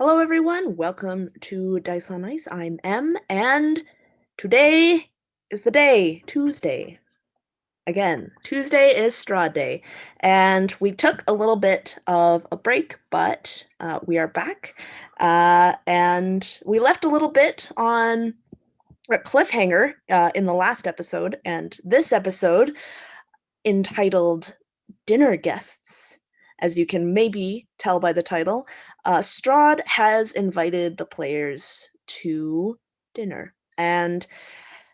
Hello, everyone. Welcome to Dice on Ice. I'm Em, and today is the day, Tuesday. Again, Tuesday is Strahd Day, and we took a little bit of a break, but we are back, and we left a little bit on a cliffhanger in the last episode, and this episode, entitled Dinner Guests, as you can maybe tell by the title, Strahd has invited the players to dinner. And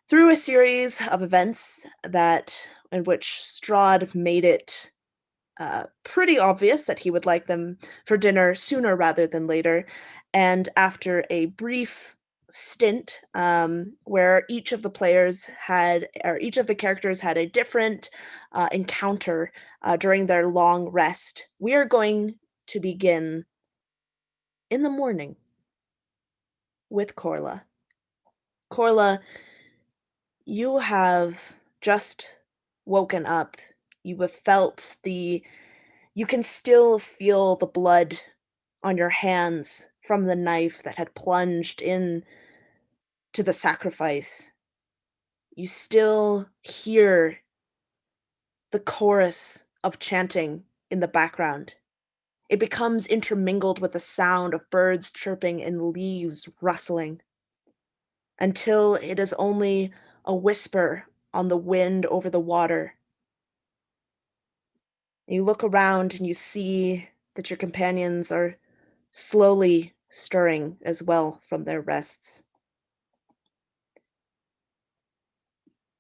through a series of events in which Strahd made it pretty obvious that he would like them for dinner sooner rather than later, and after a brief stint where each of the characters had a different encounter during their long rest, we are going to begin in the morning with Corla. Corla, you have just woken up. You have felt you can still feel the blood on your hands from the knife that had plunged in to the sacrifice. You still hear the chorus of chanting in the background. It becomes intermingled with the sound of birds chirping and leaves rustling, until it is only a whisper on the wind over the water. You look around and you see that your companions are slowly stirring as well from their rests.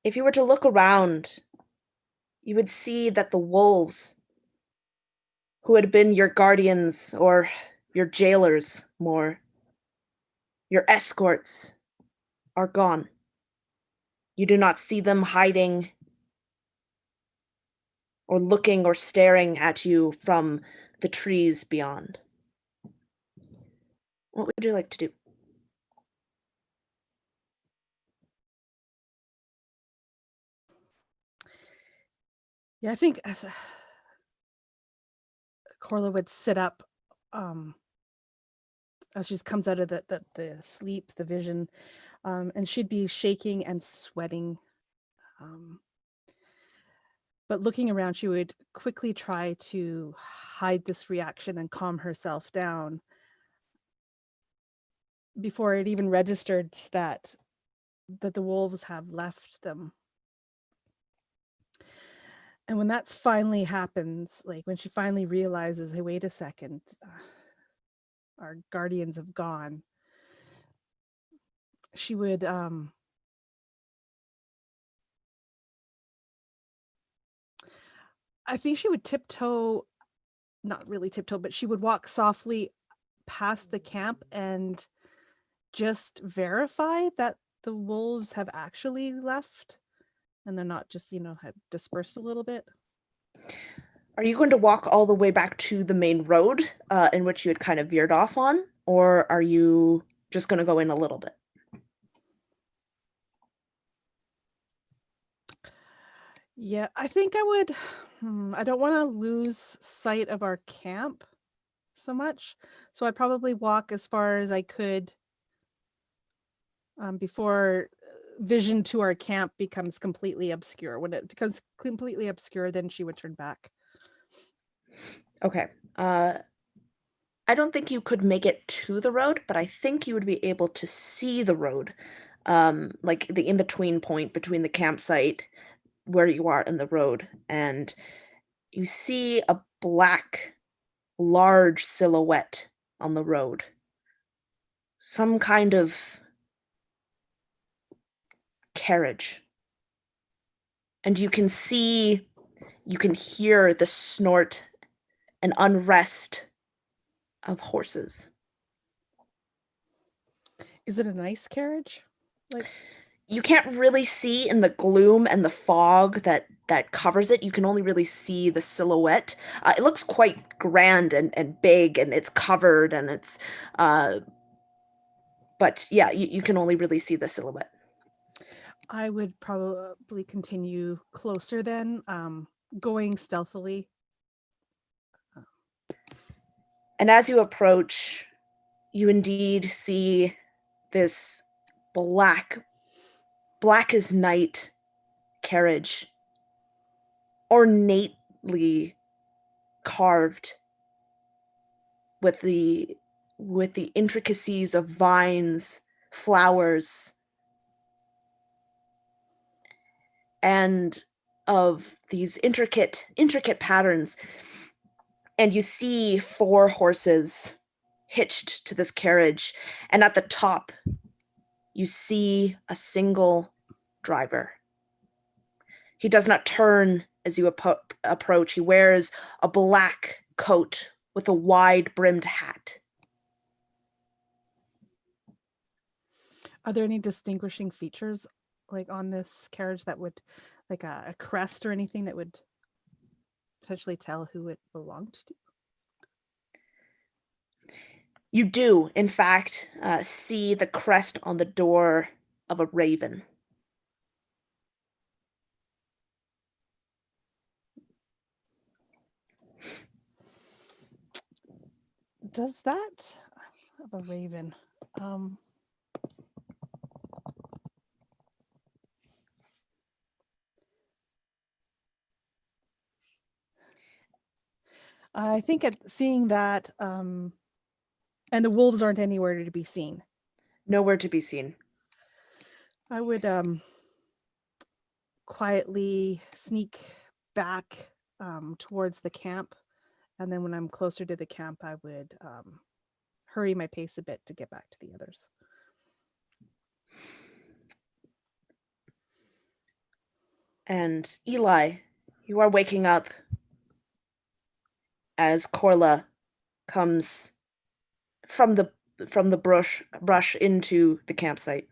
If you were to look around, you would see that the wolves, who had been your guardians or your jailers more, your escorts, are gone. You do not see them hiding or looking or staring at you from the trees beyond. What would you like to do? Yeah, I think Corla would sit up as she comes out of the sleep, the vision, and she'd be shaking and sweating. But looking around, she would quickly try to hide this reaction and calm herself down before it even registered that the wolves have left them. And when that's finally happens, like when she finally realizes, hey, wait a second, our guardians have gone, she would I think she would tiptoe, not really tiptoe, but she would walk softly past the camp and just verify that the wolves have actually left and they're not just, had dispersed a little bit. Are you going to walk all the way back to the main road in which you had kind of veered off on, or are you just going to go in a little bit? Yeah, I think I would. I don't want to lose sight of our camp so much. So I'd probably walk as far as I could before vision to our camp becomes completely obscure. When it becomes completely obscure, then she would turn back. Okay. I don't think you could make it to the road, but I think you would be able to see the road, like the in-between point between the campsite where you are and the road. And you see a black, large silhouette on the road. Some kind of carriage. And you can hear the snort and unrest of horses. Is it a nice carriage? You can't really see in the gloom and the fog that covers it. You can only really see the silhouette. It looks quite grand and big, and it's covered, and it's but yeah, you can only really see the silhouette. I would probably continue closer then, going stealthily. And as you approach, you indeed see this black as night carriage, ornately carved with the intricacies of vines, flowers, and of these intricate patterns. And you see 4 horses hitched to this carriage, and at the top you see a single driver. He does not turn as you approach. He wears a black coat with a wide-brimmed hat. Are there any distinguishing features like on this carriage that would, like a crest or anything that would potentially tell who it belonged to? You do, in fact, see the crest on the door of a raven. Does that of a raven? I think at seeing that, and the wolves aren't anywhere to be seen. Nowhere to be seen. I would quietly sneak back towards the camp, and then when I'm closer to the camp, I would hurry my pace a bit to get back to the others. And Eli, you are waking up as Corla comes from the brush into the campsite.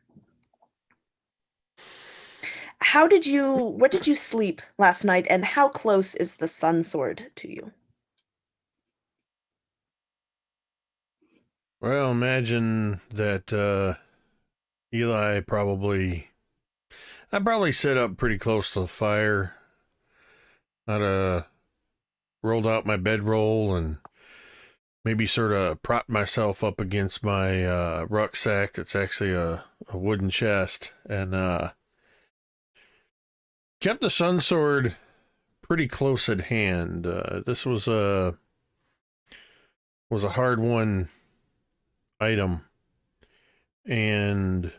Where did you sleep last night, and how close is the sun sword to you? Well, imagine that Eli I probably sit up pretty close to the fire. I'd rolled out my bedroll and maybe sort of propped myself up against my rucksack that's actually a wooden chest, and kept the sun sword pretty close at hand. This was a hard won item, and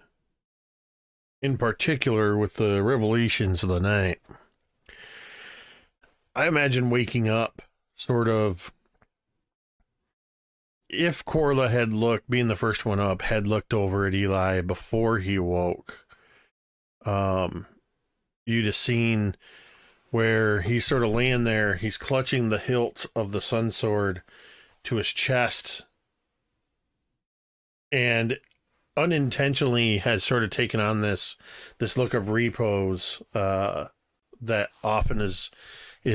in particular with the revelations of the night, I imagine waking up sort of, if Corla had looked, being the first one up, had looked over at Eli before he awoke, you'd have seen where he's sort of laying there, he's clutching the hilt of the sun sword to his chest, and unintentionally has sort of taken on this look of repose that often is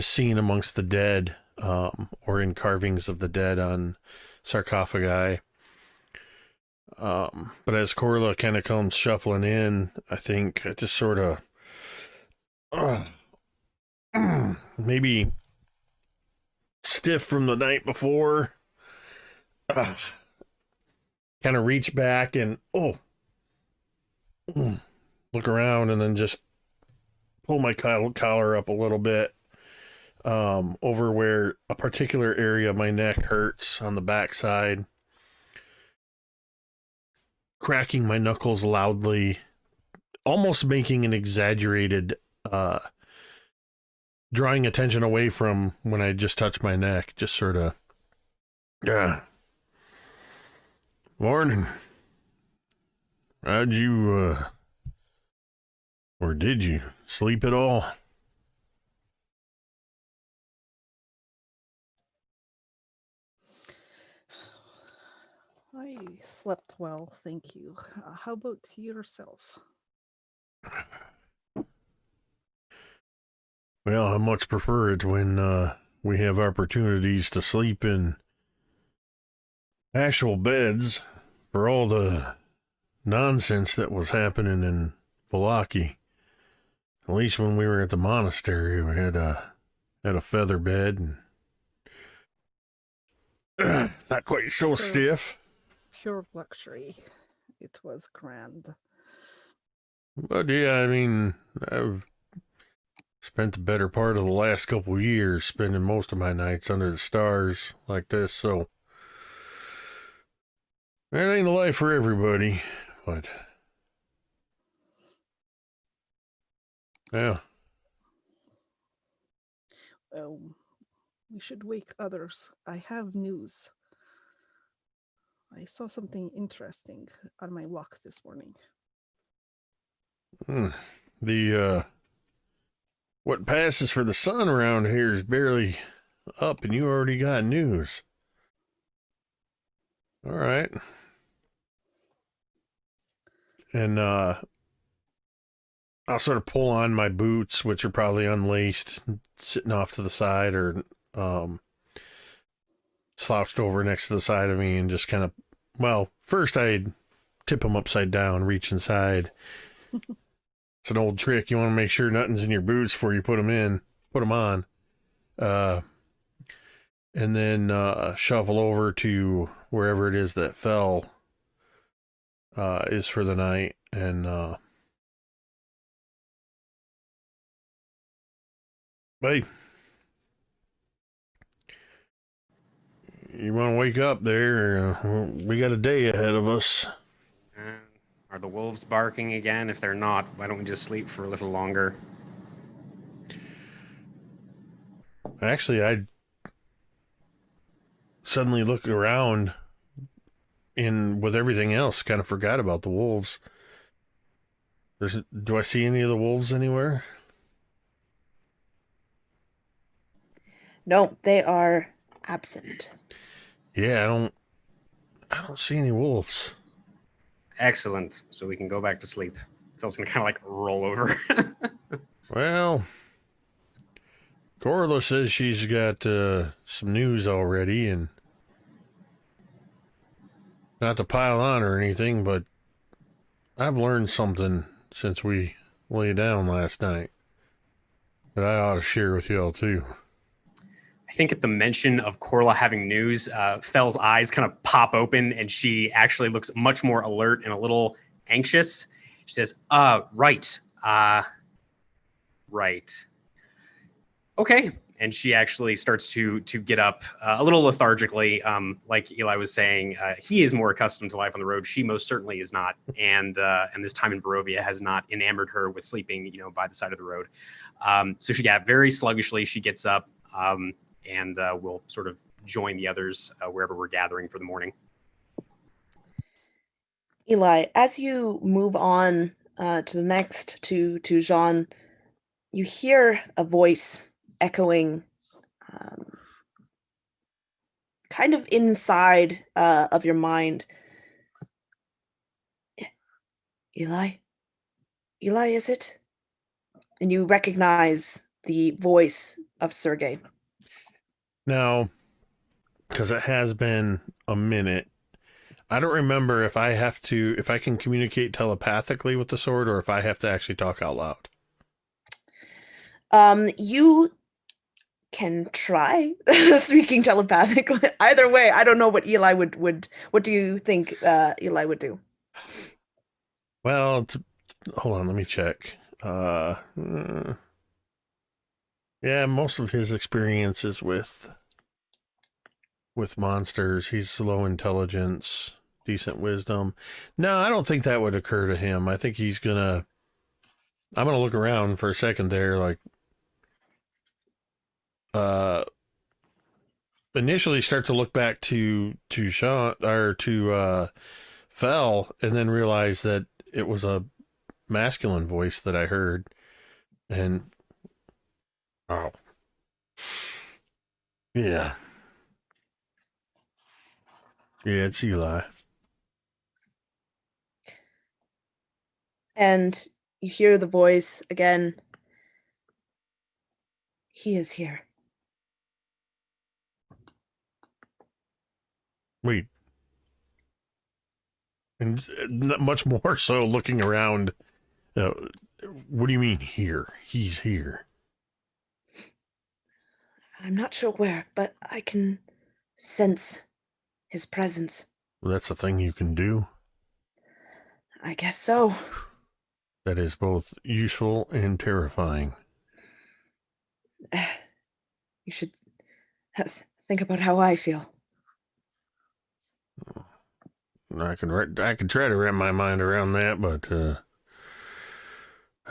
seen amongst the dead, or in carvings of the dead on sarcophagi. But as Corla kind of comes shuffling in, I think it just sort of maybe stiff from the night before, kind of reach back and look around, and then just pull my collar up a little bit over where a particular area of my neck hurts on the backside, cracking my knuckles loudly, almost making an exaggerated drawing attention away from when I just touched my neck, just sort of morning. How'd you or did you sleep at all? I slept well, thank you. How about yourself? Well, I much prefer it when we have opportunities to sleep in actual beds for all the nonsense that was happening in Valaki. At least when we were at the monastery, we had a feather bed and not quite so stiff. pure luxury. It was grand. But yeah, I mean, I've spent the better part of the last couple of years spending most of my nights under the stars like this, so that ain't a life for everybody. But yeah. We should wake others. I have news. I saw something interesting on my walk this morning. The what passes for the sun around here is barely up, and you already got news. All right. And I'll sort of pull on my boots, which are probably unlaced, sitting off to the side or slouched over next to the side of me, and just kind of, well, first I'd tip them upside down, reach inside. It's an old trick. You want to make sure nothing's in your boots before you put them on. And then shuffle over to wherever it is that fell is for the night. And hey, you want to wake up there? We got a day ahead of us. Are the wolves barking again? If they're not, why don't we just sleep for a little longer? Actually, I suddenly look around and with everything else, kind of forgot about the wolves. Do I see any of the wolves anywhere? No, they are absent. Yeah, I don't see any wolves. Excellent. So we can go back to sleep. Phil's gonna kind of like roll over. Well, Corla says she's got some news already, and not to pile on or anything, but I've learned something since we lay down last night that I ought to share with y'all too. I think at the mention of Corla having news, Fell's eyes kind of pop open and she actually looks much more alert and a little anxious. She says, right. Right. Okay. And she actually starts to get up a little lethargically. Like Eli was saying, he is more accustomed to life on the road. She most certainly is not. And this time in Barovia has not enamored her with sleeping, by the side of the road. So she got very sluggishly. She gets up. And we'll sort of join the others wherever we're gathering for the morning. Eli, as you move on to the next, to Jean, you hear a voice echoing kind of inside of your mind. Eli? Eli, is it? And you recognize the voice of Sergei. Now, because it has been a minute, I don't remember if I can communicate telepathically with the sword or if I have to actually talk out loud. You can try speaking telepathically. Either way, I don't know what Eli would. What do you think Eli would do? Well, hold on, let me check. Yeah, most of his experiences with monsters, he's low intelligence, decent wisdom. No, I don't think that would occur to him. I think I'm gonna look around for a second there, like initially start to look back to Sean or to Fell, and then realize that it was a masculine voice that I heard, and oh, yeah, it's Eli. And you hear the voice again. He is here. Wait. And much more so looking around. What do you mean here? He's here. I'm not sure where, but I can sense his presence. Well, that's a thing you can do. I guess so. That is both useful and terrifying. You should think about how I feel. I can try to wrap my mind around that, but I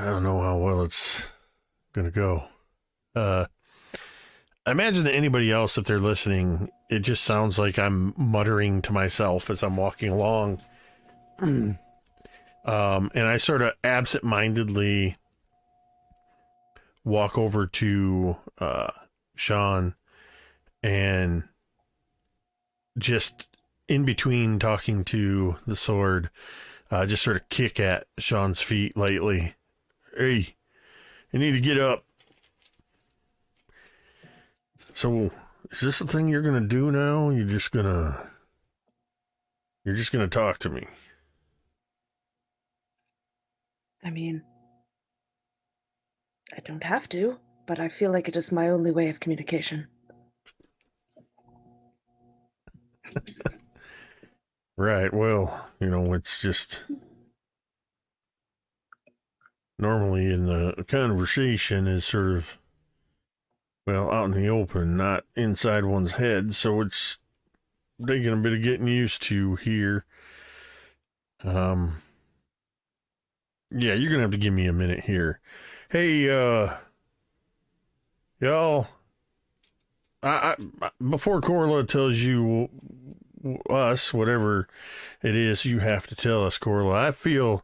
don't know how well it's gonna go. I imagine that anybody else, if they're listening, it just sounds like I'm muttering to myself as I'm walking along. And I sort of absent-mindedly walk over to Sean and just in between talking to the sword, just sort of kick at Sean's feet lightly. Hey, you need to get up. So, is this the thing you're gonna do now? You're just gonna talk to me. I mean, I don't have to, but I feel like it is my only way of communication. Right, well, it's just normally in the conversation is sort of, well, out in the open, not inside one's head, so it's taking a bit of getting used to here. Yeah, you're gonna have to give me a minute here. Hey, y'all, I before Corla tells you us, whatever it is you have to tell us, Corla, I feel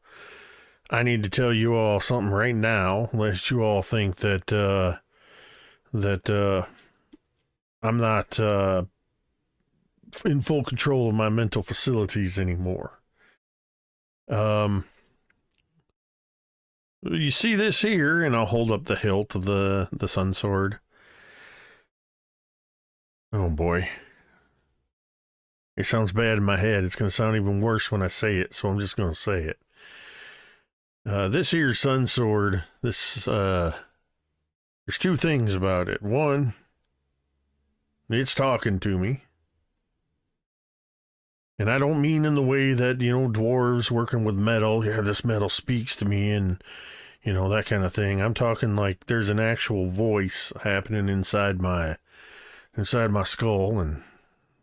I need to tell you all something right now, lest you all think that I'm not in full control of my mental facilities anymore. You see this here, and I'll hold up the hilt of the sun sword. Oh boy. It sounds bad in my head. It's going to sound even worse when I say it, so I'm just going to say it. This here sun sword, there's two things about it. One, it's talking to me. And I don't mean in the way that, dwarves working with metal, yeah, this metal speaks to me and, that kind of thing. I'm talking like there's an actual voice happening inside my skull, and,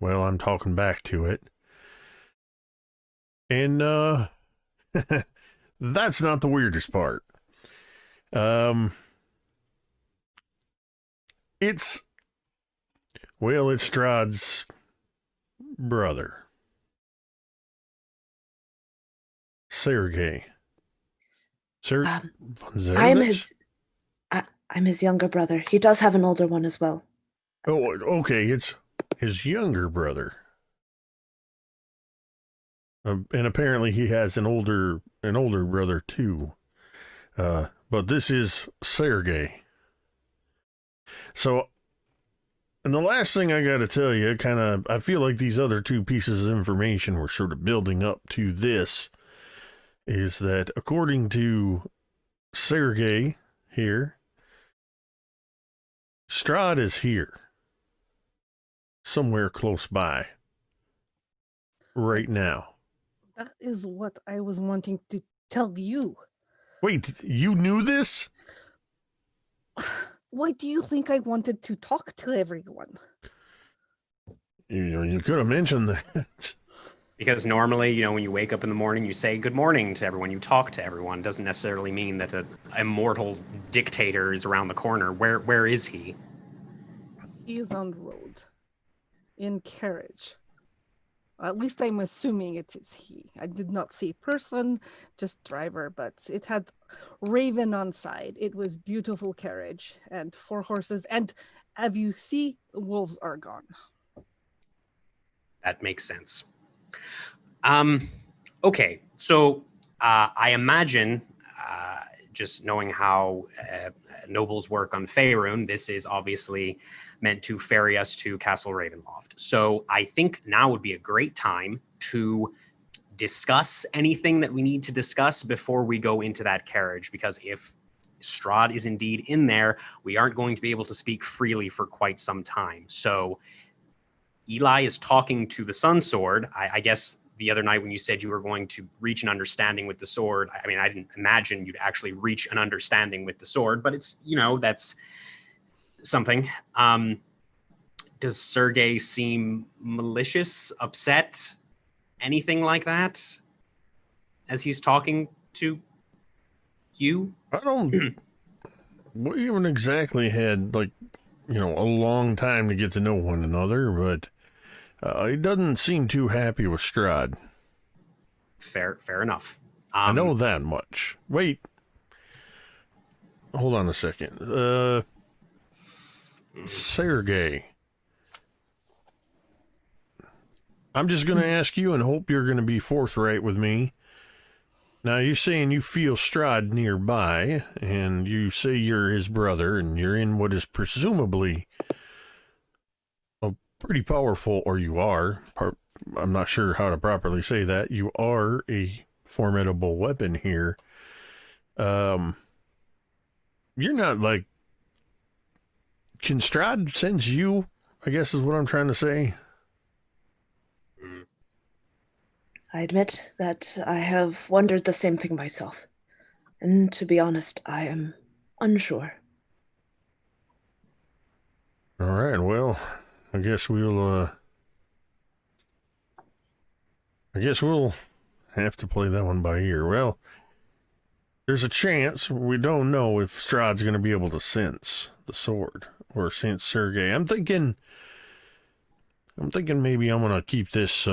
well, I'm talking back to it. And, that's not the weirdest part. It's Strahd's brother. Sergei. I'm his younger brother. He does have an older one as well. Oh, okay. It's his younger brother. And apparently he has an older brother too. But this is Sergei. So, and the last thing I got to tell you, I feel like these other two pieces of information were sort of building up to this, is that according to Sergei here, Strahd is here. Somewhere close by. Right now. That is what I was wanting to tell you. Wait, you knew this? Why do you think I wanted to talk to everyone? You could have mentioned that. Because normally, when you wake up in the morning, you say good morning to everyone, you talk to everyone. It doesn't necessarily mean that an immortal dictator is around the corner. Where is he? He is on the road. In carriage. At least I'm assuming it is he. I did not see person, just driver, but it had Raven on side. It was beautiful carriage and 4 horses. And as you see, wolves are gone. That makes sense. Okay, so I imagine, just knowing how nobles work on Faerun, this is obviously meant to ferry us to Castle Ravenloft. So I think now would be a great time to discuss anything that we need to discuss before we go into that carriage, because if Strahd is indeed in there, we aren't going to be able to speak freely for quite some time. So Eli is talking to the Sun Sword. I guess the other night when you said you were going to reach an understanding with the sword, I mean, I didn't imagine you'd actually reach an understanding with the sword, but it's, that's something. Does Sergei seem malicious, upset, anything like that as he's talking to you? I don't. We haven't exactly had, like, a long time to get to know one another, but he doesn't seem too happy with Strahd. Fair enough. I know that much. Wait. Hold on a second. Sergei. I'm just going to ask you and hope you're going to be forthright with me. Now, you're saying you feel Strahd nearby, and you say you're his brother, and you're in what is presumably a pretty powerful, or you are, I'm not sure how to properly say that, you are a formidable weapon here. You're not like, can Strahd sense you, I guess is what I'm trying to say. I admit that I have wondered the same thing myself. And to be honest, I am unsure. All right, well, I guess we'll have to play that one by ear. Well, there's a chance we don't know if Strahd's going to be able to sense the sword or sense Sergei. I'm thinking maybe I'm going to keep this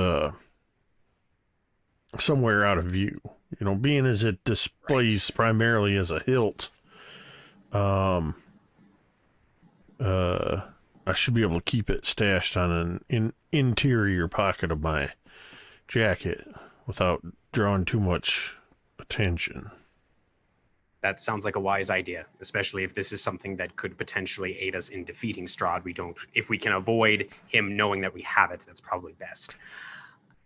somewhere out of view. Being as it displays primarily as a hilt, I should be able to keep it stashed on an interior pocket of my jacket without drawing too much attention. That sounds like a wise idea, especially if this is something that could potentially aid us in defeating Strahd. If we can avoid him knowing that we have it, that's probably best.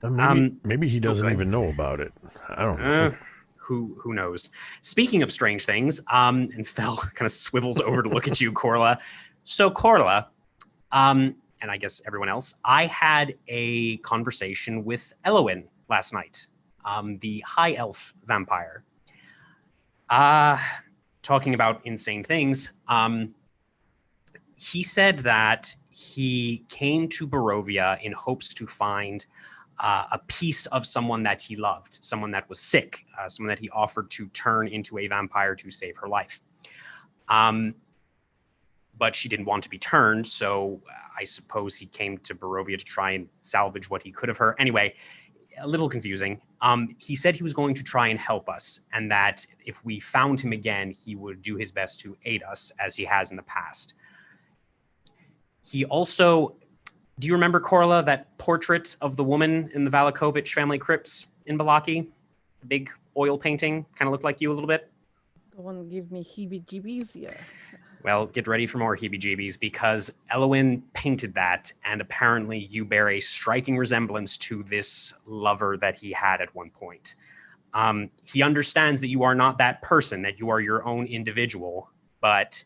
Maybe he doesn't even know about it. I don't know. Who knows? Speaking of strange things, and Fel kind of swivels over to look at you, Corla. So Corla, and I guess everyone else, I had a conversation with Elowin last night, the high elf vampire. Talking about insane things. He said that he came to Barovia in hopes to find a piece of someone that he loved, someone that was sick, someone that he offered to turn into a vampire to save her life. But she didn't want to be turned, so I suppose he came to Barovia to try and salvage what he could of her. Anyway, a little confusing. He said he was going to try and help us, and that if we found him again, he would do his best to aid us, as he has in the past. He also... Do you remember, Corla, that portrait of the woman in the Valakovich family crypts in Balaki? The big oil painting, kind of looked like you a little bit? The one give me heebie-jeebies, yeah. Well, get ready for more heebie-jeebies, because Elowin painted that, and apparently you bear a striking resemblance to this lover that he had at one point. He understands that you are not that person, that you are your own individual, but...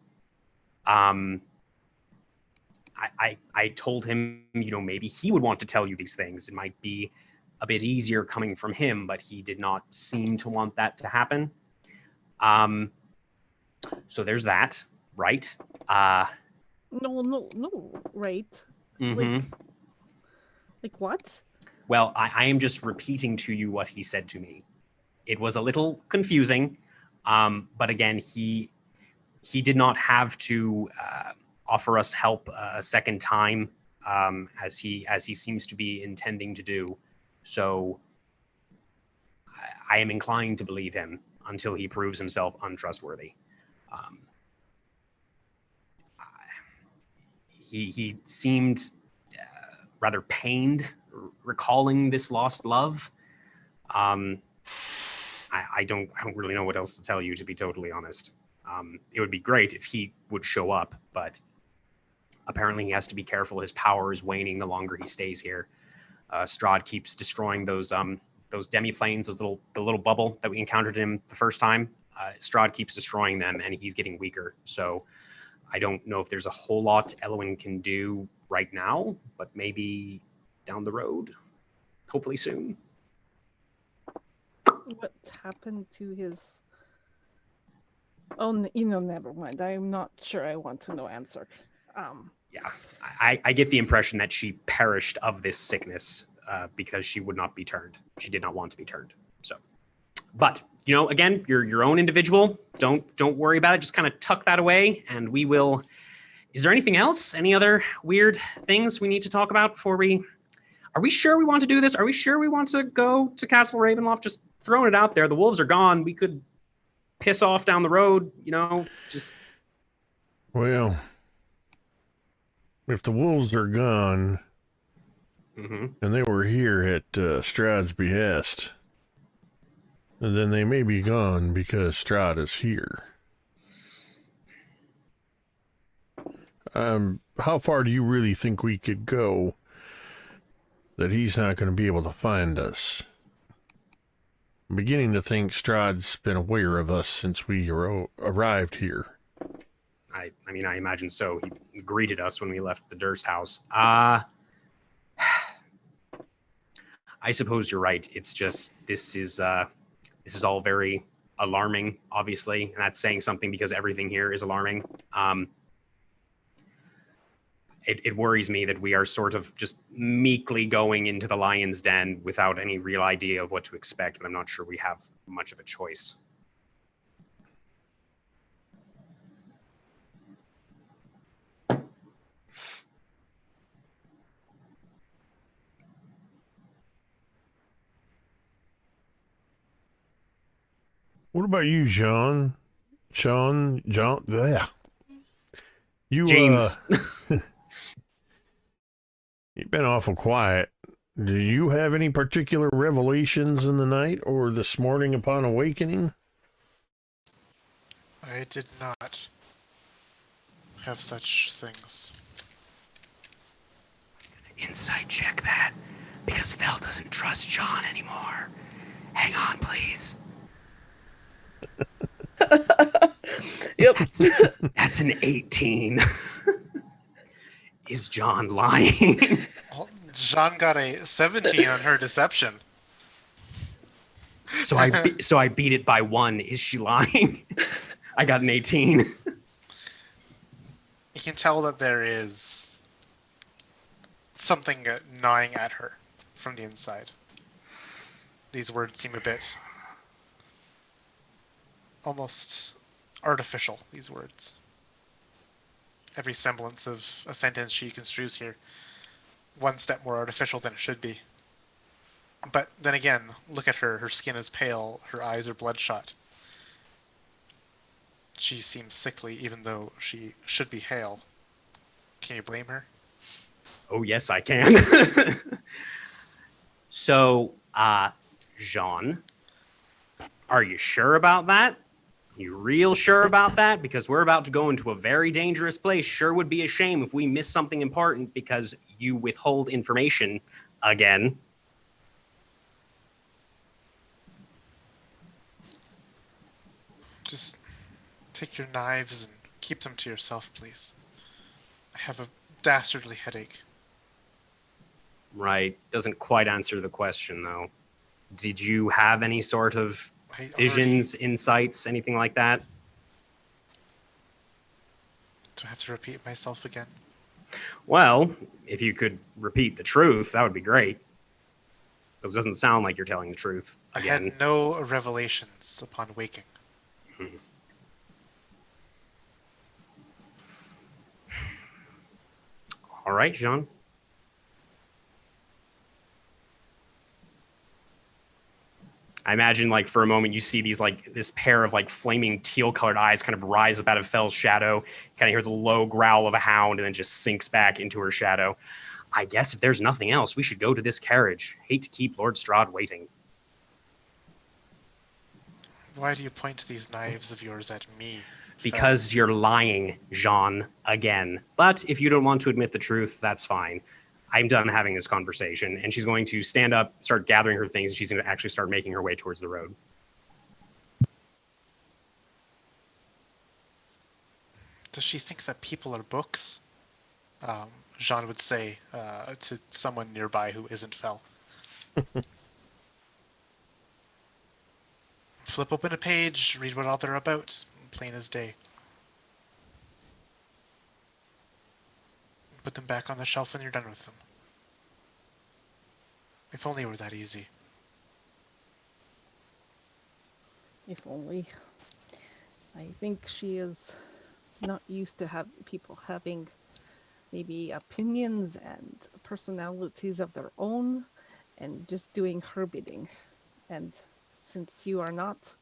I told him, maybe he would want to tell you these things. It might be a bit easier coming from him, but he did not seem to want that to happen. So there's that, right? No, right? Mm-hmm. Like what? Well, I am just repeating to you what he said to me. It was a little confusing, but again, he did not have to... offer us help a second time, as he seems to be intending to do. So I am inclined to believe him until he proves himself untrustworthy. He seemed rather pained recalling this lost love. I don't really know what else to tell you, to be totally honest. It would be great if he would show up, but apparently he has to be careful. His power is waning the longer he stays here. Strahd keeps destroying those demi-planes, the little bubble that we encountered him the first time. Strahd keeps destroying them, and he's getting weaker. So I don't know if there's a whole lot Elwyn can do right now, but maybe down the road, hopefully soon. What's happened to his... Oh, never mind. I'm not sure I want to know answer. Yeah, I get the impression that she perished of this sickness because she would not be turned. She did not want to be turned. So, but again, you're your own individual. Don't worry about it. Just kind of tuck that away, and we will. Is there anything else? Any other weird things we need to talk about before we? Are we sure we want to do this? Are we sure we want to go to Castle Ravenloft? Just throwing it out there. The wolves are gone. We could piss off down the road. Just. Well, if the wolves are gone, and they were here at Strahd's behest, then they may be gone because Strahd is here. How far do you really think we could go that he's not going to be able to find us? I'm beginning to think Strahd's been aware of us since we arrived here. I imagine so. He greeted us when we left the Durst house. I suppose you're right. It's just this is all very alarming, obviously, and that's saying something because everything here is alarming. It worries me that we are sort of just meekly going into the lion's den without any real idea of what to expect, but I'm not sure we have much of a choice. What about you, John? John, yeah. You, James. You've been awful quiet. Do you have any particular revelations in the night or this morning upon awakening? I did not have such things. Insight check that, because Phil doesn't trust John anymore. Hang on, please. Yep. That's an 18. Is John lying? Well, Jean got a 17 on her deception. So I beat it by 1. Is she lying? I got an 18. You can tell that there is something gnawing at her from the inside. These words seem a bit almost artificial, these words. Every semblance of a sentence she construes here, one step more artificial than it should be. But then again, look at her. Her skin is pale. Her eyes are bloodshot. She seems sickly, even though she should be hale. Can you blame her? Oh, yes, I can. So, Jean, are you sure about that? You real sure about that? Because we're about to go into a very dangerous place. Sure would be a shame if we miss something important because you withhold information again. Just take your knives and keep them to yourself, please. I have a dastardly headache. Right. Doesn't quite answer the question, though. Did you have any sort of visions, insights, anything like that? Do I have to repeat myself again? Well, if you could repeat the truth, that would be great. Because it doesn't sound like you're telling the truth again. I had no revelations upon waking. All right, Jean. I imagine, like, for a moment, you see these, like, this pair of, like, flaming teal-colored eyes kind of rise up out of Fell's shadow. Kind of hear the low growl of a hound and then just sinks back into her shadow. I guess if there's nothing else, we should go to this carriage. Hate to keep Lord Strahd waiting. Why do you point these knives of yours at me? Because you're lying, Jean, again. But if you don't want to admit the truth, that's fine. I'm done having this conversation. And she's going to stand up, start gathering her things, and she's going to actually start making her way towards the road. Does she think that people are books? Jean would say to someone nearby who isn't Fel. Flip open a page, read what all they're about, plain as day. Put them back on the shelf when you're done with them. If only it were that easy. If only. I think she is not used to have people having maybe opinions and personalities of their own and just doing her bidding. And since you are not,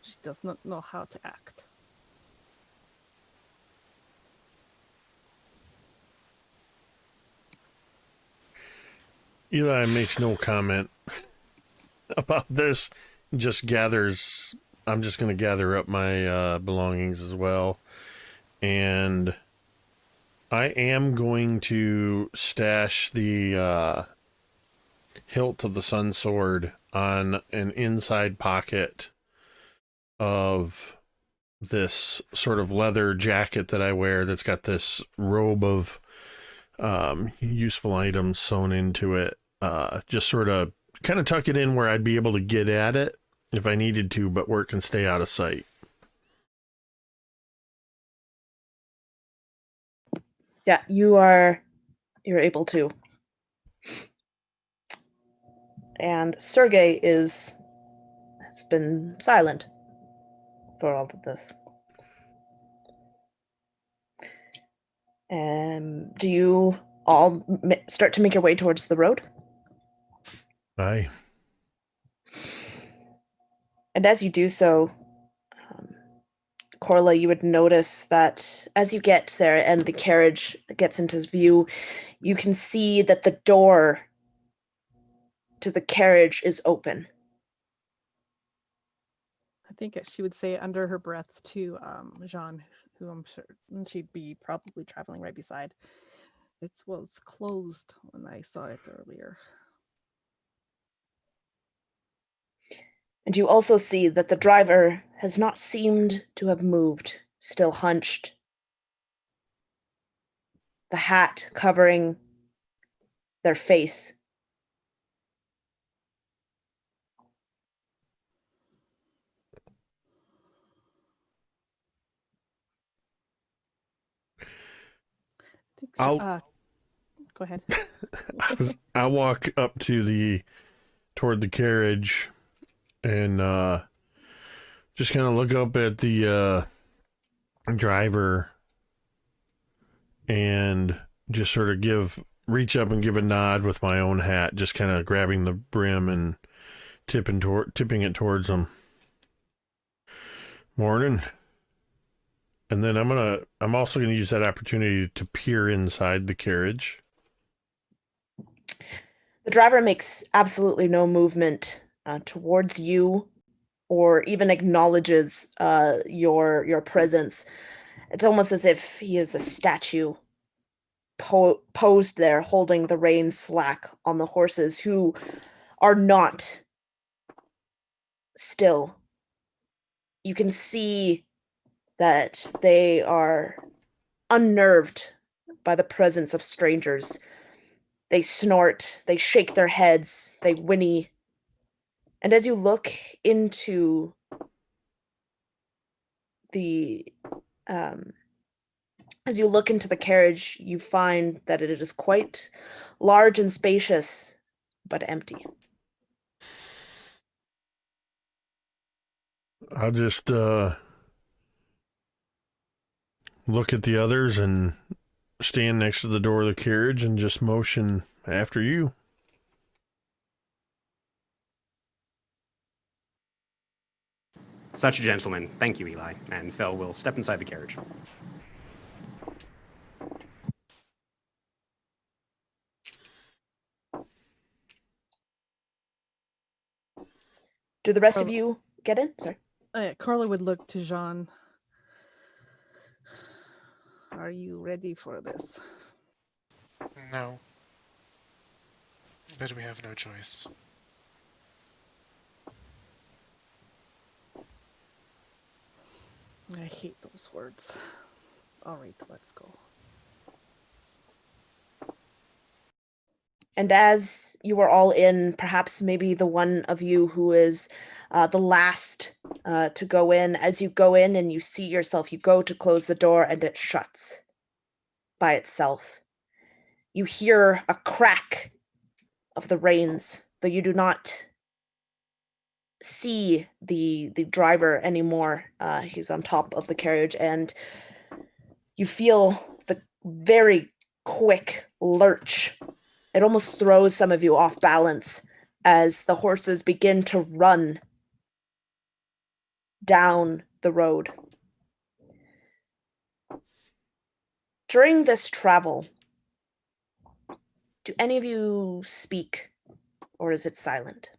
she does not know how to act. Eli makes no comment about this. Just gathers. I'm just going to gather up my belongings as well. And I am going to stash the hilt of the sun sword on an inside pocket of this sort of leather jacket that I wear that's got this robe of useful items sewn into it. Just sort of kind of tuck it in where I'd be able to get at it if I needed to, but where it can stay out of sight. Yeah, you're able to. And Sergei has been silent for all of this. Do you all start to make your way towards the road? Aye. And as you do so, Corla, you would notice that as you get there and the carriage gets into view, you can see that the door to the carriage is open. I think she would say under her breath to Jean, who I'm sure she'd be probably traveling right beside. It was closed when I saw it earlier. And you also see that the driver has not seemed to have moved, still hunched. The hat covering their face. Go ahead. I walk up to toward the carriage and just kind of look up at the driver and just sort of reach up and give a nod with my own hat, just kind of grabbing the brim and tipping it towards him. Morning. And then I'm also gonna use that opportunity to peer inside the carriage. The driver makes absolutely no movement towards you or even acknowledges your presence. It's almost as if he is a statue posed there holding the reins slack on the horses, who are not still. You can see that they are unnerved by the presence of strangers. They snort, they shake their heads, they whinny. And as you look into the carriage, you find that it is quite large and spacious, but empty. I'll just look at the others and stand next to the door of the carriage and just motion after you. Such a gentleman. Thank you, Eli. And Fel will step inside the carriage. Do the rest of you get in? Sorry. Carla would look to Jean. Are you ready for this? No. But we have no choice. I hate those words. All right, let's go. And as you are all in, perhaps maybe the one of you who is the last to go in, as you go in and you see yourself, you go to close the door and it shuts by itself. You hear a crack of the reins, though you do not see the driver anymore. He's on top of the carriage, and you feel the very quick lurch. It almost throws some of you off balance as the horses begin to run down the road. During this travel, do any of you speak, or is it silent?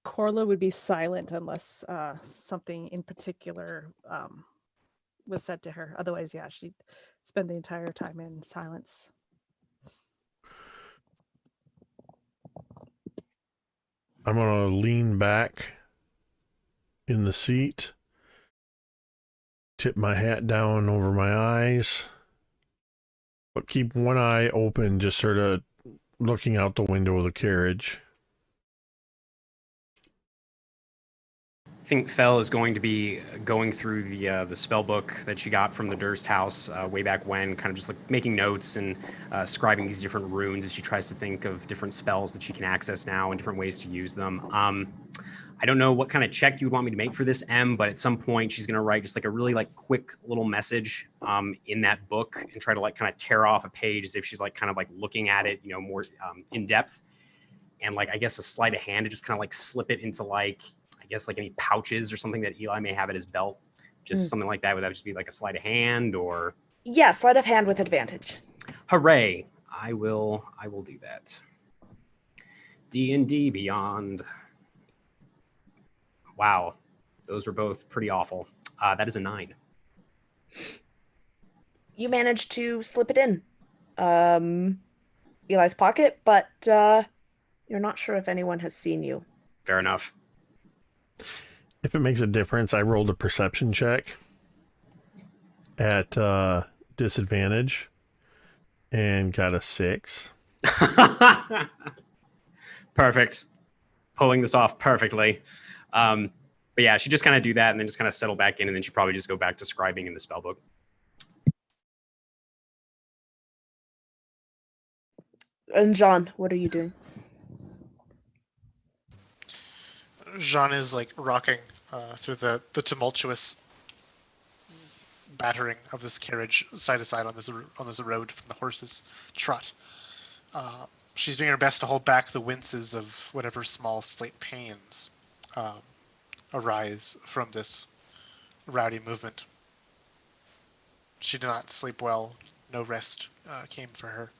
Corla would be silent unless something in particular was said to her. Otherwise, yeah, she'd spend the entire time in silence. I'm going to lean back in the seat, tip my hat down over my eyes, but keep one eye open, just sort of looking out the window of the carriage. I think Fel is going to be going through the spell book that she got from the Durst house way back when, kind of just like making notes and scribing these different runes as she tries to think of different spells that she can access now and different ways to use them. I don't know what kind of check you would want me to make for this, M, but at some point she's going to write just like a really like quick little message in that book and try to like kind of tear off a page as if she's like kind of like looking at it, you know, more in depth. And like, I guess a sleight of hand to just kind of like slip it into like, I guess like any pouches or something that Eli may have at his belt. Just something like that. Would that just be like a sleight of hand or? Yeah, sleight of hand with advantage. Hooray. I will do that. D&D Beyond. Wow. Those were both pretty awful. That is a 9. You managed to slip it in Eli's pocket, but you're not sure if anyone has seen you. Fair enough. If it makes a difference, I rolled a perception check at disadvantage and got a 6. Perfect. Pulling this off perfectly. But yeah, she just kind of do that and then just kind of settle back in, and then she probably just go back to scribing in the spellbook. And John, what are you doing? Jean is like rocking through the tumultuous battering of this carriage side to side on this road from the horses' trot. She's doing her best to hold back the winces of whatever small slight pains arise from this rowdy movement. She did not sleep well. No rest came for her.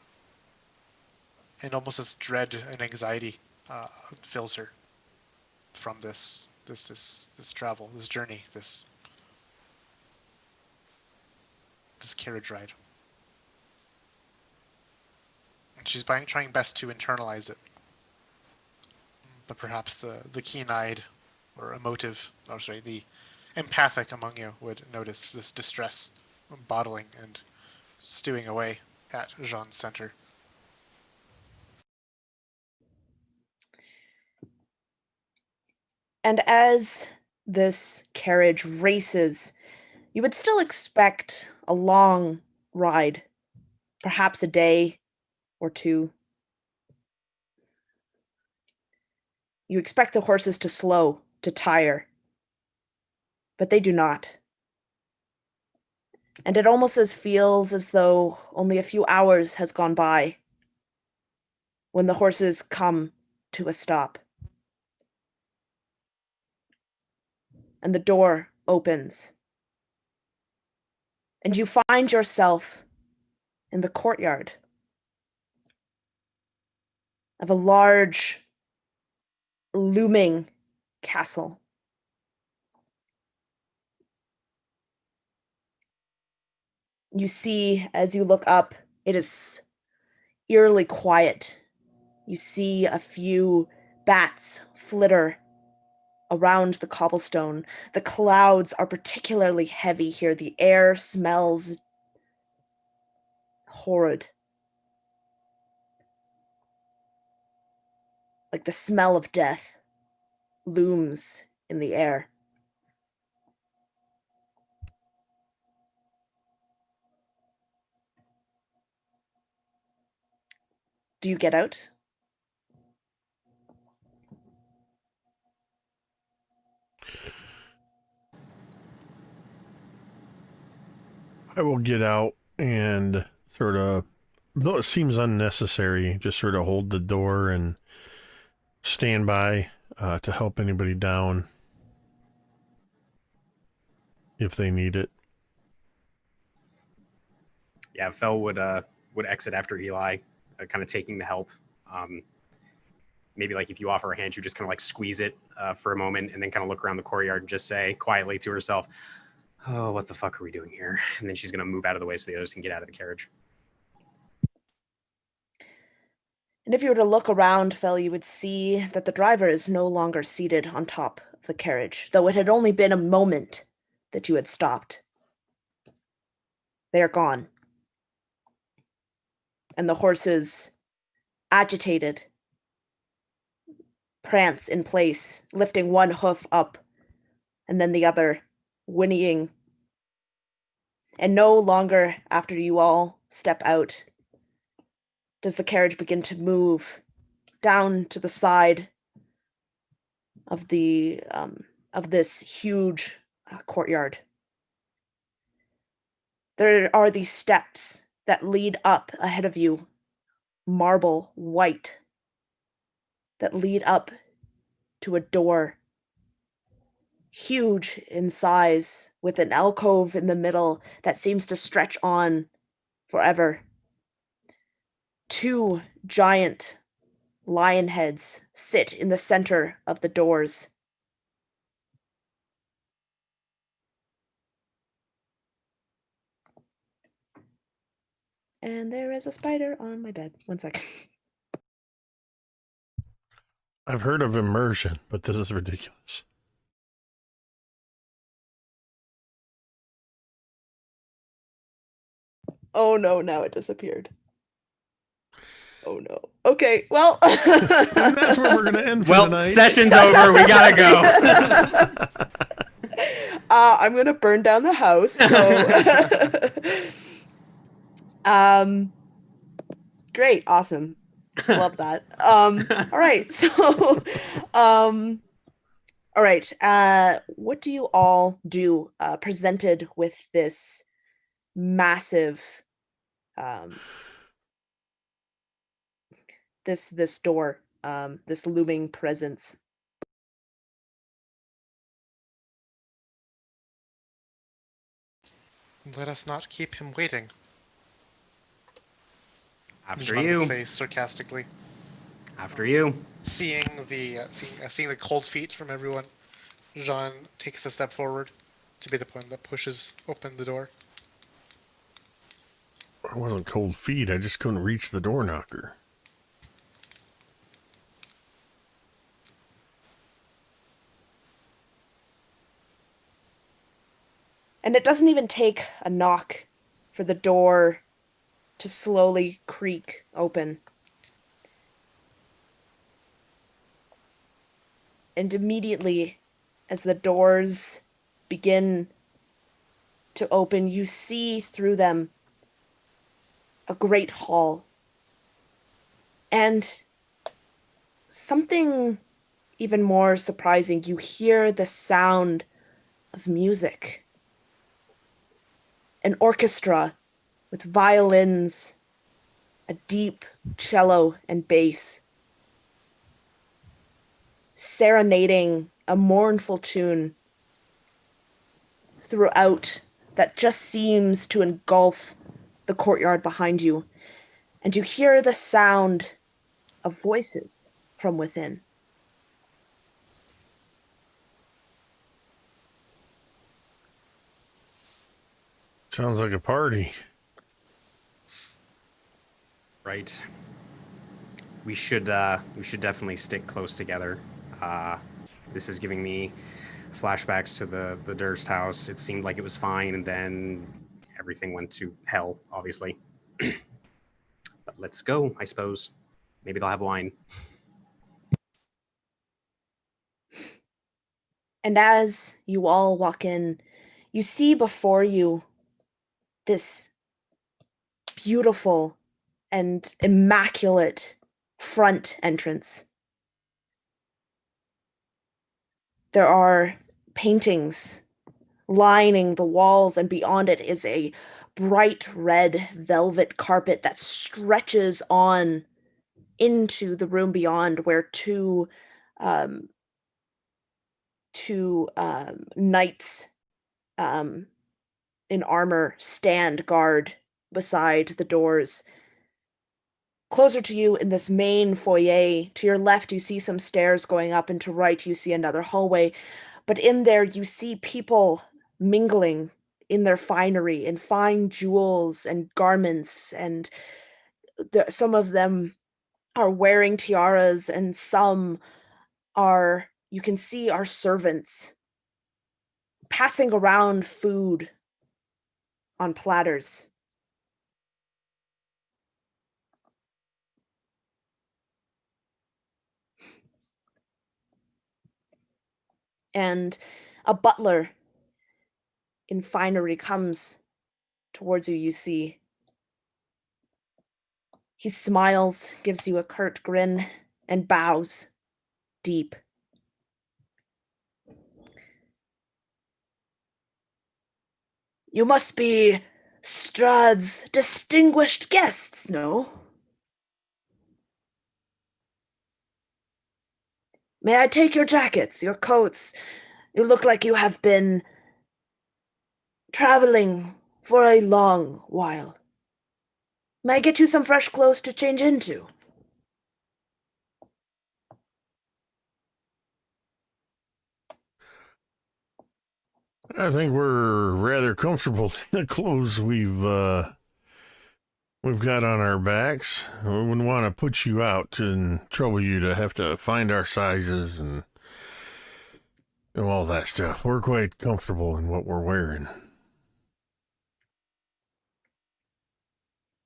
And almost this dread and anxiety fills her from this travel, this journey, this carriage ride. And she's trying best to internalize it. But perhaps the keen-eyed or the empathic among you would notice this distress bottling and stewing away at Jean's center. And as this carriage races, you would still expect a long ride, perhaps a day or two. You expect the horses to slow, to tire, but they do not. And it almost feels as though only a few hours has gone by when the horses come to a stop. And the door opens. And you find yourself in the courtyard of a large, looming castle. You see, as you look up, it is eerily quiet You see a few bats flitter around the cobblestone. The clouds are particularly heavy here. The air smells horrid. Like the smell of death looms in the air. Do you get out? I will get out and sort of, though it seems unnecessary, just sort of hold the door and stand by to help anybody down if they need it. Yeah, Fel would exit after Eli, kind of taking the help. Maybe like if you offer a hand, you just kind of like squeeze it for a moment and then kind of look around the courtyard and just say quietly to herself, "Oh, what the fuck are we doing here?" And then she's going to move out of the way so the others can get out of the carriage. And if you were to look around, Fel, you would see that the driver is no longer seated on top of the carriage, though it had only been a moment that you had stopped. They are gone. And the horses, agitated, prance in place, lifting one hoof up and then the other, whinnying. And no longer after you all step out does the carriage begin to move down to the side of the of this huge courtyard. There are these steps that lead up ahead of you, marble white, that lead up to a door, huge in size, with an alcove in the middle that seems to stretch on forever. Two giant lion heads sit in the center of the doors. And there is a spider on my bed. 1 second. I've heard of immersion, but this is ridiculous. Oh no, now it disappeared. Oh no. Okay, well. And that's where we're going to end for Well, tonight. session's over. We gotta go. I'm gonna burn down the house. So. Great, awesome. Love that. All right, so, all right. What do you all do? Presented with this massive, this door, this looming presence. Let us not keep him waiting. After Jean you. would say sarcastically, After you. seeing the cold feet from everyone. Jean takes a step forward to be the one that pushes open the door. I wasn't cold feet. I just couldn't reach the door knocker. And it doesn't even take a knock for the door to slowly creak open. And immediately, as the doors begin to open, you see through them a great hall. And something even more surprising, you hear the sound of music. An orchestra with violins, a deep cello and bass, serenading a mournful tune throughout that just seems to engulf the courtyard behind you. And you hear the sound of voices from within. Sounds like a party. Right. we should definitely stick close together. This is giving me flashbacks to the Durst house. It seemed like it was fine, and then everything went to hell, obviously. But let's go, I suppose. Maybe they'll have wine. And as you all walk in, you see before you this beautiful and immaculate front entrance. There are paintings lining the walls, and beyond it is a bright red velvet carpet that stretches on into the room beyond, where two knights in armor stand guard beside the doors. Closer to you in this main foyer, to your left, you see some stairs going up, and to right, you see another hallway. But in there, you see people mingling in their finery, in fine jewels and garments, and some of them are wearing tiaras, and some are, you can see, are servants passing around food on platters. And a butler in finery comes towards you, you see. He smiles, gives you a curt grin, and bows deep. You must be Strahd's distinguished guests, no? May I take your jackets, your coats? You look like you have been traveling for a long while. May I get you some fresh clothes to change into? I think we're rather comfortable in the clothes we've got on our backs. We wouldn't want to put you out and trouble you to have to find our sizes and all that stuff. We're quite comfortable in what we're wearing.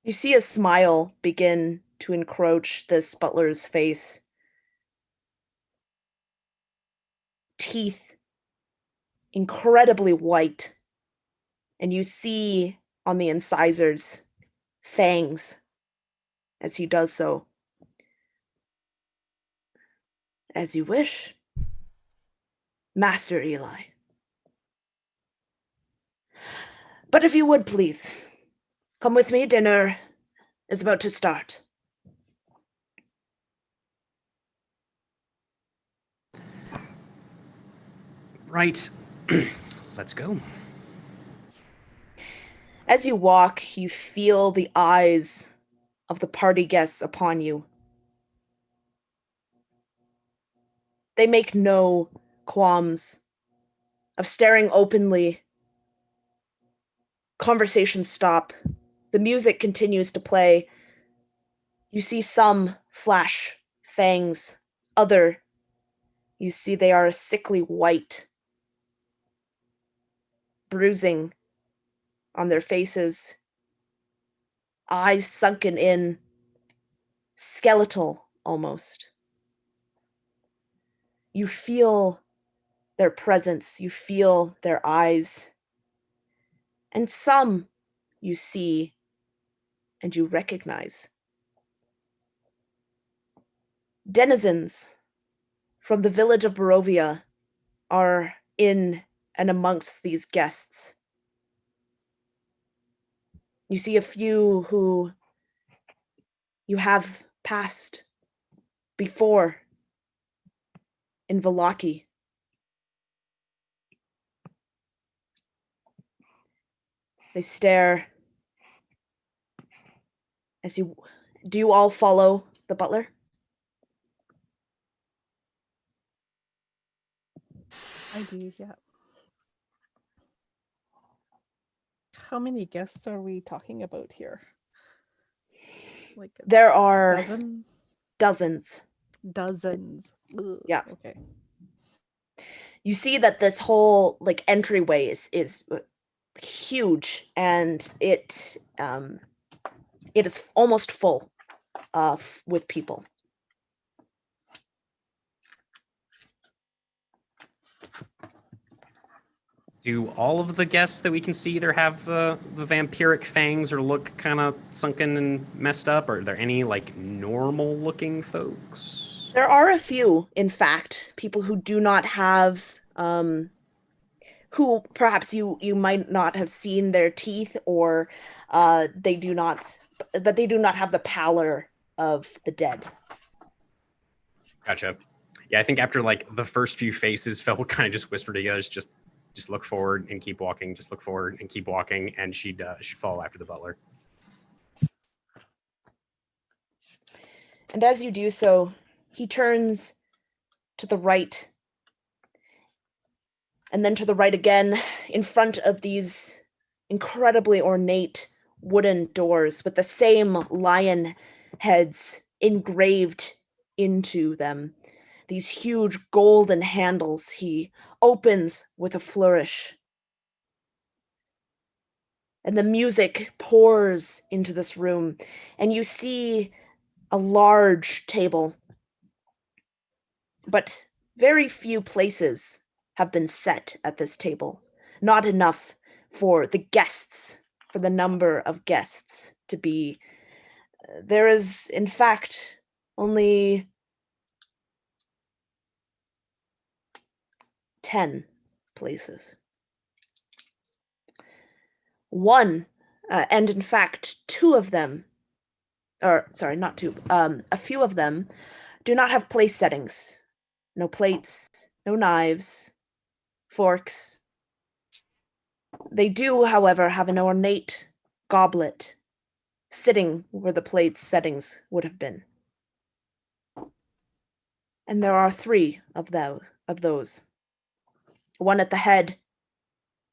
You see a smile begin to encroach this butler's face. Teeth incredibly white, and you see on the incisors fangs as he does so. As you wish, Master Eli. But if you would please, come with me, dinner is about to start. Right. Let's go. As you walk, you feel the eyes of the party guests upon you. They make no qualms of staring openly. Conversations stop. The music continues to play. You see some flash fangs, other you see they are a sickly white, bruising on their faces, eyes sunken in, skeletal almost. You feel their presence, you feel their eyes, and some you see and you recognize. Denizens from the village of Barovia are in and amongst these guests. You see a few who you have passed before in Velaki. They stare as you... Do you all follow the butler? I do, yeah. How many guests are we talking about here? Like There are dozen? Dozens. Dozens. Ugh, Yeah. Okay. You see that this whole like entryway is huge, and it is almost full with people. Do all of the guests that we can see either have the vampiric fangs or look kind of sunken and messed up? Or are there any like normal looking folks? There are a few, in fact, people who do not have who perhaps you might not have seen their teeth, or they do not have the pallor of the dead. Gotcha. Yeah, I think after like the first few faces, Fel would kind of just whisper together, just look forward and keep walking. Just look forward and keep walking, and she'd follow after the butler. And as you do so, he turns to the right, and then to the right again, in front of these incredibly ornate wooden doors with the same lion heads engraved into them. These huge golden handles he opens with a flourish. And the music pours into this room, and you see a large table. But very few places have been set at this table. Not enough for the guests, for the number of guests to be. There is, in fact, only 10 places. One, and in fact, two of them, or sorry, not two, a few of them do not have place settings. No plates, no knives, forks. They do, however, have an ornate goblet sitting where the plate's settings would have been. And there are 3 of those. One at the head,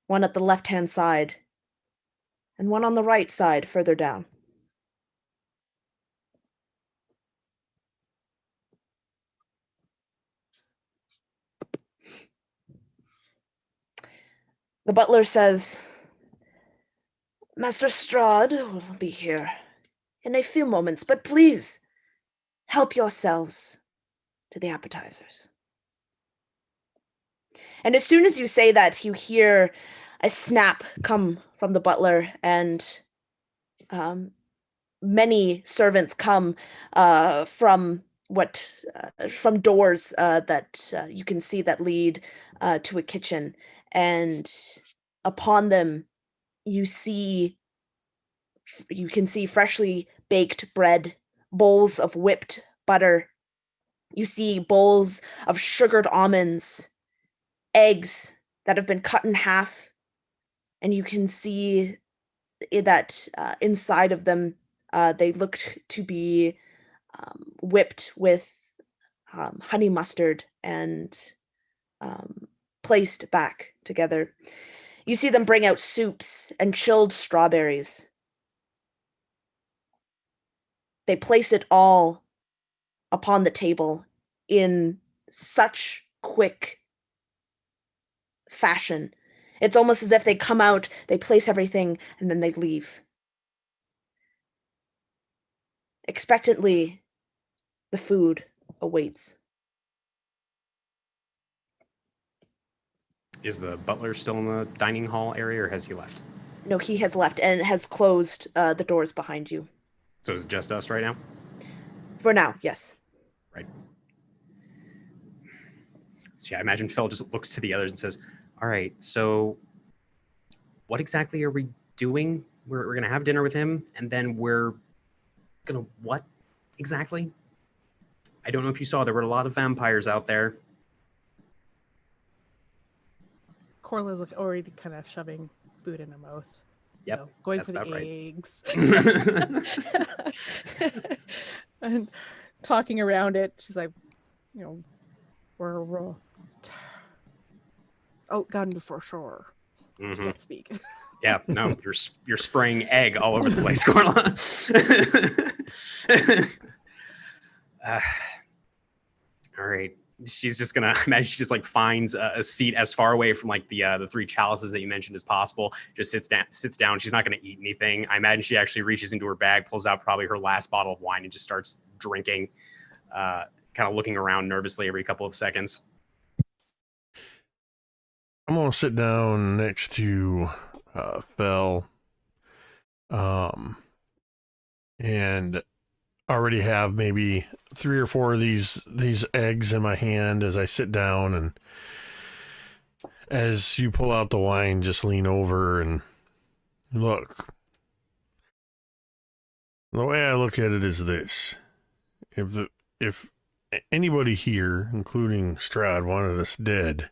one at the left-hand side, and one on the right side further down. The butler says, Master Strahd will be here in a few moments, but please help yourselves to the appetizers. And as soon as you say that, you hear a snap come from the butler, and many servants come from doors that you can see that lead to a kitchen, and upon them you can see freshly baked bread, bowls of whipped butter. You see bowls of sugared almonds, eggs that have been cut in half, and you can see that inside of them they looked to be whipped with honey mustard and placed back together. You see them bring out soups and chilled strawberries. They place it all upon the table in such quick fashion. It's almost as if they come out, they place everything, and then they leave. Expectantly, the food awaits. Is the butler still in the dining hall area, or has he left? No, he has left and has closed the doors behind you. So it's just us right now? For now, yes. Right. So yeah, I imagine Phil just looks to the others and says, all right, so what exactly are we doing? We're going to have dinner with him, and then we're going to what exactly? I don't know if you saw, there were a lot of vampires out there. Corla's like already kind of shoving food in her mouth. Yep, You know, going that's for the about right. eggs. And talking around it, she's like, you know, we're outgunned for sure. Mhm. Can't speak. Yeah, no, you're spraying egg all over the place, Corla. Uh, all right. She's just gonna imagine she just like finds a seat as far away from like the three chalices that you mentioned as possible. Just sits down. She's not gonna eat anything. I imagine she actually reaches into her bag, pulls out probably her last bottle of wine, and just starts drinking. Kind of looking around nervously every couple of seconds. I'm gonna sit down next to Fel, and already have maybe 3 or 4 of these eggs in my hand as I sit down, and as you pull out the wine, just lean over and look. The way I look at it is this: if anybody here, including Strahd, wanted us dead,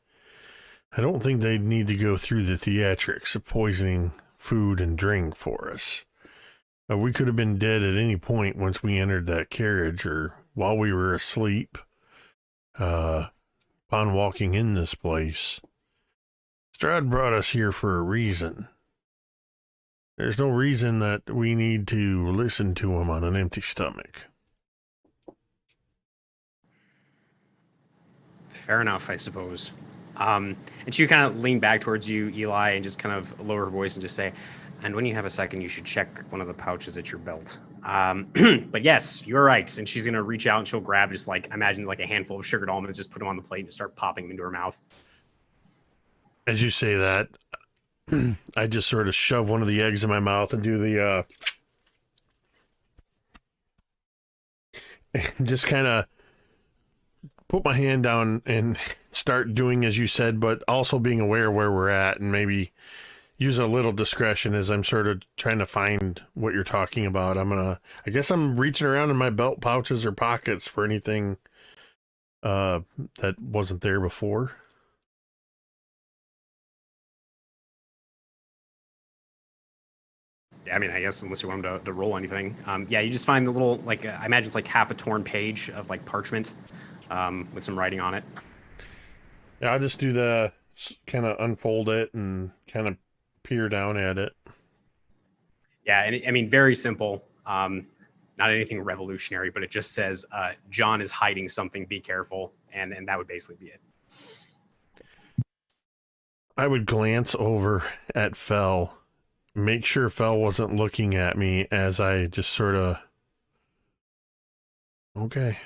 I don't think they'd need to go through the theatrics of poisoning food and drink for us. We could have been dead at any point once we entered that carriage, or while we were asleep, upon walking in this place. Strahd brought us here for a reason. There's no reason that we need to listen to him on an empty stomach. Fair enough, I suppose. And she kind of lean back towards you, Eli, and just kind of lower her voice and just say, and when you have a second, you should check one of the pouches at your belt. But yes, you're right. And she's going to reach out and she'll grab just like, I imagine like a handful of sugared almonds, just put them on the plate and start popping them into her mouth. As you say that, I just sort of shove one of the eggs in my mouth and do the, and just kind of put my hand down and start doing as you said, but also being aware of where we're at and maybe use a little discretion as I'm sort of trying to find what you're talking about. I guess I'm reaching around in my belt pouches or pockets for anything that wasn't there before. Yeah, I mean, I guess unless you want him to roll anything. Yeah, you just find the little, like, I imagine it's like half a torn page of like parchment with some writing on it. Yeah, I'll just do the kind of unfold it and kind of peer down at it. Yeah, and I mean, very simple. Not anything revolutionary, but it just says, John is hiding something, be careful. And that would basically be it. I would glance over at Fel, make sure Fel wasn't looking at me as I just sort of, okay,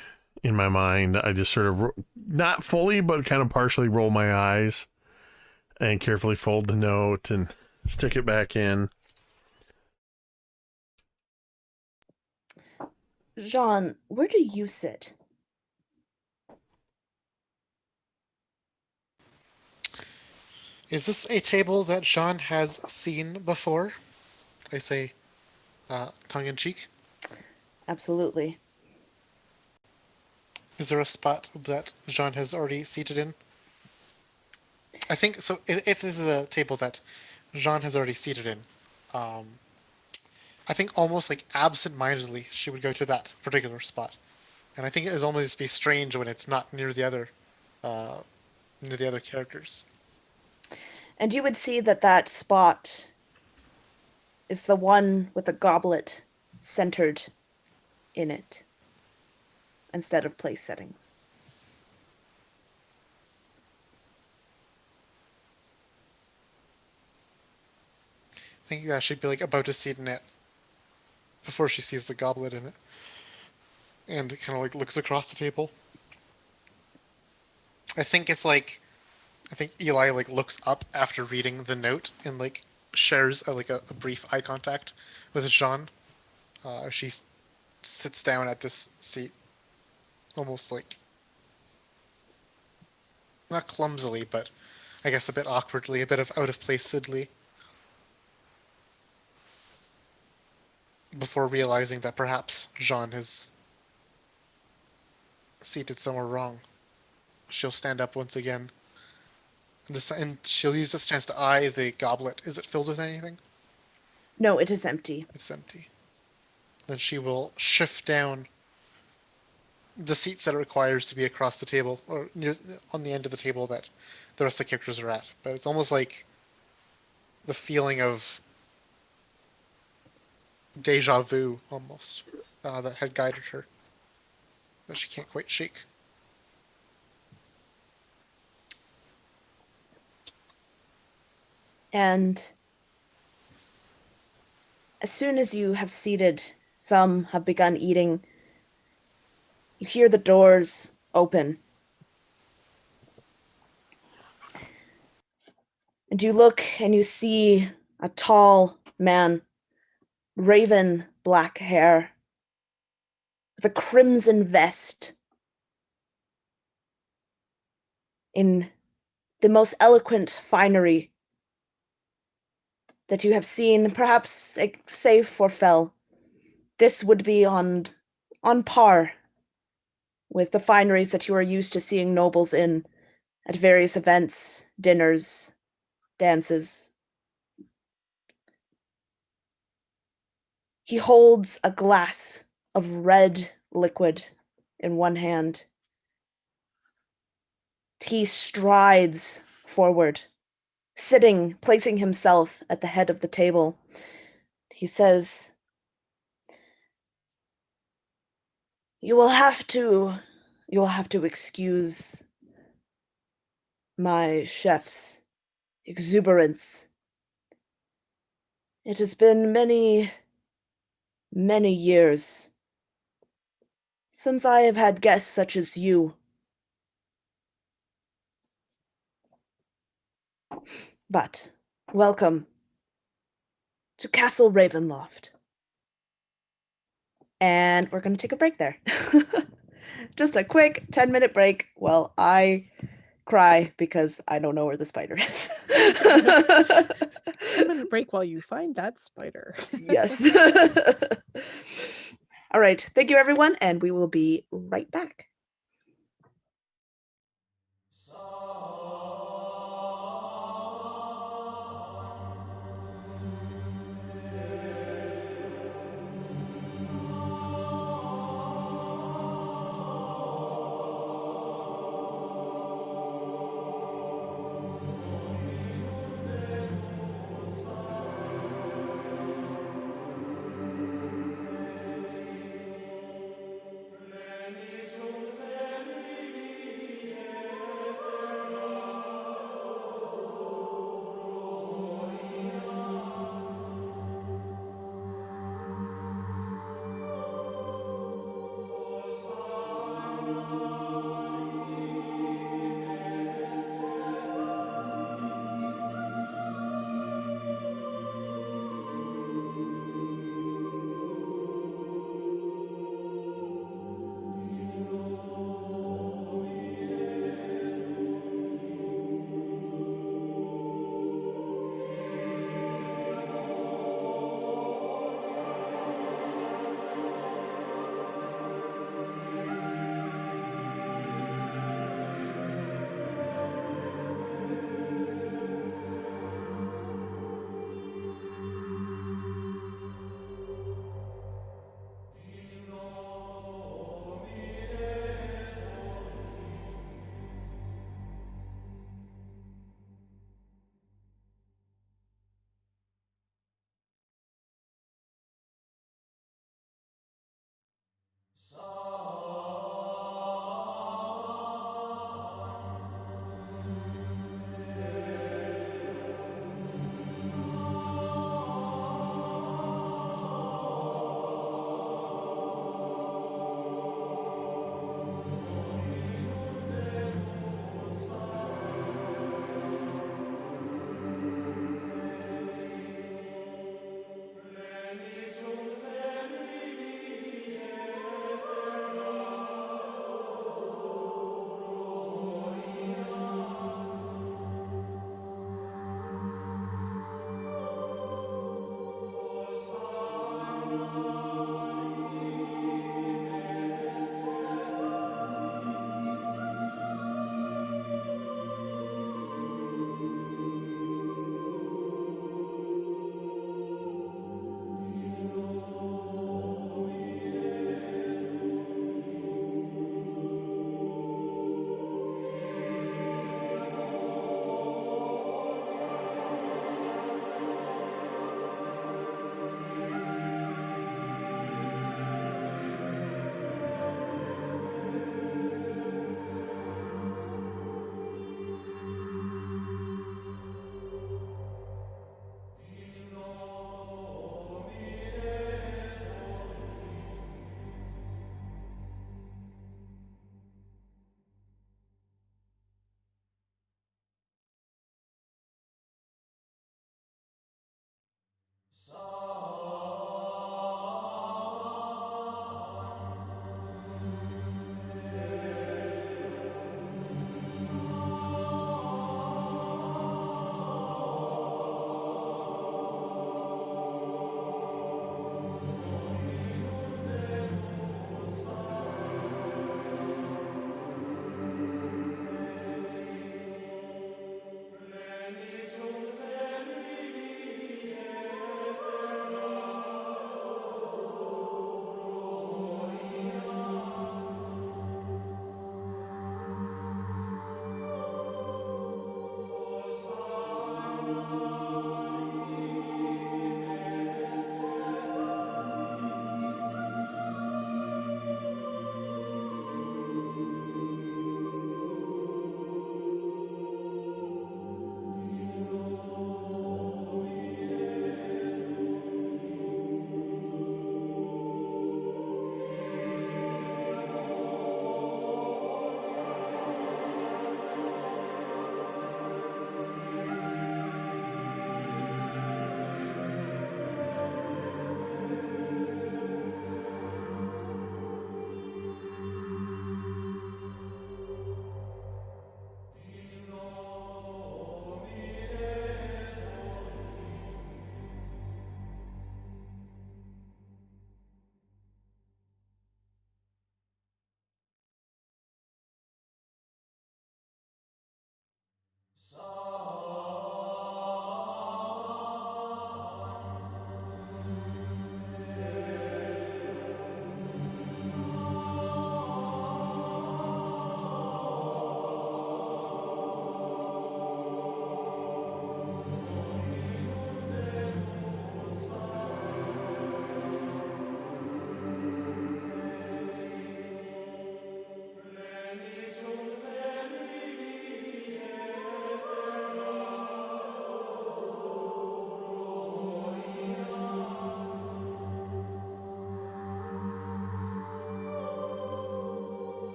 in my mind, I just sort of, not fully, but kind of partially roll my eyes and carefully fold the note and stick it back in. Jean, where do you sit? Is this a table that Jean has seen before? I say, tongue in cheek. Absolutely. Is there a spot that Jean has already seated in? I think so. If this is a table that Jean has already seated in, I think almost like absent-mindedly she would go to that particular spot, and I think it would almost be strange when it's not near the other characters. And you would see that that spot is the one with a goblet centered in it instead of place settings. I think she'd be like about to seat in it before she sees the goblet in it, and kind of like looks across the table. I think Eli like looks up after reading the note and like shares a brief eye contact with Jean. She sits down at this seat, almost like not clumsily, but I guess a bit awkwardly, a bit of out of placeedly, before realizing that perhaps Jean has seated somewhere wrong. She'll stand up once again. And she'll use this chance to eye the goblet. Is it filled with anything? No, it is empty. It's empty. Then she will shift down the seats that it requires to be across the table, or near on the end of the table that the rest of the characters are at. But it's almost like the feeling of deja vu, almost, that had guided her. that she can't quite shake. And as soon as you have seated, some have begun eating, you hear the doors open. And you look and you see a tall man, raven black hair, with a crimson vest, in the most eloquent finery that you have seen, perhaps save for Fell. This would be on par with the fineries that you are used to seeing nobles in at various events, dinners, dances. He holds a glass of red liquid in one hand. He strides forward, placing himself at the head of the table. He says, You will have to excuse my chef's exuberance. It has been many, many years since I have had guests such as you. But welcome to Castle Ravenloft. And we're going to take a break there. Just a quick 10-minute break while I cry because I don't know where the spider is. 10-minute break while you find that spider. Yes. All right. Thank you, everyone. And we will be right back.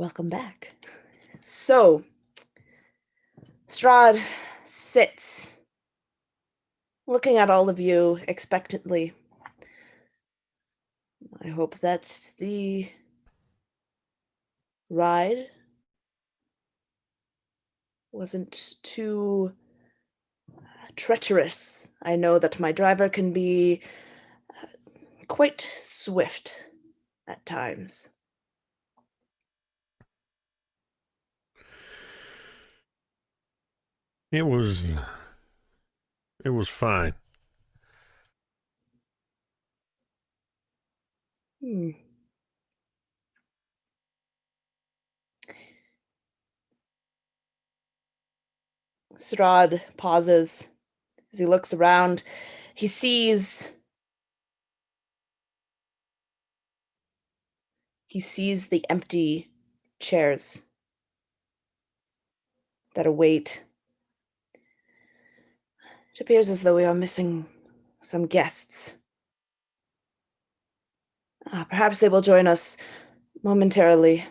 Welcome back. So, Strahd sits, looking at all of you expectantly. I hope that the ride wasn't too treacherous. I know that my driver can be quite swift at times. It was fine. Hmm. Strahd pauses as he looks around. He sees the empty chairs that await. It appears as though we are missing some guests. Perhaps they will join us momentarily.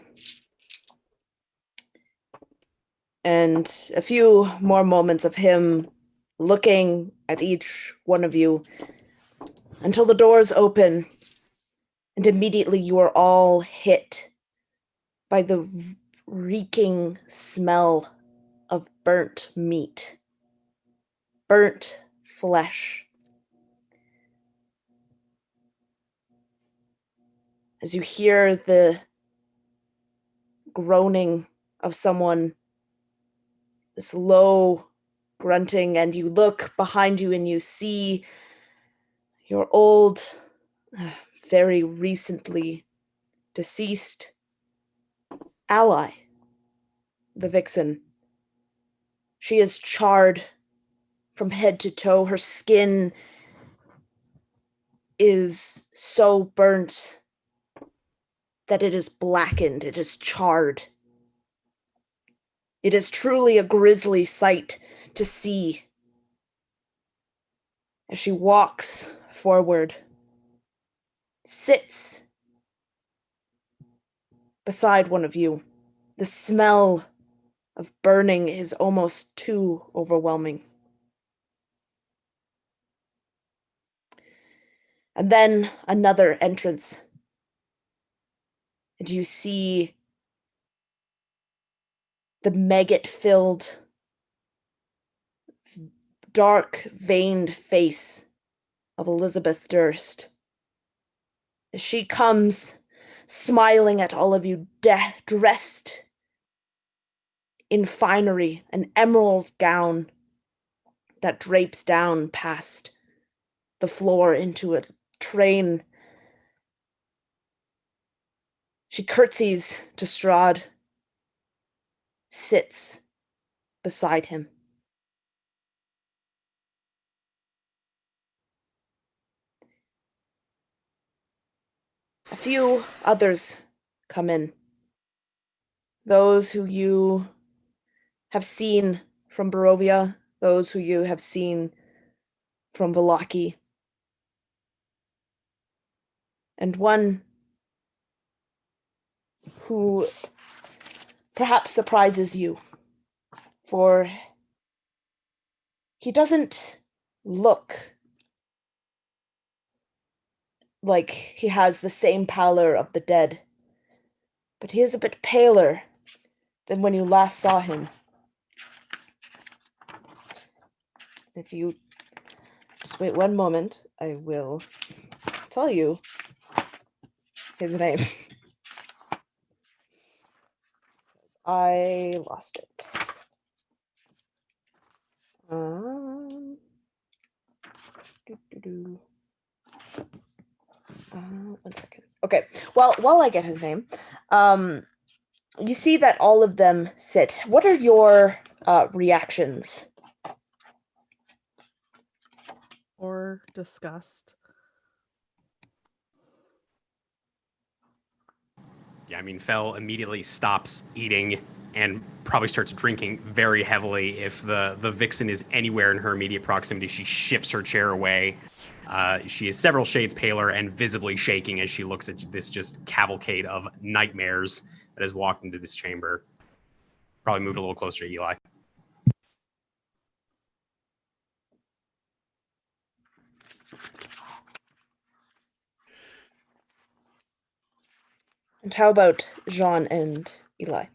And a few more moments of him looking at each one of you until the doors open, and immediately you are all hit by the reeking smell of burnt meat, burnt flesh. As you hear the groaning of someone, this low grunting, and you look behind you and you see your old, very recently deceased ally, the Vixen. She is charred from head to toe. Her skin is so burnt that it is blackened. It is charred. It is truly a grisly sight to see. As she walks forward, sits beside one of you. The smell of burning is almost too overwhelming. And then another entrance. And you see the maggot-filled, dark-veined face of Elizabeth Durst. As she comes, smiling at all of you, dressed in finery, an emerald gown that drapes down past the floor into a train. She curtsies to Strahd, sits beside him. A few others come in. Those who you have seen from Barovia, those who you have seen from Vallaki. And one who perhaps surprises you, for he doesn't look like he has the same pallor of the dead, but he is a bit paler than when you last saw him. If you just wait one moment, I will tell you his name. I lost it. One second. Okay. Well, while I get his name, you see that all of them sit. What are your reactions? Or disgust. Yeah, I mean, Fel immediately stops eating and probably starts drinking very heavily. If the Vixen is anywhere in her immediate proximity, she shifts her chair away. She is several shades paler and visibly shaking as she looks at this just cavalcade of nightmares that has walked into this chamber. Probably moved a little closer to Eli. And how about Jean and Eli?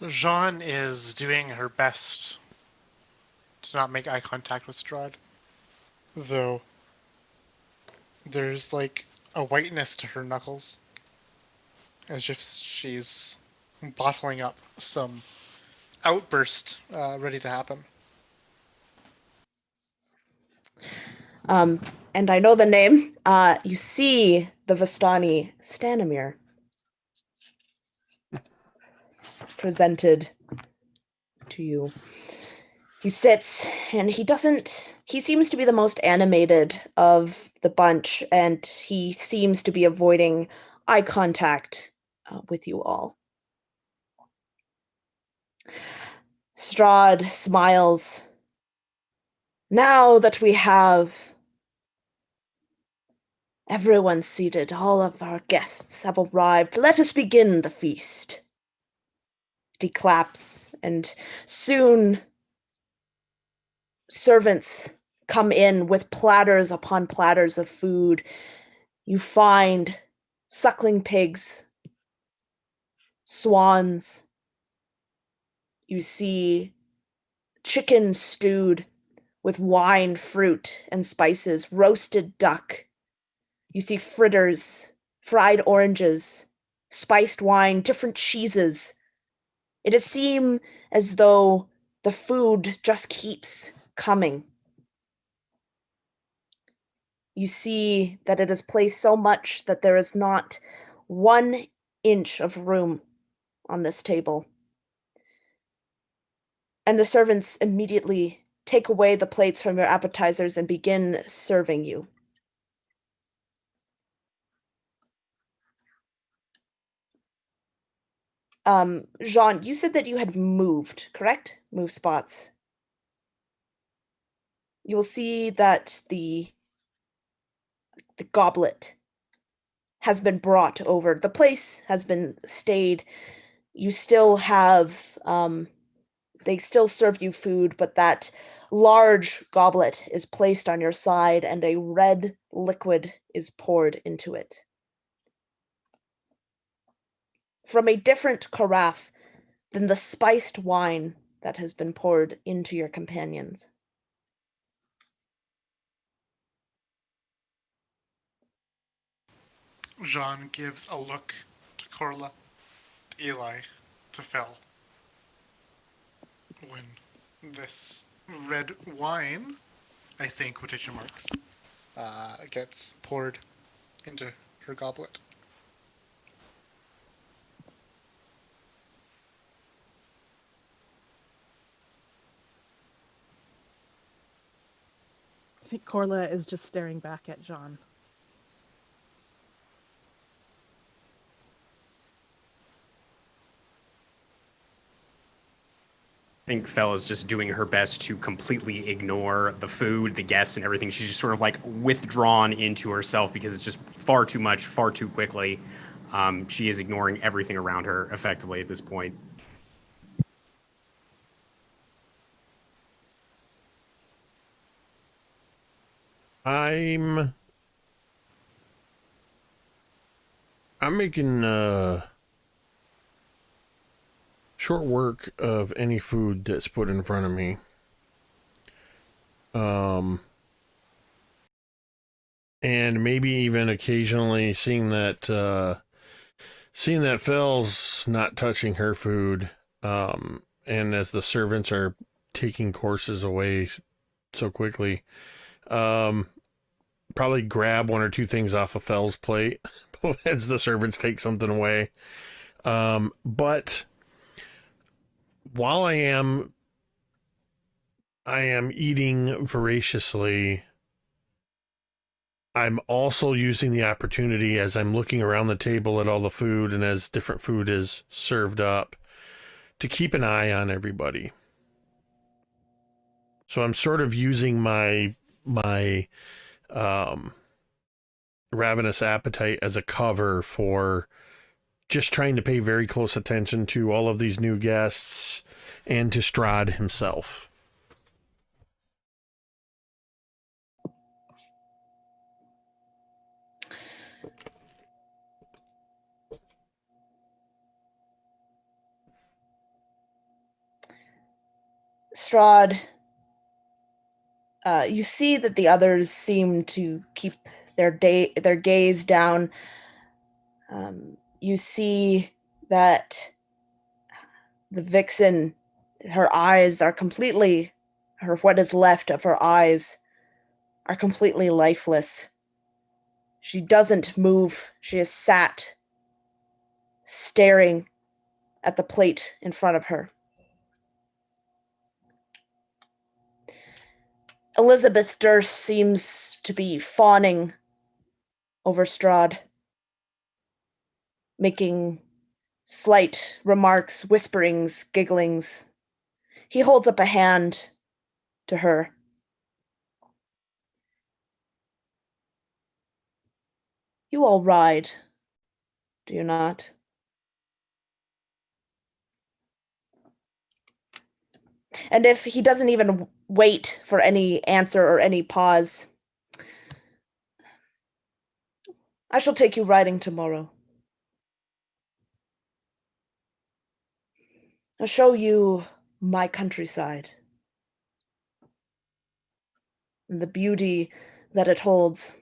Jean is doing her best to not make eye contact with Strahd, though there's like a whiteness to her knuckles, as if she's bottling up some outburst ready to happen. And I know the name. You see the Vistani Stanimir presented to you. He sits and he seems to be the most animated of the bunch, and he seems to be avoiding eye contact with you all. Strahd smiles. Now that we have everyone seated, all of our guests have arrived, let us begin the feast. He claps, and soon servants come in with platters upon platters of food. You find suckling pigs, swans. You see chicken stewed with wine, fruit, and spices, roasted duck. You see fritters, fried oranges, spiced wine, different cheeses. It does seem as though the food just keeps coming. You see that it is placed so much that there is not 1 inch of room on this table. And the servants immediately take away the plates from your appetizers and begin serving you. Jean, you said that you had moved, correct? Move spots. You will see that the goblet has been brought over. The place has been stayed. You still have, they still serve you food, but that large goblet is placed on your side and a red liquid is poured into it. From a different carafe than the spiced wine that has been poured into your companions. Jean gives a look to Corla, to Eli, to Fel. When this red wine, I say in quotation marks, gets poured into her goblet. I think Corla is just staring back at Jean. I think Fella's just doing her best to completely ignore the food, the guests, and everything. She's just sort of like withdrawn into herself because it's just far too much, far too quickly. She is ignoring everything around her effectively at this point. I'm making short work of any food that's put in front of me. And maybe even occasionally seeing that Fel's not touching her food, and as the servants are taking courses away so quickly, probably grab 1 or 2 things off of Fel's plate as the servants take something away. But while I am eating voraciously, I'm also using the opportunity as I'm looking around the table at all the food and as different food is served up to keep an eye on everybody. So I'm sort of using my ravenous appetite as a cover for just trying to pay very close attention to all of these new guests and to Strahd himself. Strahd, you see that the others seem to keep their gaze down. You see that the vixen, her eyes are completely, what is left of her eyes are completely lifeless. She doesn't move. She is sat, staring at the plate in front of her. Elizabeth Durst seems to be fawning over Strahd, making slight remarks, whisperings, gigglings. He holds up a hand to her. You all ride, do you not? And if he doesn't even wait for any answer or any pause, I shall take you riding tomorrow. I'll show you my countryside and the beauty that it holds.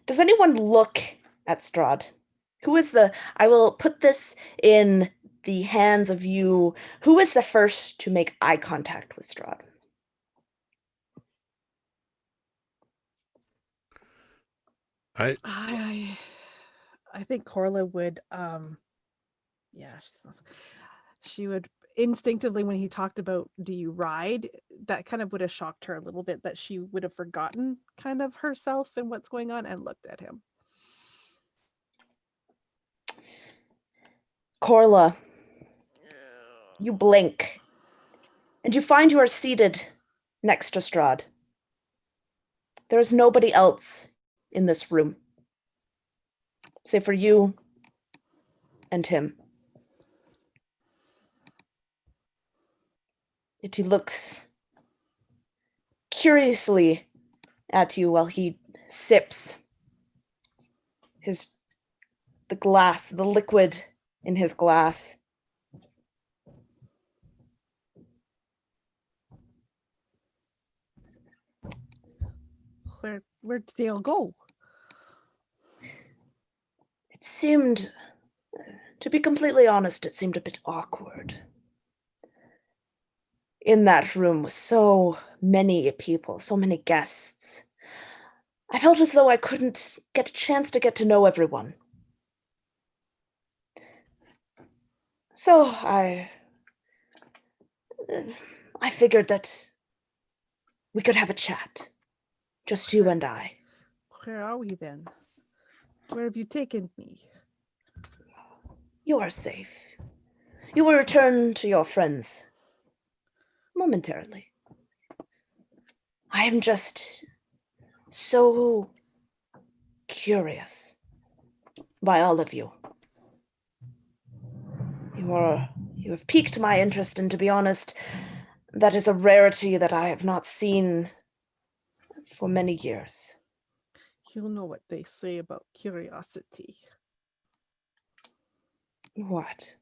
Does anyone look at Strahd? I will put this in the hands of you. Who is the first to make eye contact with Strahd? I think Corla would she would instinctively, when he talked about do you ride, that kind of would have shocked her a little bit, that she would have forgotten kind of herself and what's going on and looked at him. Corla, you blink, and you find you are seated next to Strahd. There is nobody else in this room, save for you and him. Yet he looks curiously at you while he sips the liquid in his glass. Where did they all go? It seemed, to be completely honest, it seemed a bit awkward. In that room with so many people, so many guests. I felt as though I couldn't get a chance to get to know everyone. So I figured that we could have a chat. Just you and I. Where are we then? Where have you taken me? You are safe. You will return to your friends momentarily. I am just so curious by all of you. You have piqued my interest, and to be honest, that is a rarity that I have not seen for many years. You know what they say about curiosity. What?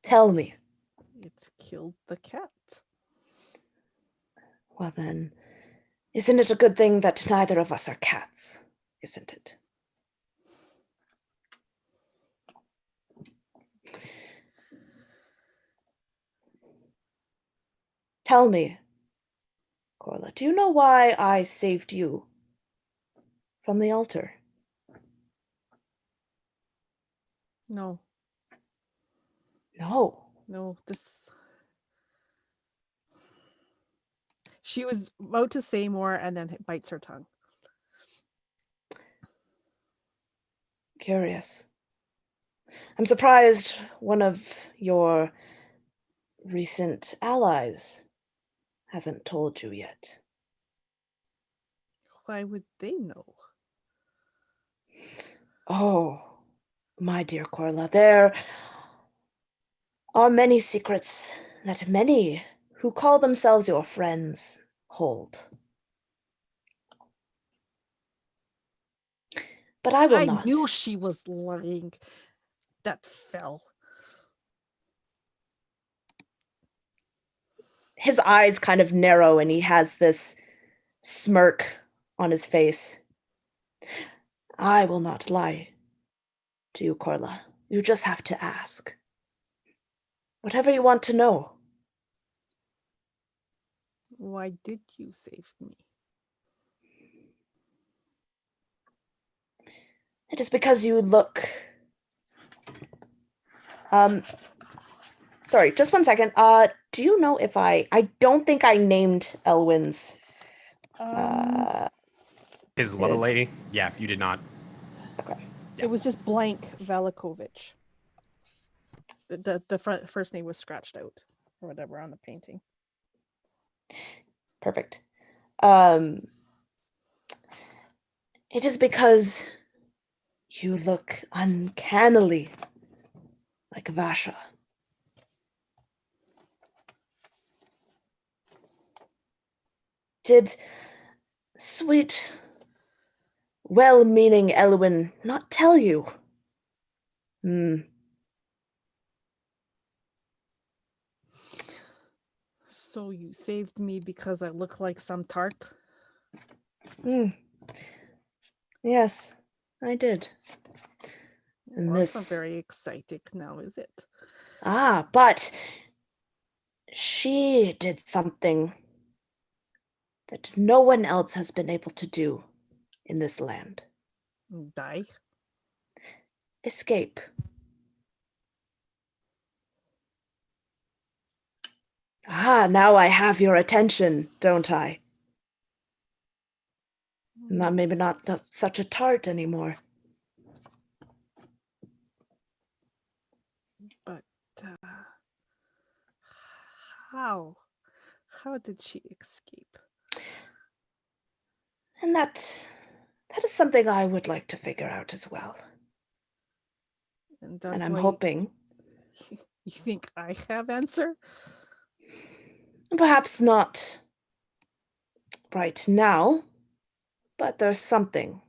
Tell me. It's killed the cat. Well then, isn't it a good thing that neither of us are cats, isn't it? Tell me, Corla, do you know why I saved you from the altar? No. No. No, she was about to say more and then it bites her tongue. Curious. I'm surprised one of your recent allies hasn't told you yet. Why would they know? Oh, my dear Corla, there are many secrets that many who call themselves your friends hold. But I will not. knew she was lying. That fell. His eyes kind of narrow and he has this smirk on his face. I will not lie to you, Corla. You just have to ask. Whatever you want to know. Why did you save me? It is because you look... Sorry, just 1 second. Do you know if I don't think I named Elwyn's... His little lady? Yeah, you did not. Okay. It was just blank Velikovich. The first name was scratched out or whatever on the painting. Perfect. It is because you look uncannily like Vasha. Did sweet, well-meaning Elwyn not tell you? So you saved me because I look like some tart? Yes, I did. And Well, that's not this... very exciting now, is it? But she did something that no one else has been able to do in this land. Die? Escape. Now I have your attention, don't I? Maybe not such a tart anymore. But how? How did she escape? And that is something I would like to figure out as well. And that's And I'm why hoping... You think I have answer? Perhaps not right now, but there's something.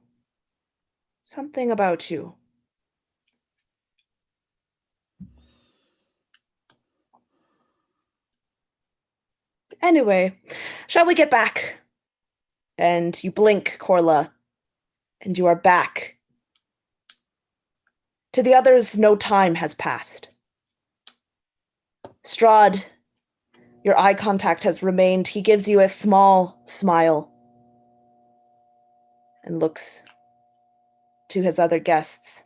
Something about you. Anyway, shall we get back? And you blink, Corla, and you are back. To the others, no time has passed. Strahd, your eye contact has remained. He gives you a small smile and looks to his other guests.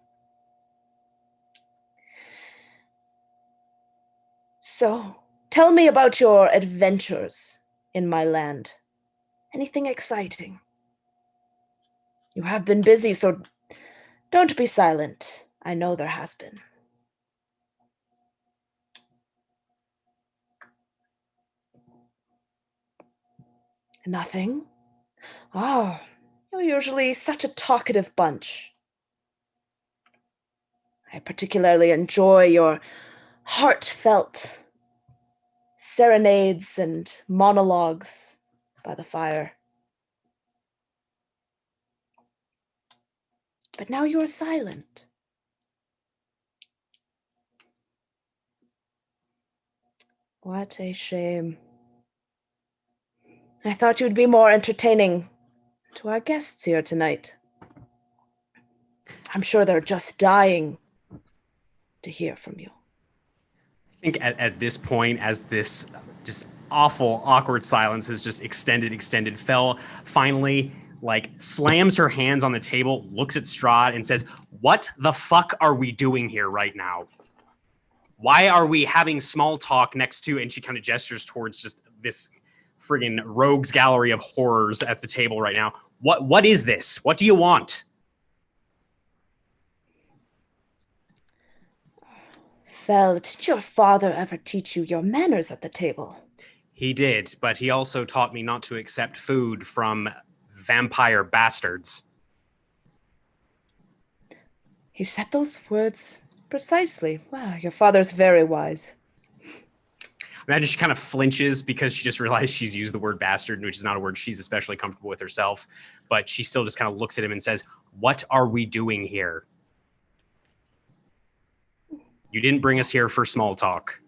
So, tell me about your adventures in my land. Anything exciting? You have been busy, so don't be silent. I know there has been. Nothing? Oh, you're usually such a talkative bunch. I particularly enjoy your heartfelt serenades and monologues by the fire. But now you are silent. What a shame. I thought you'd be more entertaining to our guests here tonight. I'm sure they're just dying to hear from you. I think at this point, as this just awful, awkward silence has just extended, Fel finally slams her hands on the table, looks at Strahd and says, "What the fuck are we doing here right now? Why are we having small talk next to," and she kind of gestures towards just this friggin' rogues gallery of horrors at the table right now. What is this? What do you want? Fel, did your father ever teach you your manners at the table? He did, but he also taught me not to accept food from vampire bastards. He said those words precisely. Wow, your father's very wise. Imagine she kind of flinches because she just realized she's used the word bastard, which is not a word she's especially comfortable with herself. But she still just kind of looks at him and says, "What are we doing here? You didn't bring us here for small talk."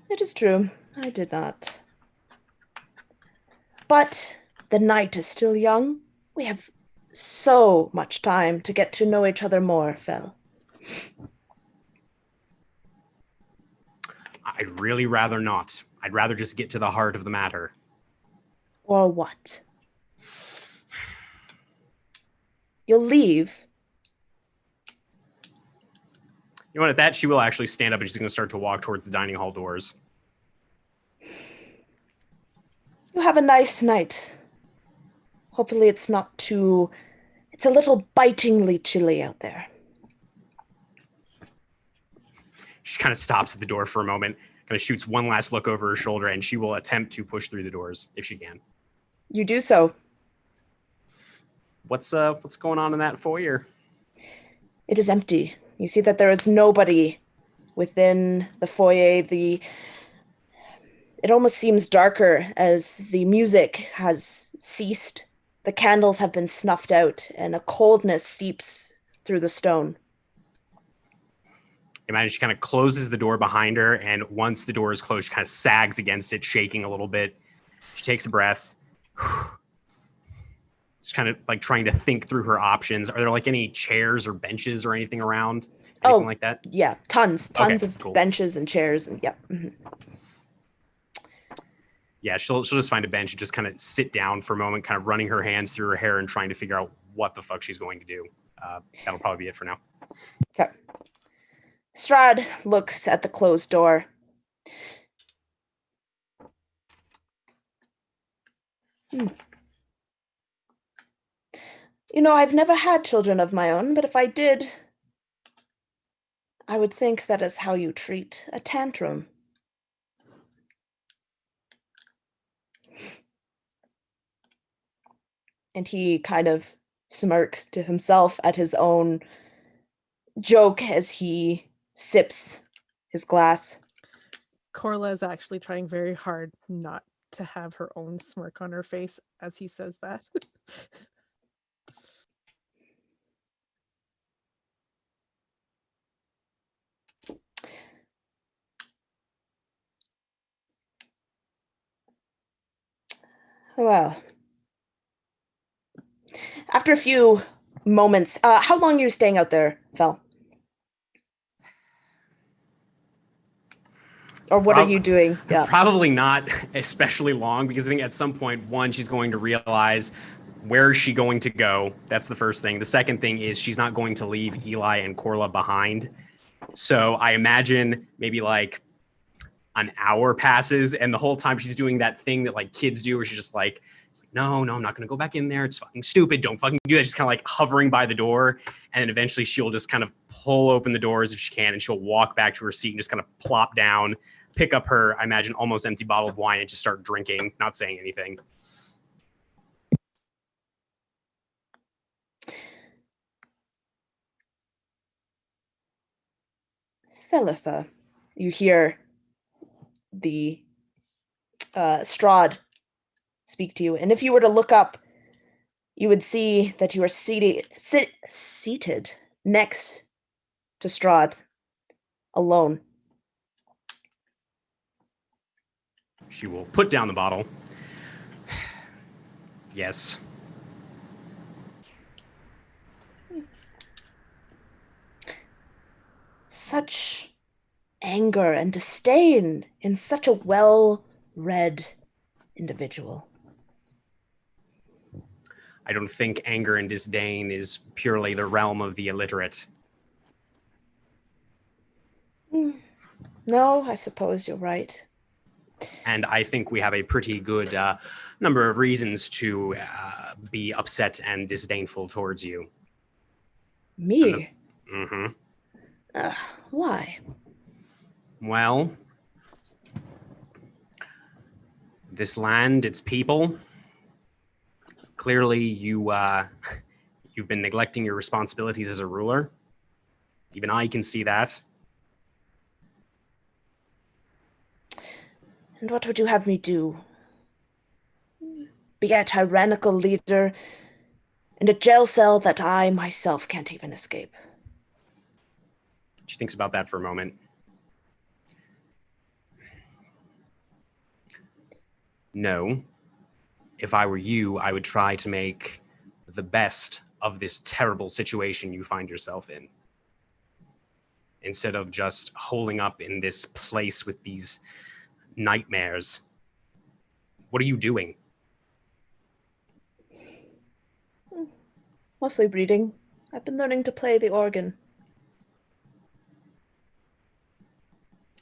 It is true, I did not. But the night is still young. We have so much time to get to know each other more, Fel. I'd really rather not. I'd rather just get to the heart of the matter. Or what? You'll leave. You know what? At that, she will actually stand up and she's going to start to walk towards the dining hall doors. You have a nice night. Hopefully it's not too... It's a little bitingly chilly out there. She kind of stops at the door for a moment, kind of shoots one last look over her shoulder, and she will attempt to push through the doors if she can. You do so. What's going on in that foyer? It is empty. You see that there is nobody within the foyer. It almost seems darker as the music has ceased. The candles have been snuffed out, and a coldness seeps through the stone. Imagine she kind of closes the door behind her, and once the door is closed, she kind of sags against it, shaking a little bit. She takes a breath. She's kind of like trying to think through her options. Are there like any chairs or benches or anything around? Anything like that? Yeah, tons Okay, of cool. benches and chairs, and yeah. Mm-hmm. Yeah, she'll just find a bench and just kind of sit down for a moment, kind of running her hands through her hair and trying to figure out what the fuck she's going to do. That'll probably be it for now. Okay. Strahd looks at the closed door. You know, I've never had children of my own, but if I did, I would think that is how you treat a tantrum. And he kind of smirks to himself at his own joke as he sips his glass. Corla is actually trying very hard not to have her own smirk on her face as he says that. Well, after a few moments, how long are you staying out there, Fel? Or what are you doing? Yeah. Probably not especially long, because I think at some point, one, she's going to realize where is she going to go. That's the first thing. The second thing is she's not going to leave Eli and Corla behind. So I imagine maybe like an hour passes, and the whole time she's doing that thing that like kids do where she's just like, no, I'm not going to go back in there. It's fucking stupid. Don't fucking do that. She's kind of like hovering by the door. And then eventually she'll just kind of pull open the doors if she can, and she'll walk back to her seat and just kind of plop down, pick up her, I imagine, almost empty bottle of wine and just start drinking, not saying anything. Felitha, you hear the Strahd speak to you, and if you were to look up, you would see that you are seated next to Strahd, alone. She will put down the bottle. Yes. Such anger and disdain in such a well-read individual. I don't think anger and disdain is purely the realm of the illiterate. No, I suppose you're right. And I think we have a pretty good number of reasons to be upset and disdainful towards you. Me? Mm-hmm. Why? Well, this land, its people, clearly you've been neglecting your responsibilities as a ruler. Even I can see that. And what would you have me do? Be a tyrannical leader in a jail cell that I myself can't even escape? She thinks about that for a moment. No. If I were you, I would try to make the best of this terrible situation you find yourself in. Instead of just holding up in this place with these nightmares. What are you doing? Mostly reading. I've been learning to play the organ.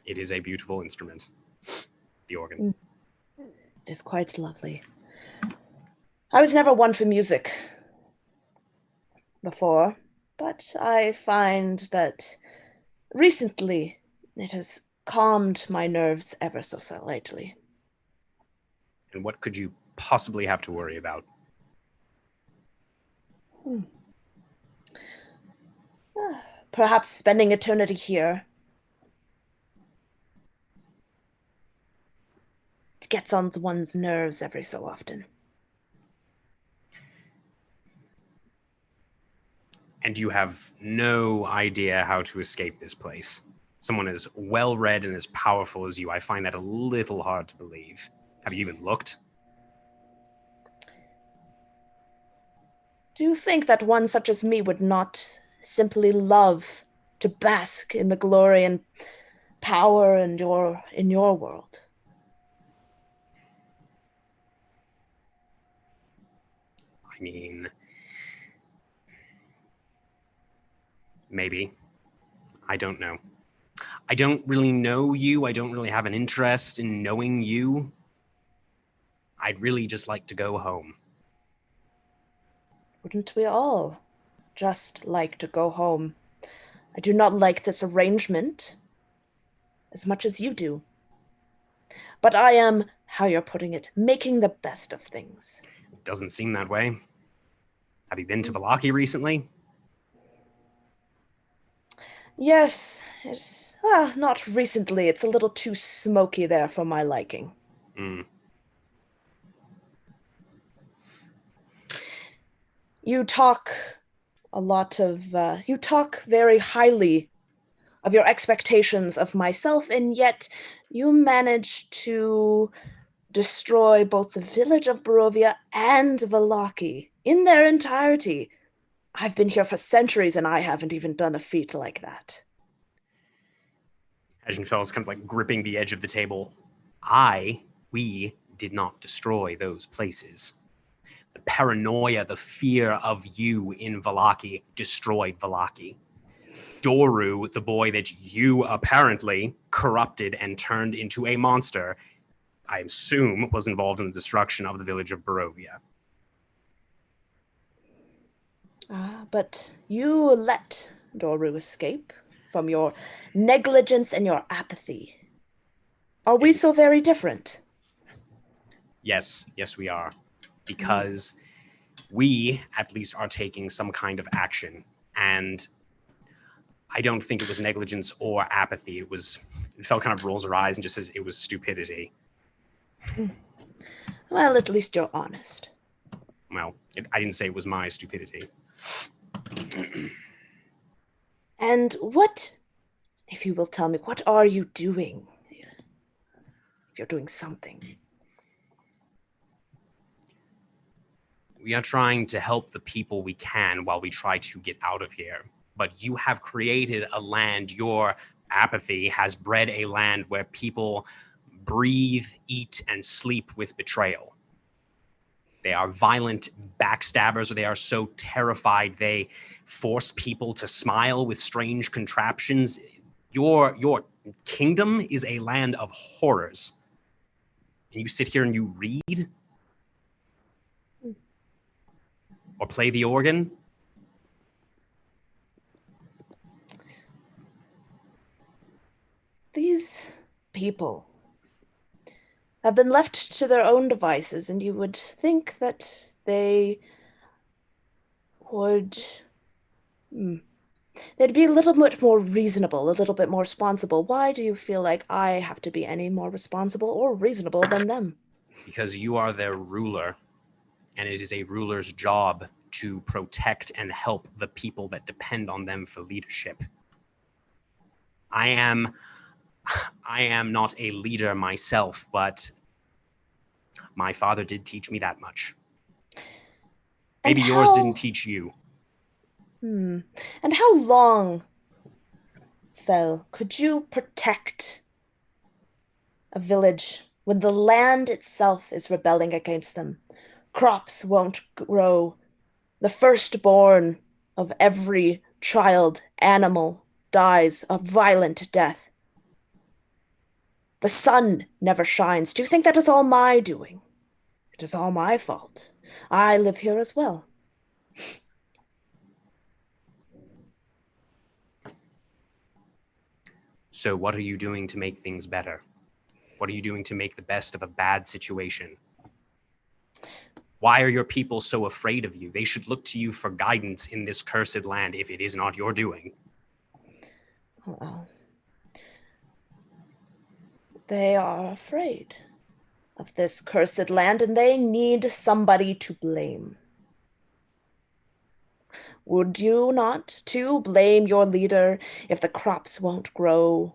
It is a beautiful instrument, the organ. It is quite lovely. I was never one for music before, but I find that recently it has calmed my nerves ever so slightly. And what could you possibly have to worry about? Perhaps spending eternity here. It gets on one's nerves every so often. And you have no idea how to escape this place. Someone as well-read and as powerful as you, I find that a little hard to believe. Have you even looked? Do you think that one such as me would not simply love to bask in the glory and power in your world? I mean, maybe. I don't know. I don't really know you. I don't really have an interest in knowing you. I'd really just like to go home. Wouldn't we all just like to go home? I do not like this arrangement as much as you do. But I am, how you're putting it, making the best of things. It doesn't seem that way. Have you been to Vallaki recently? Yes, it's not recently. It's a little too smoky there for my liking. Mm. You talk you talk very highly of your expectations of myself, and yet you manage to destroy both the village of Barovia and Vallaki in their entirety. I've been here for centuries, and I haven't even done a feat like that. Edgenfell is kind of like gripping the edge of the table. We did not destroy those places. The paranoia, the fear of you in Vallaki destroyed Vallaki. Doru, the boy that you apparently corrupted and turned into a monster, I assume was involved in the destruction of the village of Barovia. But you let Doru escape from your negligence and your apathy. Are we so very different? Yes, we are. Because we, at least, are taking some kind of action. And I don't think it was negligence or apathy. Fel kind of rolls her eyes and just says it was stupidity. Well, at least you're honest. Well, I didn't say it was my stupidity. And what, if you will tell me, what are you doing? If you're doing something. We are trying to help the people we can while we try to get out of here. But you have created a land, your apathy has bred a land where people breathe, eat, and sleep with betrayal. They are violent backstabbers, or they are so terrified they force people to smile with strange contraptions. Your kingdom is a land of horrors. And you sit here and you read? Or play the organ? people have been left to their own devices, and you would think that they would... they'd be a little bit more reasonable, a little bit more responsible. Why do you feel like I have to be any more responsible or reasonable than them? Because you are their ruler, and it is a ruler's job to protect and help the people that depend on them for leadership. I am not a leader myself, but my father did teach me that much. Maybe yours didn't teach you. And how long, Fel, could you protect a village when the land itself is rebelling against them? Crops won't grow. The firstborn of every child, animal, dies a violent death. The sun never shines. Do you think that is all my doing? It is all my fault. I live here as well. So what are you doing to make things better? What are you doing to make the best of a bad situation? Why are your people so afraid of you? They should look to you for guidance in this cursed land if it is not your doing. Well, they are afraid of this cursed land, and they need somebody to blame. Would you not, too, blame your leader if the crops won't grow,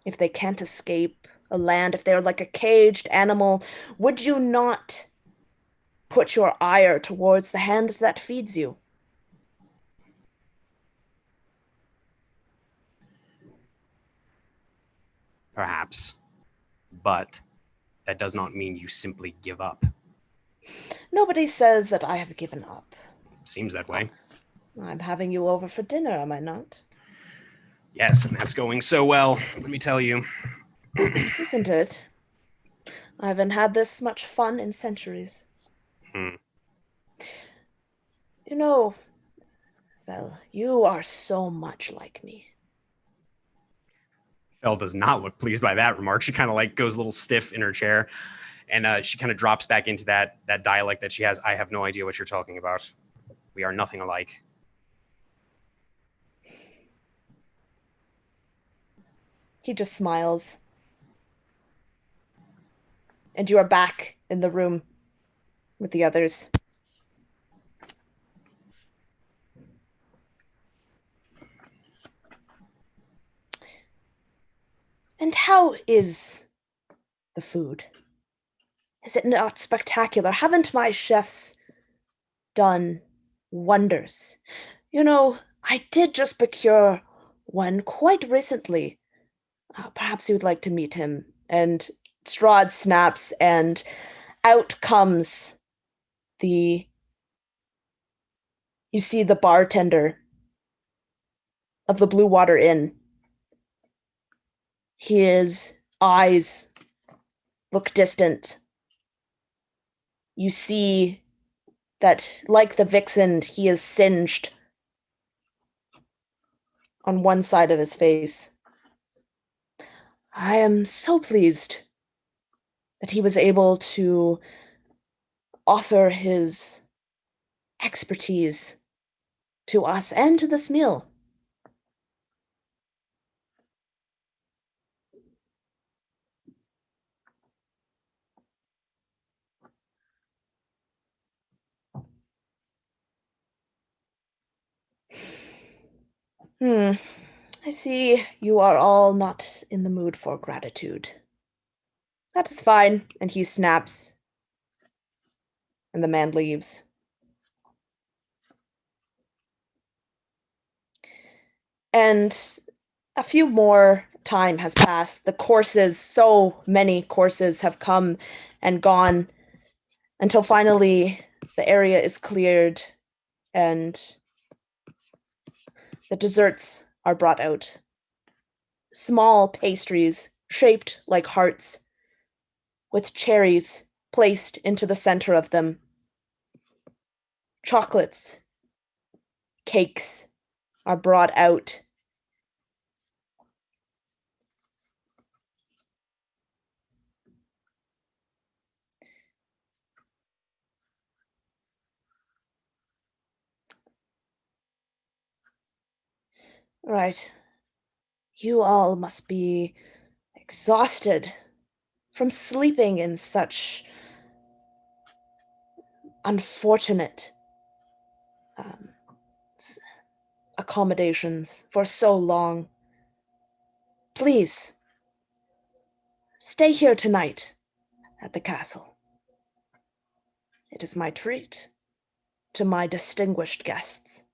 if they can't escape a land, if they're like a caged animal? Would you not put your ire towards the hand that feeds you? Perhaps. But that does not mean you simply give up. Nobody says that I have given up. Seems that way. I'm having you over for dinner, am I not? Yes, and that's going so well, let me tell you. Isn't it? I haven't had this much fun in centuries. You know, Fel, you are so much like me. Fel does not look pleased by that remark. She kind of like goes a little stiff in her chair, and she kind of drops back into that dialect that she has. I have no idea what you're talking about. We are nothing alike. He just smiles. And you are back in the room with the others. And how is the food? Is it not spectacular? Haven't my chefs done wonders? You know, I did just procure one quite recently. Perhaps you would like to meet him. And Strahd snaps, and out comes you see the bartender of the Blue Water Inn. His eyes look distant. You see that, like the vixen, he is singed on one side of his face. I am so pleased that he was able to offer his expertise to us and to this meal. I see you are all not in the mood for gratitude. That is fine. And he snaps. And the man leaves. And a few more time has passed. The courses, so many courses have come and gone until finally the area is cleared and the desserts are brought out. Small pastries shaped like hearts, with cherries placed into the center of them. Chocolates, cakes are brought out. Right. You all must be exhausted from sleeping in such unfortunate um, accommodations for so long. Please, stay here tonight at the castle. It is my treat to my distinguished guests.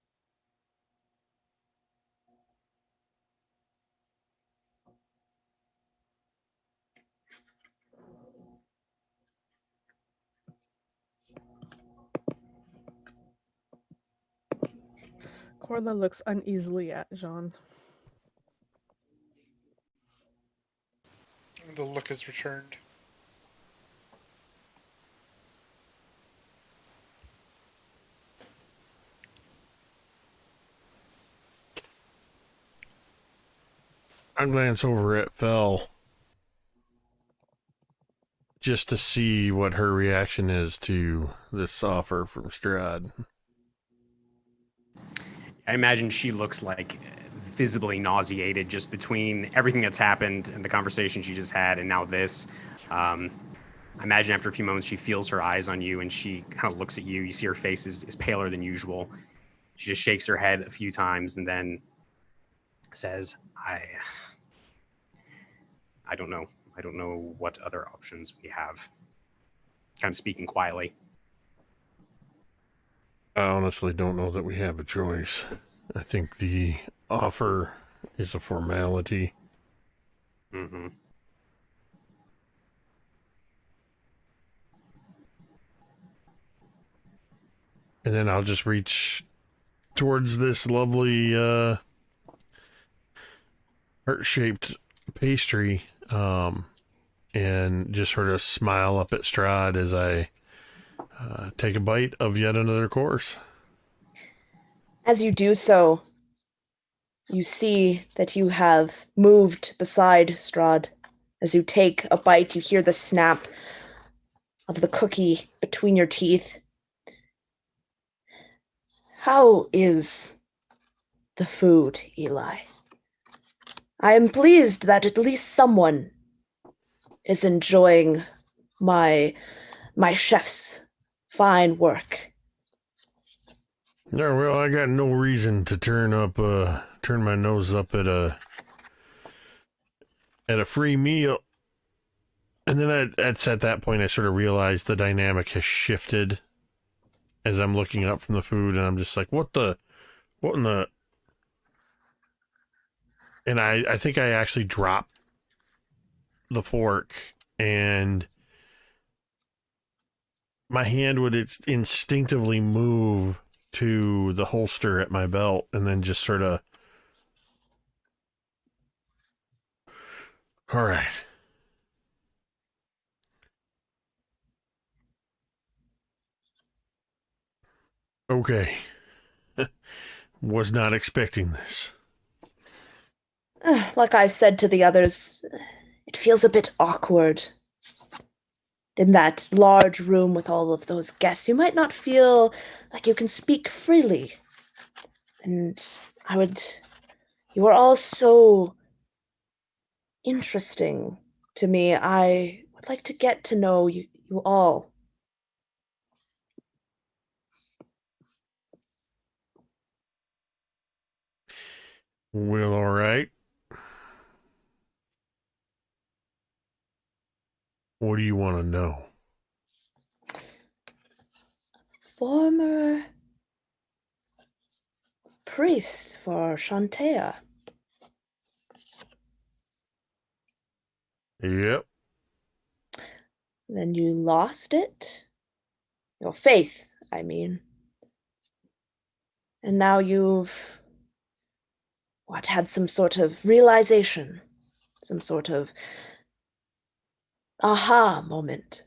Corla looks uneasily at Jean. The look is returned. I glance over at Fel just to see what her reaction is to this offer from Strahd. I imagine she looks like visibly nauseated just between everything that's happened and the conversation she just had and now this. I imagine after a few moments she feels her eyes on you and she kind of looks at you. You see her face is paler than usual. She just shakes her head a few times and then says, I don't know. I don't know what other options we have. Kind of speaking quietly. I honestly don't know that we have a choice. I think the offer is a formality. Mm-hmm. And then I'll just reach towards this lovely heart-shaped pastry and just sort of smile up at Strahd as I take a bite of yet another course. As you do so, you see that you have moved beside Strahd. As you take a bite, you hear the snap of the cookie between your teeth. How is the food, Eli? I am pleased that at least someone is enjoying my chef's fine work. No, well, I got no reason to turn my nose up at a free meal. And then at that point, I sort of realized the dynamic has shifted as I'm looking up from the food, and I'm just like, what in the... And I think I actually dropped the fork, and my hand would instinctively move to the holster at my belt, and then just sort of... All right. Okay. Was not expecting this. Like I've said to the others, it feels a bit awkward. In that large room with all of those guests, you might not feel like you can speak freely. And you are all so interesting to me. I would like to get to know you all. Well, all right. What do you want to know? Former priest for Shantea. Yep. Then you lost it? Your faith, I mean. And now you've had some sort of realization, some sort of aha moment.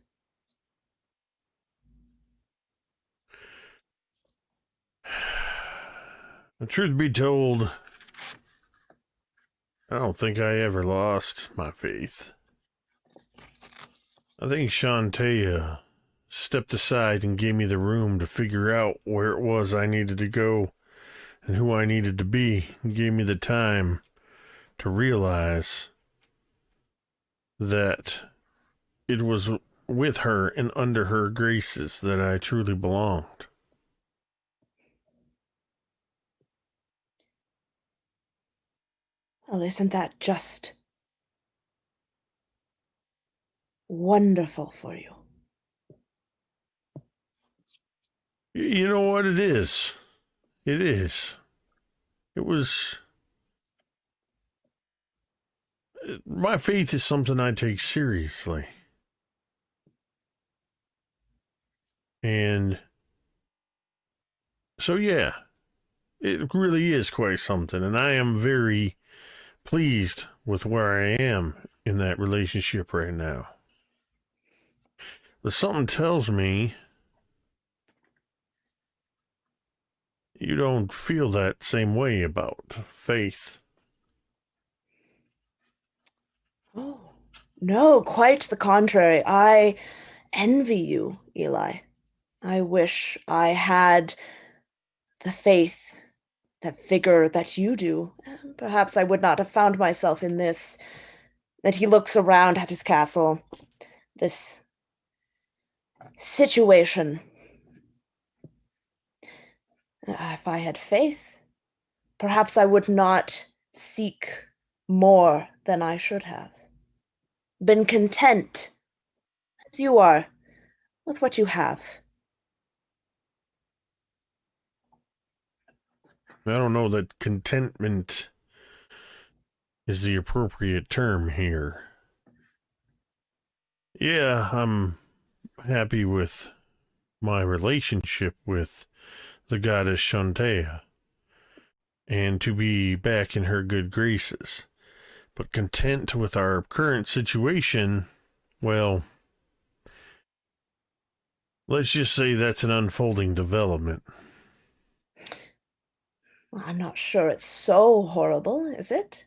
The truth be told, I don't think I ever lost my faith. I think Shantae stepped aside and gave me the room to figure out where it was I needed to go and who I needed to be, and gave me the time to realize that it was with her and under her graces that I truly belonged. Well, isn't that just wonderful for you? You know what it is? It is. It was... My faith is something I take seriously. And so, yeah, it really is quite something. And I am very pleased with where I am in that relationship right now. But something tells me you don't feel that same way about faith. Oh, no, quite the contrary. I envy you, Eli. I wish I had the faith, that vigor that you do. Perhaps I would not have found myself in this. That he looks around at his castle. This situation. If I had faith, perhaps I would not seek more than I should have. Been content, as you are, with what you have. I don't know that contentment is the appropriate term here. Yeah, I'm happy with my relationship with the goddess Shantea, and to be back in her good graces. But content with our current situation, well, let's just say that's an unfolding development. Well, I'm not sure it's so horrible, is it?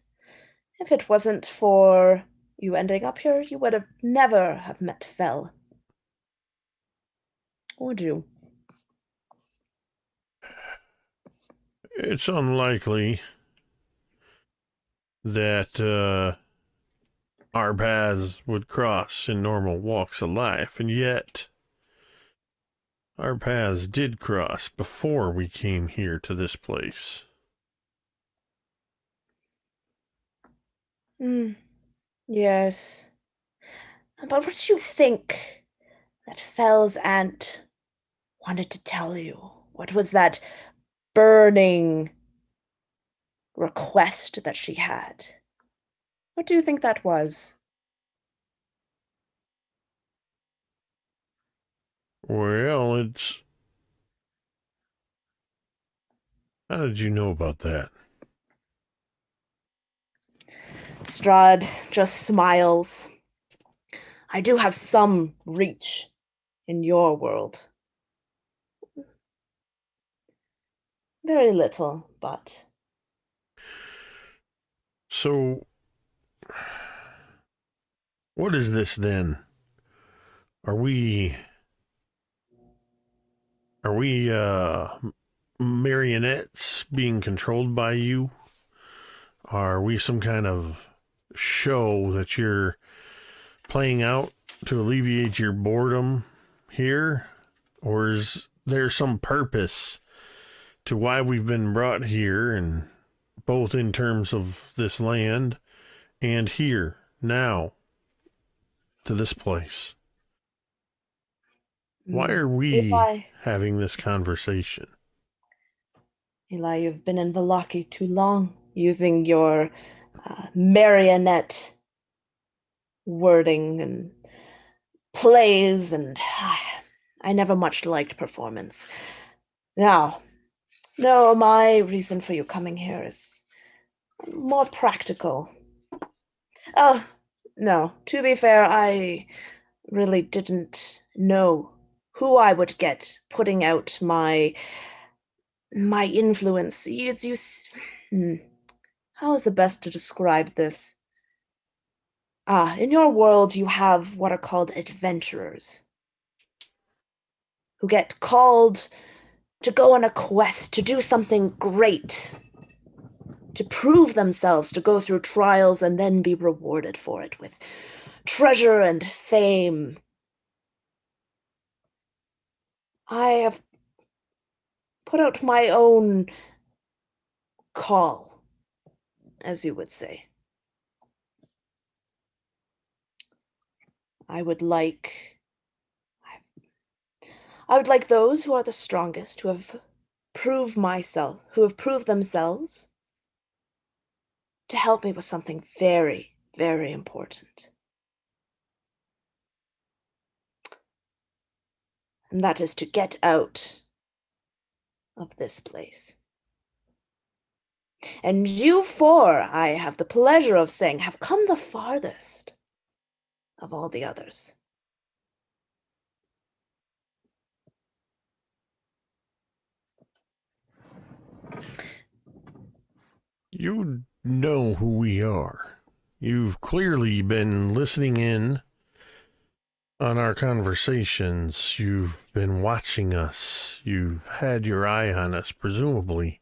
If it wasn't for you ending up here, you would have never have met Fel. Would you? It's unlikely that our paths would cross in normal walks of life, and yet our paths did cross before we came here to this place. Yes. But what do you think that Fel's aunt wanted to tell you? What was that burning request that she had? What do you think that was? Well, it's... How did you know about that? Strahd just smiles. I do have some reach in your world. Very little, but... So, what is this then? Are we marionettes being controlled by you? Are we some kind of show that you're playing out to alleviate your boredom here? Or is there some purpose to why we've been brought here, and both in terms of this land and here, now, to this place? Why are we having this conversation? Eli, you've been in Vallaki too long, using your marionette wording and plays, and I never much liked performance. Now, no, my reason for you coming here is more practical. Oh, no, to be fair, I really didn't know who I would get putting out my influence. How is the best to describe this? In your world, you have what are called adventurers, who get called to go on a quest, to do something great, to prove themselves, to go through trials and then be rewarded for it with treasure and fame. I have put out my own call, as you would say. I would like those who are the strongest, who have proved themselves, to help me with something very, very important. And that is to get out of this place. And you four, I have the pleasure of saying, have come the farthest of all the others. You know who we are. You've clearly been listening in on our conversations. You've been watching us. You've had your eye on us, presumably,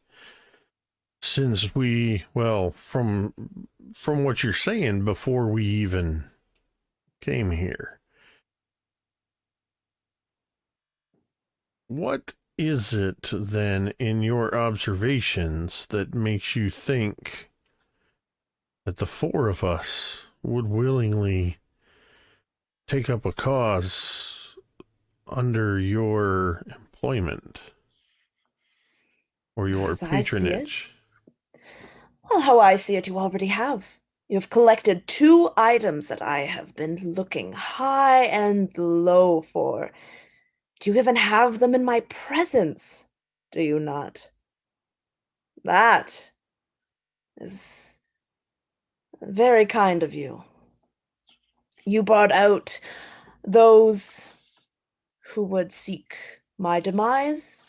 since we, well, from what you're saying, before we even came here. What is it, then, in your observations that makes you think that the four of us would willingly take up a cause under your employment or your As I see it. patronage? Well, how I see it, you already have. You have collected 2 items that I have been looking high and low for. Do you even have them in my presence? Do you not? That is very kind of you. You brought out those who would seek my demise.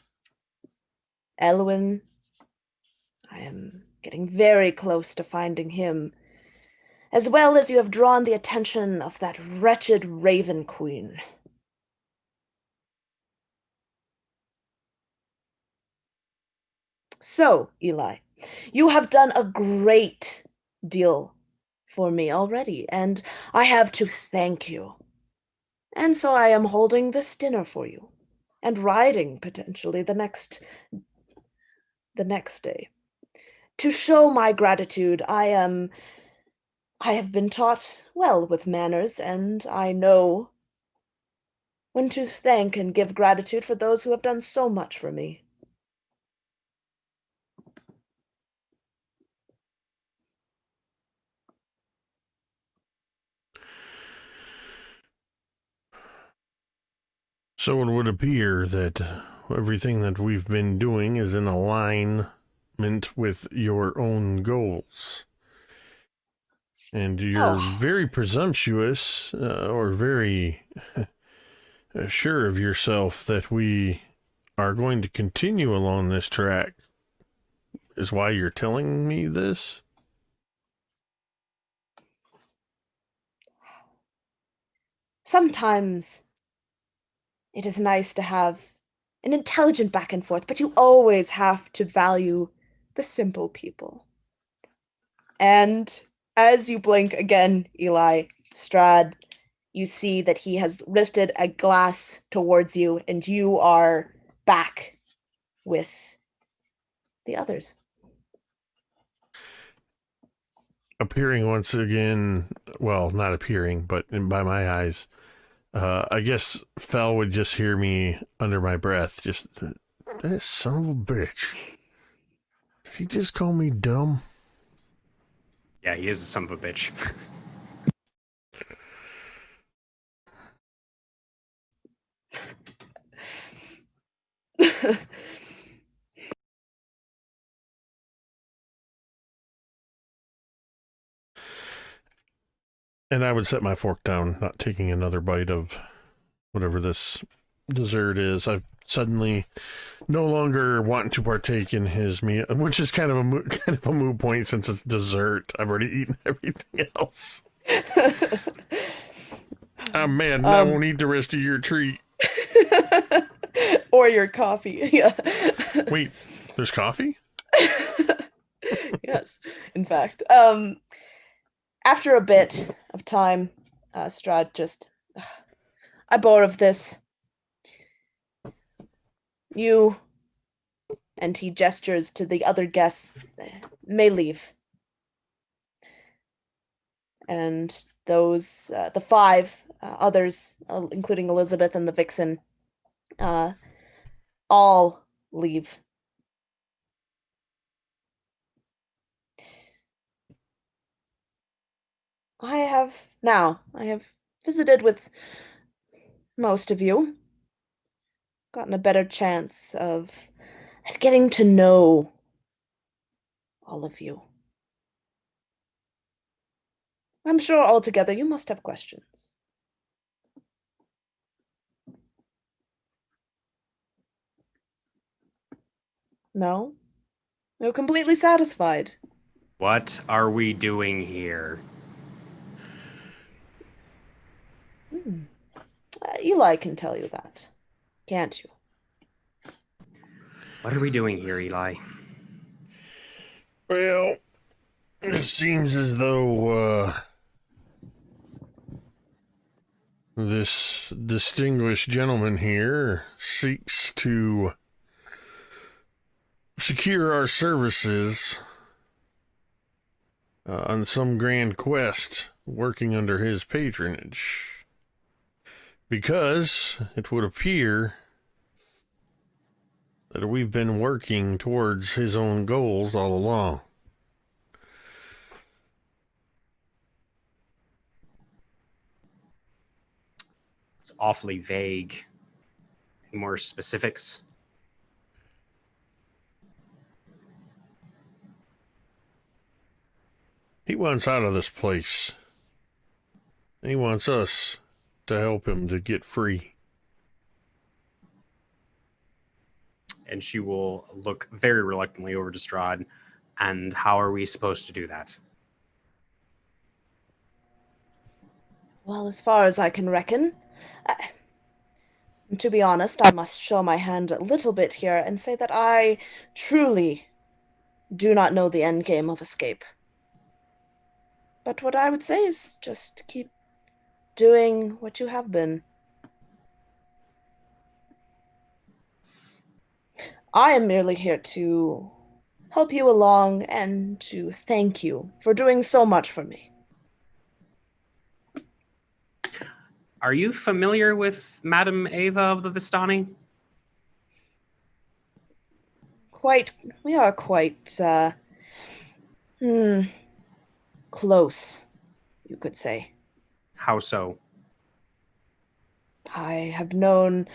Elwyn, I am getting very close to finding him, as well as you have drawn the attention of that wretched Raven Queen. So, Eli, you have done a great deal for me already, and I have to thank you. And so I am holding this dinner for you, and riding potentially the next day. To show my gratitude, I have been taught well with manners, and I know when to thank and give gratitude for those who have done so much for me. So it would appear that everything that we've been doing is in alignment with your own goals. And you're very presumptuous, or very sure of yourself that we are going to continue along this track, is why you're telling me this? Sometimes it is nice to have an intelligent back and forth, but you always have to value the simple people. And as you blink again, Eli, Strahd, you see that he has lifted a glass towards you, and you are back with the others. Appearing once again, well, not appearing, but by my eyes, I guess Fel would just hear me under my breath, just, that son of a bitch. Did he just call me dumb? Yeah, he is a son of a bitch. And I would set my fork down, not taking another bite of whatever this dessert is. I've suddenly no longer want to partake in his meal, which is kind of a moot point since it's dessert. I've already eaten everything else. I'm mad, and I won't eat the rest of your treat. Or your coffee. Yeah. Wait, there's coffee? Yes, in fact. After a bit of time, Strahd just, I bore of this. You, and he gestures to the other guests, may leave. And those, the five others, including Elizabeth and the Vixen, all leave. I have visited with most of you, gotten a better chance of getting to know all of you. I'm sure altogether you must have questions. No? You're completely satisfied. What are we doing here? Eli can tell you that, can't you? What are we doing here, Eli? Well, it seems as though this distinguished gentleman here seeks to secure our services on some grand quest working under his patronage. Because it would appear that we've been working towards his own goals all along. It's awfully vague. Any more specifics? He wants out of this place. He wants us to help him to get free. And she will look very reluctantly over to Strahd. And how are we supposed to do that? Well, as far as I can reckon, to be honest, I must show my hand a little bit here and say that I truly do not know the end game of escape. But what I would say is just keep doing what you have been. I am merely here to help you along and to thank you for doing so much for me. Are you familiar with Madame Ava of the Vistani? We are quite, close, you could say. How so? I have known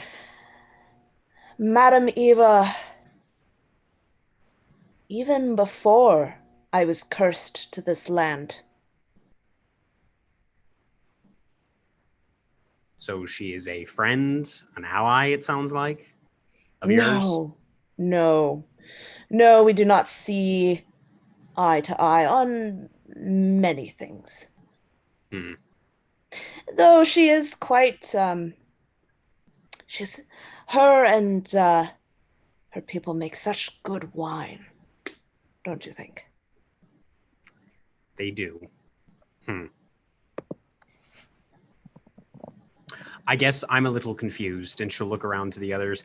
Madame Eva even before I was cursed to this land. So she is a friend, an ally, it sounds like, of yours? No, we do not see eye to eye on many things. Though she is quite, her and her people make such good wine, don't you think? They do. I guess I'm a little confused, and she'll look around to the others.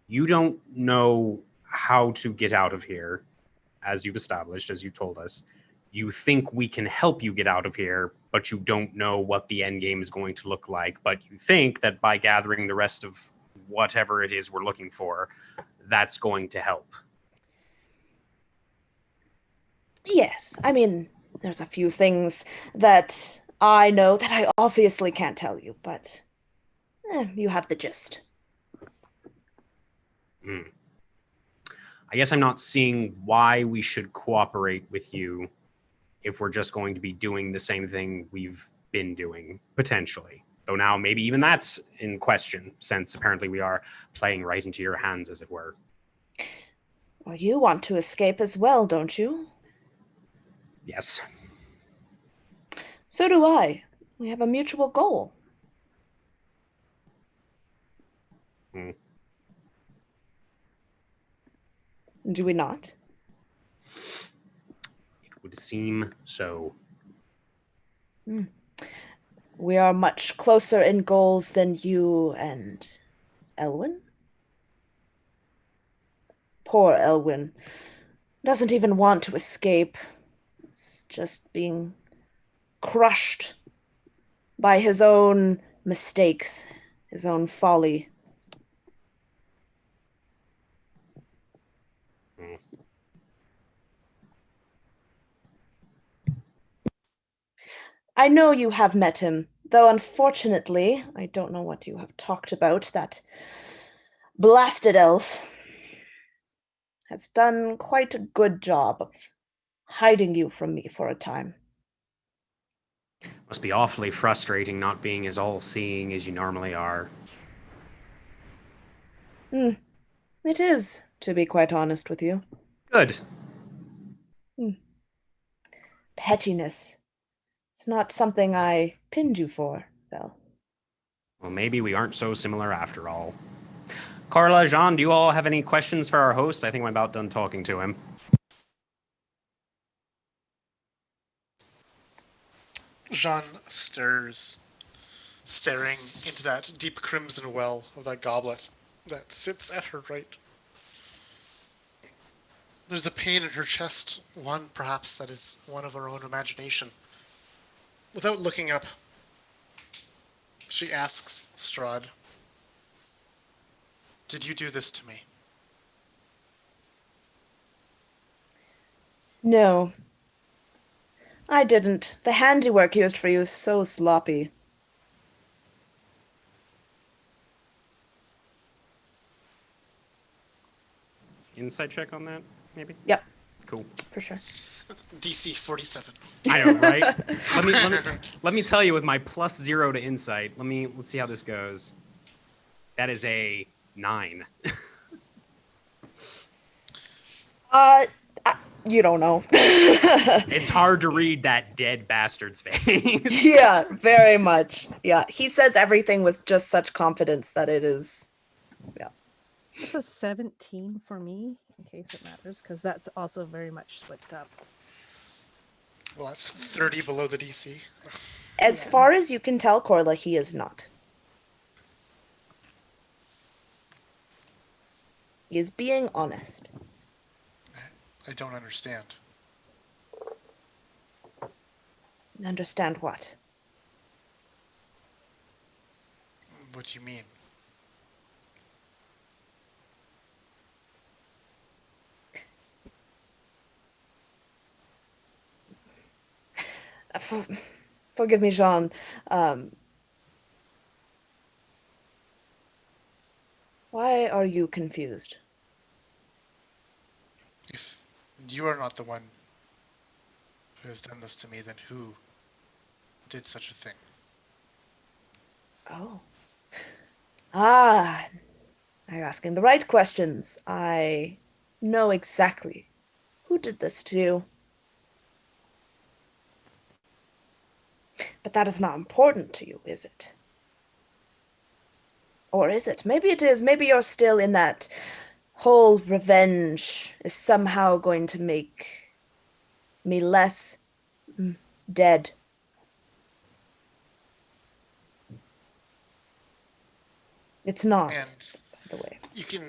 You don't know how to get out of here, as you've established, as you told us. You think we can help you get out of here, but you don't know what the end game is going to look like. But you think that by gathering the rest of whatever it is we're looking for, that's going to help. Yes, I mean, there's a few things that I know that I obviously can't tell you, but you have the gist. I guess I'm not seeing why we should cooperate with you if we're just going to be doing the same thing we've been doing, potentially. Though now maybe even that's in question, since apparently we are playing right into your hands, as it were. Well, you want to escape as well, don't you? Yes. So do I. We have a mutual goal. Do we not? It would seem so. We are much closer in goals than you and Elwyn. Poor Elwyn. Doesn't even want to escape. It's just being crushed by his own mistakes, his own folly. I know you have met him, though unfortunately, I don't know what you have talked about. That blasted elf has done quite a good job of hiding you from me for a time. Must be awfully frustrating not being as all-seeing as you normally are. It is, to be quite honest with you. Good. Pettiness. It's not something I pinned you for, Vel. Well, maybe we aren't so similar after all. Carla, Jean, do you all have any questions for our host? I think I'm about done talking to him. Jean stirs, staring into that deep crimson well of that goblet that sits at her right. There's a pain in her chest, one perhaps that is one of her own imagination. Without looking up, she asks Strahd, "Did you do this to me?" No, I didn't. The handiwork used for you is so sloppy. Insight check on that, maybe? Yep, Cool. for sure. DC 47. I know, right? let me tell you, with my +0 to insight, let's see how this goes. That is a 9. You don't know. It's hard to read that dead bastard's face. Yeah, very much. Yeah, he says everything with just such confidence that it is. Yeah. It's a 17 for me, in case it matters, because that's also very much split up. Well, that's 30 below the DC. As far as you can tell, Corla, he is not. He is being honest. I don't understand. Understand what? What do you mean? Forgive me, Jean. Why are you confused? If you are not the one who has done this to me, then who did such a thing? Oh. Ah, you're asking the right questions. I know exactly who did this to you. But that is not important to you, is it? Or is it? Maybe it is. Maybe you're still in that whole revenge is somehow going to make me less dead. It's not, And by the way. you can...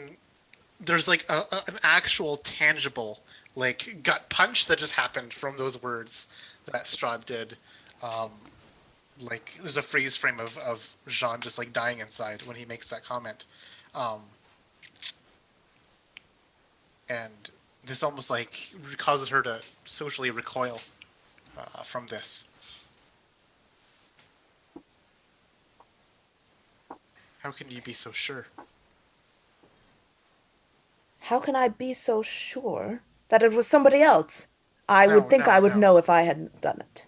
There's like an actual tangible like gut punch that just happened from those words that Strahd did. Like there's a freeze frame of Jean just like dying inside when he makes that comment. And this almost like causes her to socially recoil from this. How can you be so sure? How can I be so sure that it was somebody else? I No, would think no, I would no. know if I hadn't done it.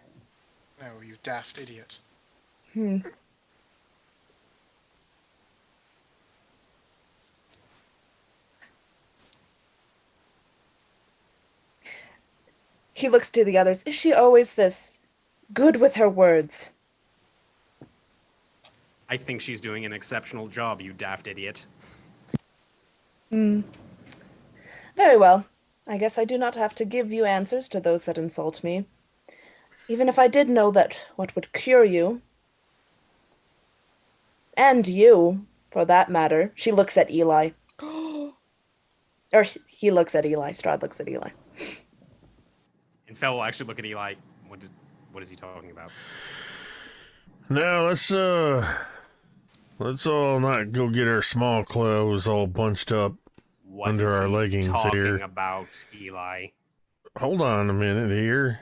No, you daft idiot. He looks to the others. Is she always this good with her words? I think she's doing an exceptional job, you daft idiot. Very well. I guess I do not have to give you answers to those that insult me. Even if I did know that what would cure you, and you, for that matter, she looks at Eli. Or he looks at Eli. Strahd looks at Eli. And Fel will actually look at Eli. What is he talking about? Now let's all not go get our small clothes all bunched up What under is our he leggings talking here. about, Eli? Hold on a minute here.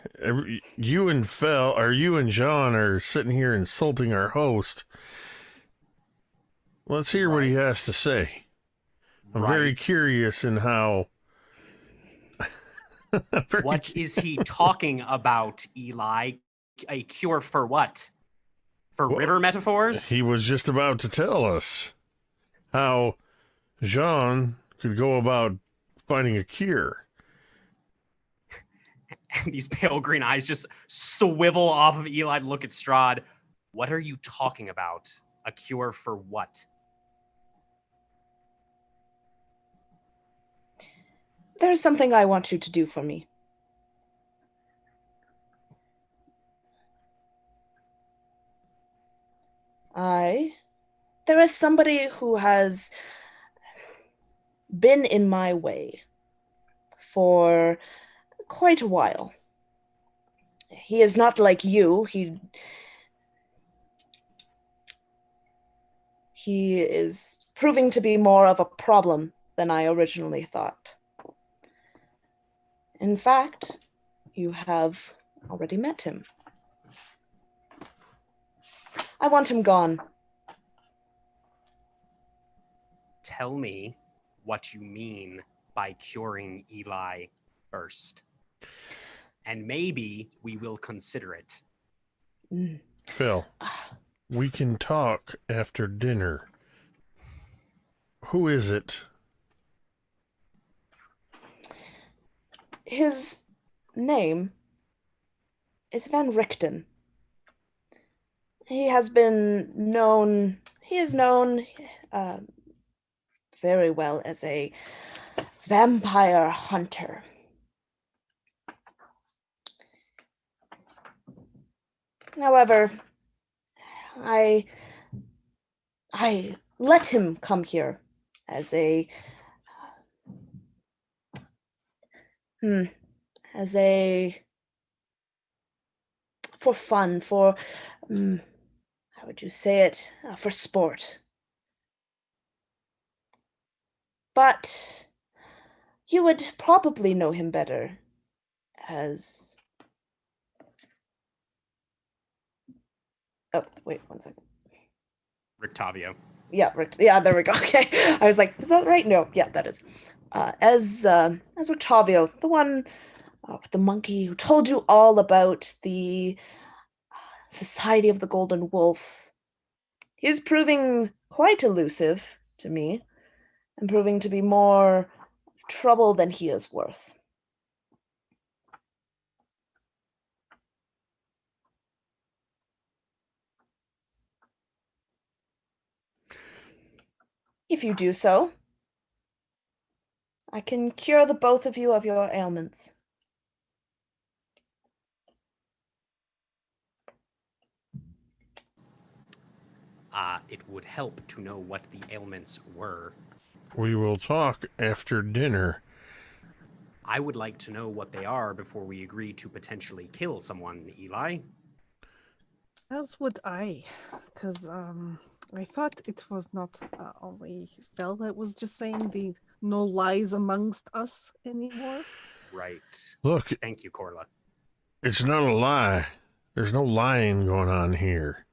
You and John are sitting here insulting our host. Let's hear what he has to say. I'm very Right. curious in how. What is he talking about, Eli? A cure for what? For Well, river metaphors? He was just about to tell us how Jean could go about finding a cure. And these pale green eyes just swivel off of Eli to look at Strahd. What are you talking about? A cure for what? There's something I want you to do for me. There is somebody who has been in my way for quite a while. He is not like you. He is proving to be more of a problem than I originally thought. In fact, you have already met him. I want him gone. Tell me what you mean by curing Eli first. And maybe we will consider it. Phil, we can talk after dinner. Who is it? His name is Van Richten. He is known very well as a vampire hunter. However, I let him come here as for fun, for how would you say it? For sport. But you would probably know him better as... Oh, wait, one second. Rictavio. Yeah, yeah, there we go. Okay. I was like, is that right? No, yeah, that is. As Octavio, the one with the monkey who told you all about the Society of the Golden Wolf. He is proving quite elusive to me, and proving to be more trouble than he is worth. If you do so, I can cure the both of you of your ailments. It would help to know what the ailments were. We will talk after dinner. I would like to know what they are before we agree to potentially kill someone, Eli. As would I, because I thought it was not only Fel that was just saying the no lies amongst us anymore. Right. Look, Thank you, Corla. it's not a lie. There's no lying going on here.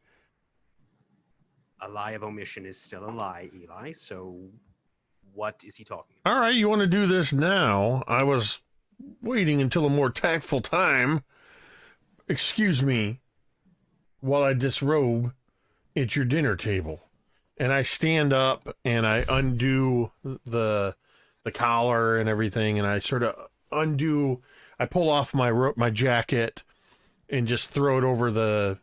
A lie of omission is still a lie, Eli, so what is he talking about? All right, you want to do this now? I was waiting until a more tactful time. Excuse me while I disrobe at your dinner table. And I stand up and I undo the collar and everything, and I sort of I pull off my jacket and just throw it over the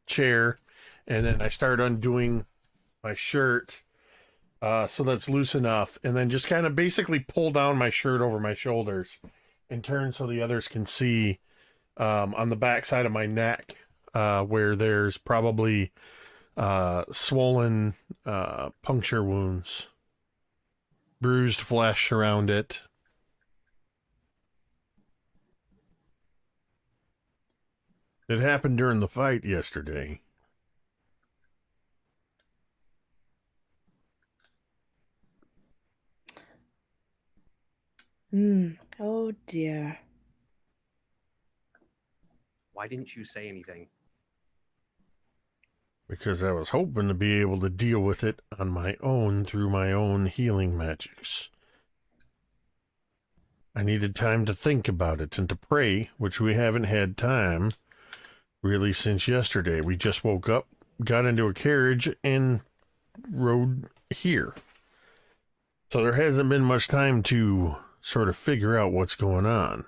chair, and then I start undoing my shirt, So that's loose enough. And then just kind of basically pull down my shirt over my shoulders and turn so the others can see on the back side of my neck where there's probably swollen puncture wounds, bruised flesh around it. It happened during the fight yesterday. Oh dear. Why didn't you say anything? Because I was hoping to be able to deal with it on my own through my own healing magics. I needed time to think about it and to pray, which we haven't had time really since yesterday. We just woke up, got into a carriage, and rode here. So there hasn't been much time to sort of figure out what's going on.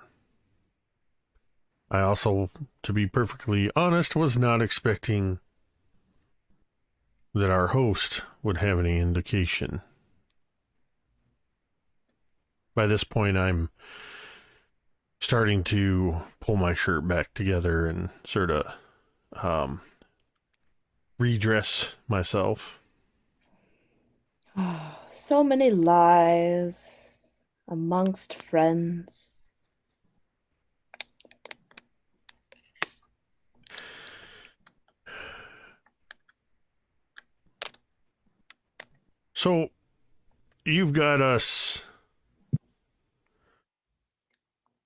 I also, to be perfectly honest, was not expecting that our host would have any indication. By this point, I'm starting to pull my shirt back together and sort of redress myself. So many lies amongst friends. So, you've got us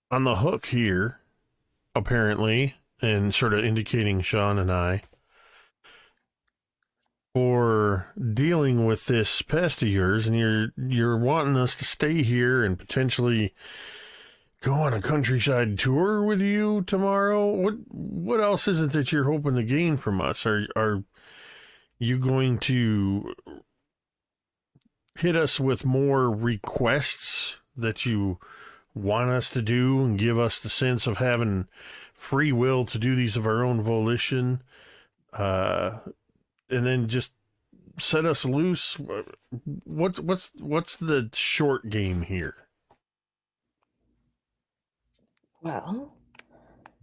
on the hook here, apparently, and sort of indicating Sean and I, for dealing with this pest of yours, and you're wanting us to stay here and potentially go on a countryside tour with you tomorrow. What else is it that you're hoping to gain from us? Are you going to hit us with more requests that you want us to do and give us the sense of having free will to do these of our own volition, and then just set us loose? What's the short game here? Well,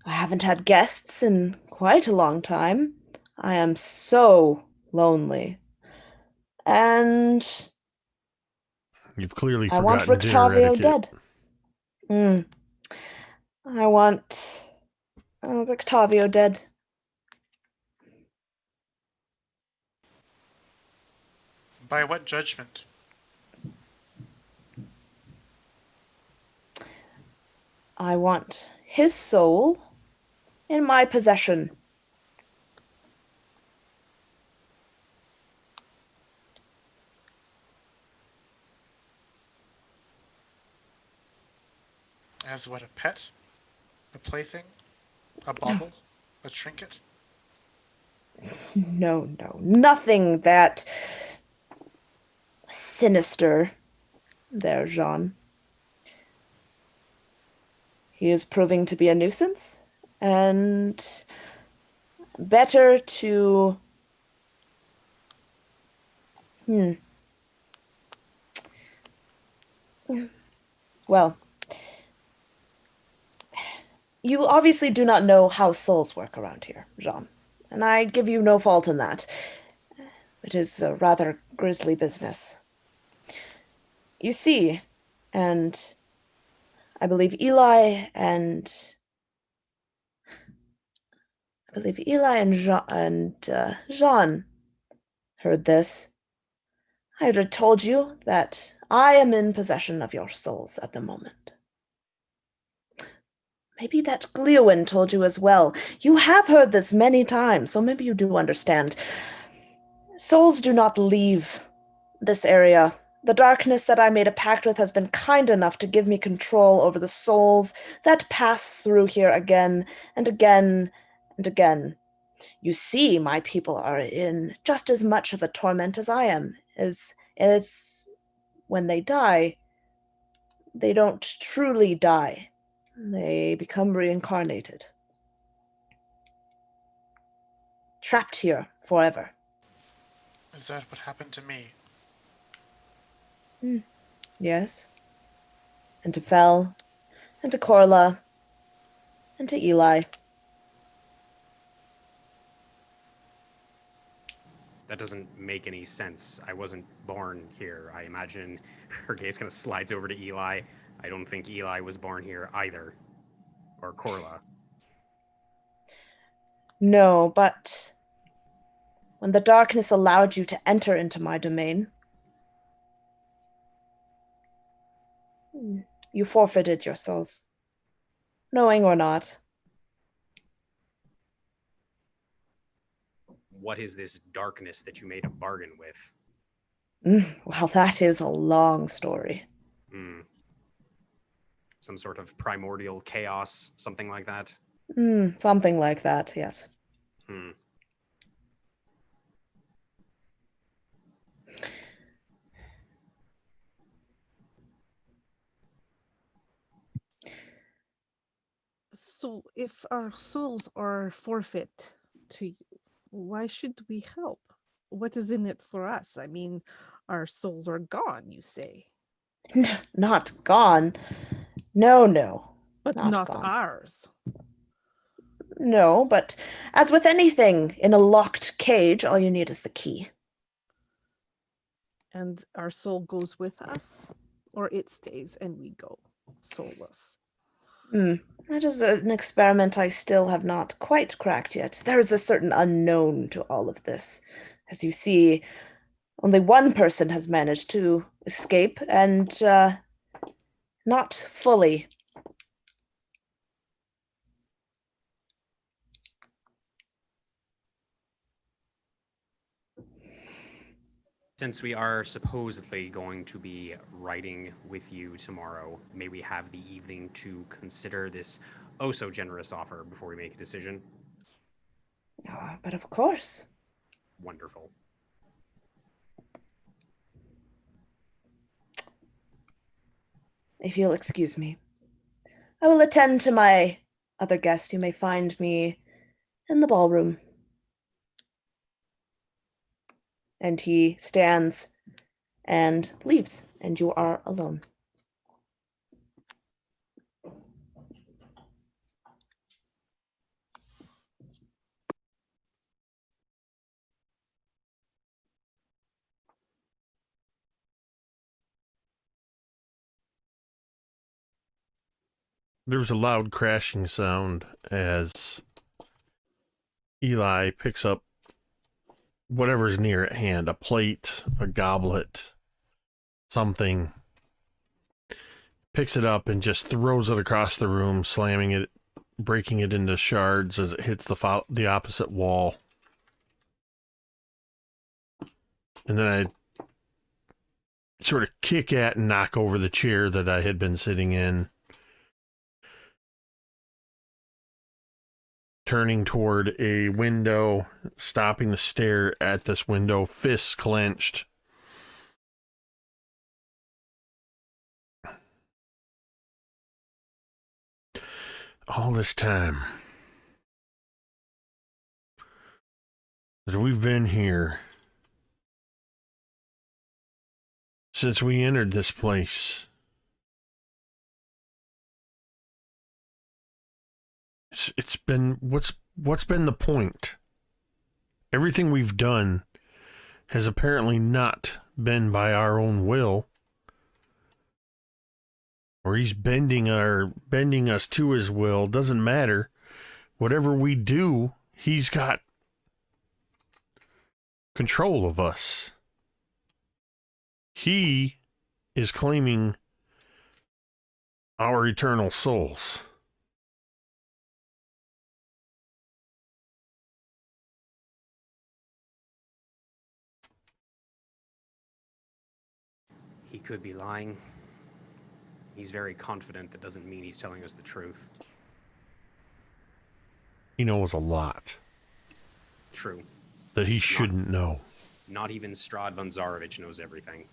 I haven't had guests in quite a long time. I am so lonely. And You've clearly I want forgotten dinner Rictavio etiquette. dead. I want Rictavio dead. By what judgment? I want his soul in my possession. As what, a pet? A plaything? A bauble? A trinket? No, nothing that sinister there, Jean. He is proving to be a nuisance, and better to... Well, you obviously do not know how souls work around here, Jean, and I give you no fault in that. It is a rather grisly business. You see, and I believe Eli and Jean heard this. I had told you that I am in possession of your souls at the moment. Maybe that Gleowin told you as well. You have heard this many times, so maybe you do understand. Souls do not leave this area. The darkness that I made a pact with has been kind enough to give me control over the souls that pass through here again and again and again. You see, my people are in just as much of a torment as I am. As when they die, they don't truly die. They become reincarnated. Trapped here forever. Is that what happened to me? Yes. And to Fel, and to Corla, and to Eli. That doesn't make any sense. I wasn't born here. I imagine her gaze kind of slides over to Eli. I don't think Eli was born here either. Or Corla. No, but when the darkness allowed you to enter into my domain, you forfeited your souls. Knowing or not. What is this darkness that you made a bargain with? Well, that is a long story. Some sort of primordial chaos, something like that? Something like that, yes. So if our souls are forfeit to you, why should we help? What is in it for us? I mean, our souls are gone, you say. Not gone. No. But not gone. ours. No, but as with anything in a locked cage, all you need is the key. And our soul goes with us? Or it stays and we go soulless? That is an experiment I still have not quite cracked yet. There is a certain unknown to all of this. As you see, only one person has managed to escape, and not fully. Since we are supposedly going to be writing with you tomorrow, may we have the evening to consider this oh so generous offer before we make a decision? But of course. Wonderful. If you'll excuse me, I will attend to my other guest. You may find me in the ballroom. And he stands and leaves, and you are alone. There was a loud crashing sound as Eli picks up whatever's near at hand, a plate, a goblet, something, picks it up and just throws it across the room, slamming it, breaking it into shards as it hits the opposite wall. And then I sort of kick at and knock over the chair that I had been sitting in. Turning toward a window, stopping to stare at this window, fists clenched. All this time that we've been here, since we entered this place, it's been what's been the point? Everything we've done has apparently not been by our own will, or he's bending us to his will. Doesn't matter. Whatever we do, he's got control of us. He is claiming our eternal souls. He could be lying. He's very confident. That doesn't mean he's telling us the truth. He knows a lot True. that he shouldn't know. Not even Strahd von Zarovich knows everything,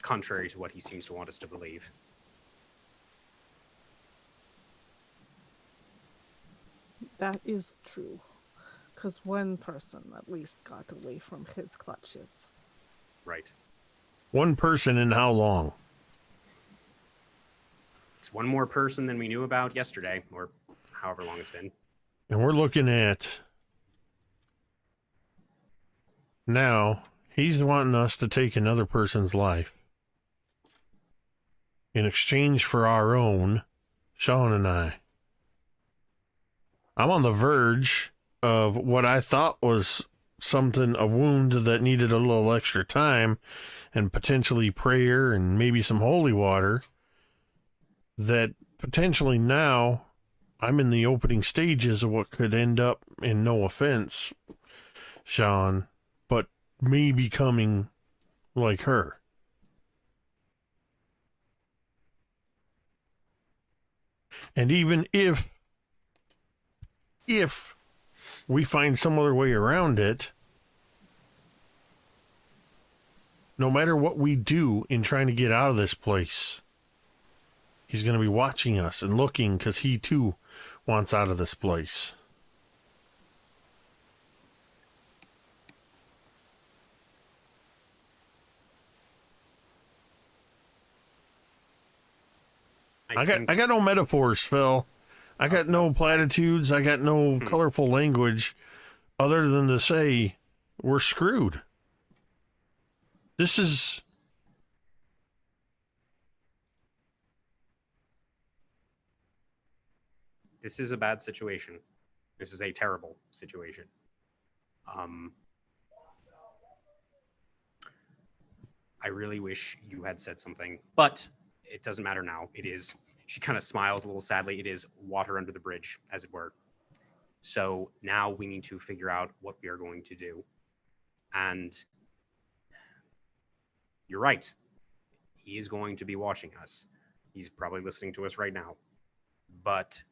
contrary to what he seems to want us to believe. That is true. Because one person at least got away from his clutches. Right. One person in how long? It's one more person than we knew about yesterday, or however long it's been. And we're looking at now, he's wanting us to take another person's life in exchange for our own, Sean and I. I'm on the verge of what I thought was something, a wound that needed a little extra time and potentially prayer and maybe some holy water, that potentially now I'm in the opening stages of what could end up, in no offense, Sean, but me becoming like her. And even if we find some other way around it, no matter what we do in trying to get out of this place, he's going to be watching us and looking, because he too wants out of this place. I got no metaphors, Phil. I got no platitudes. I got no colorful language other than to say we're screwed. This is... This is a bad situation. This is a terrible situation. I really wish you had said something, but it doesn't matter now. It is, she kind of smiles a little sadly. It is water under the bridge, as it were. So now we need to figure out what we are going to do. And you're right. He is going to be watching us. He's probably listening to us right now. But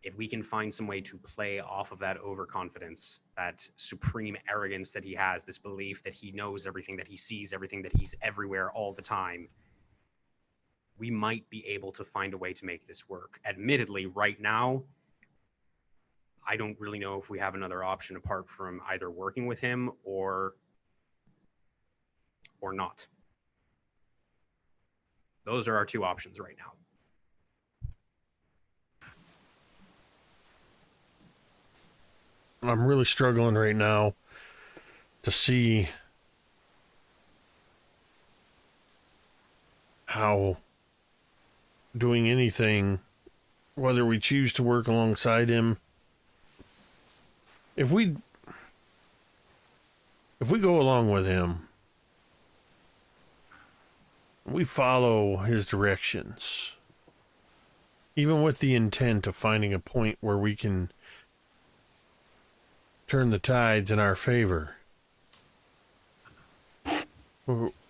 if we can find some way to play off of that overconfidence, that supreme arrogance that he has, this belief that he knows everything, that he sees everything, that he's everywhere all the time, we might be able to find a way to make this work. Admittedly, right now, I don't really know if we have another option apart from either working with him or not. Those are our two options right now. I'm really struggling right now to see how doing anything, whether we choose to work alongside him, if we go along with him, we follow his directions, even with the intent of finding a point where we can turn the tides in our favor.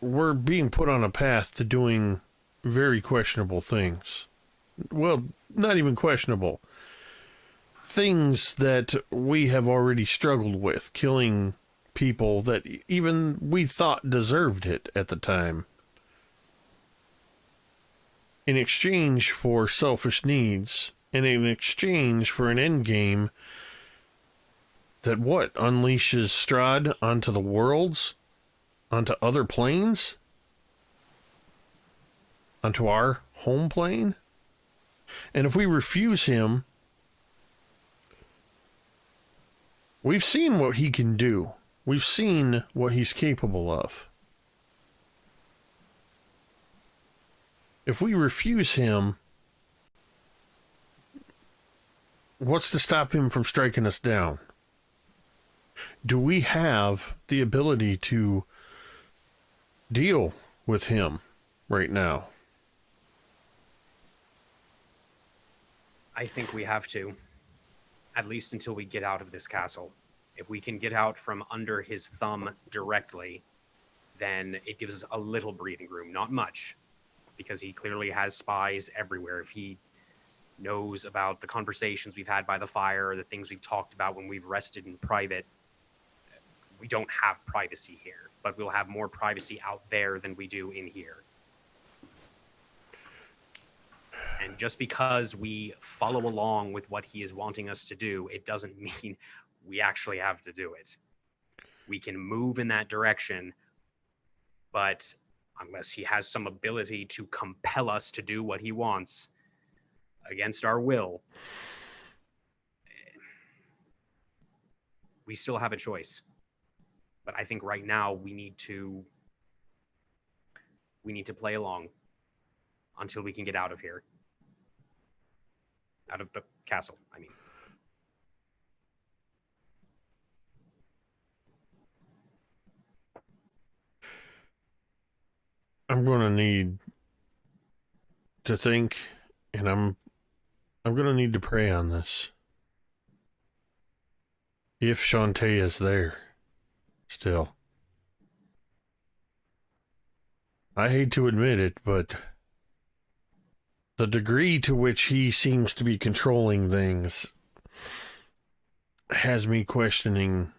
We're being put on a path to doing very questionable things. Well, not even questionable. Things that we have already struggled with, killing people that even we thought deserved it at the time, in exchange for selfish needs, and in exchange for an end game that unleashes Strahd onto the worlds, onto other planes, onto our home plane. And if we refuse him, we've seen what he can do. We've seen what he's capable of. If we refuse him, what's to stop him from striking us down? Do we have the ability to deal with him right now? I think we have to, at least until we get out of this castle. If we can get out from under his thumb directly, then it gives us a little breathing room, not much, because he clearly has spies everywhere. If he knows about the conversations we've had by the fire, or the things we've talked about when we've rested in private, we don't have privacy here, but we'll have more privacy out there than we do in here. And just because we follow along with what he is wanting us to do, it doesn't mean we actually have to do it. We can move in that direction, But unless he has some ability to compel us to do what he wants against our will, we still have a choice. But I think right now we need to play along until we can get out of here. Out of the castle, I mean. I'm going to need to think, and I'm going to need to pray on this. If Shantae is there, still. I hate to admit it, but the degree to which he seems to be controlling things has me questioning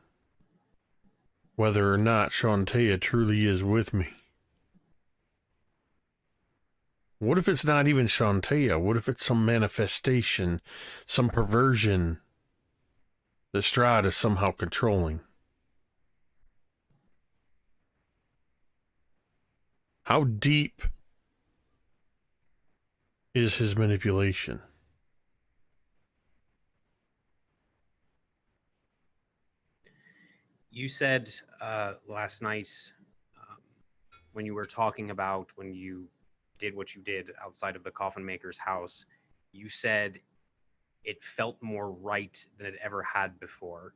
whether or not Shantae truly is with me. What if it's not even Shantae? What if it's some manifestation, some perversion that Strahd is somehow controlling? How deep is his manipulation? You said last night when you were talking about when you did what you did outside of the coffin maker's house, you said it felt more right than it ever had before.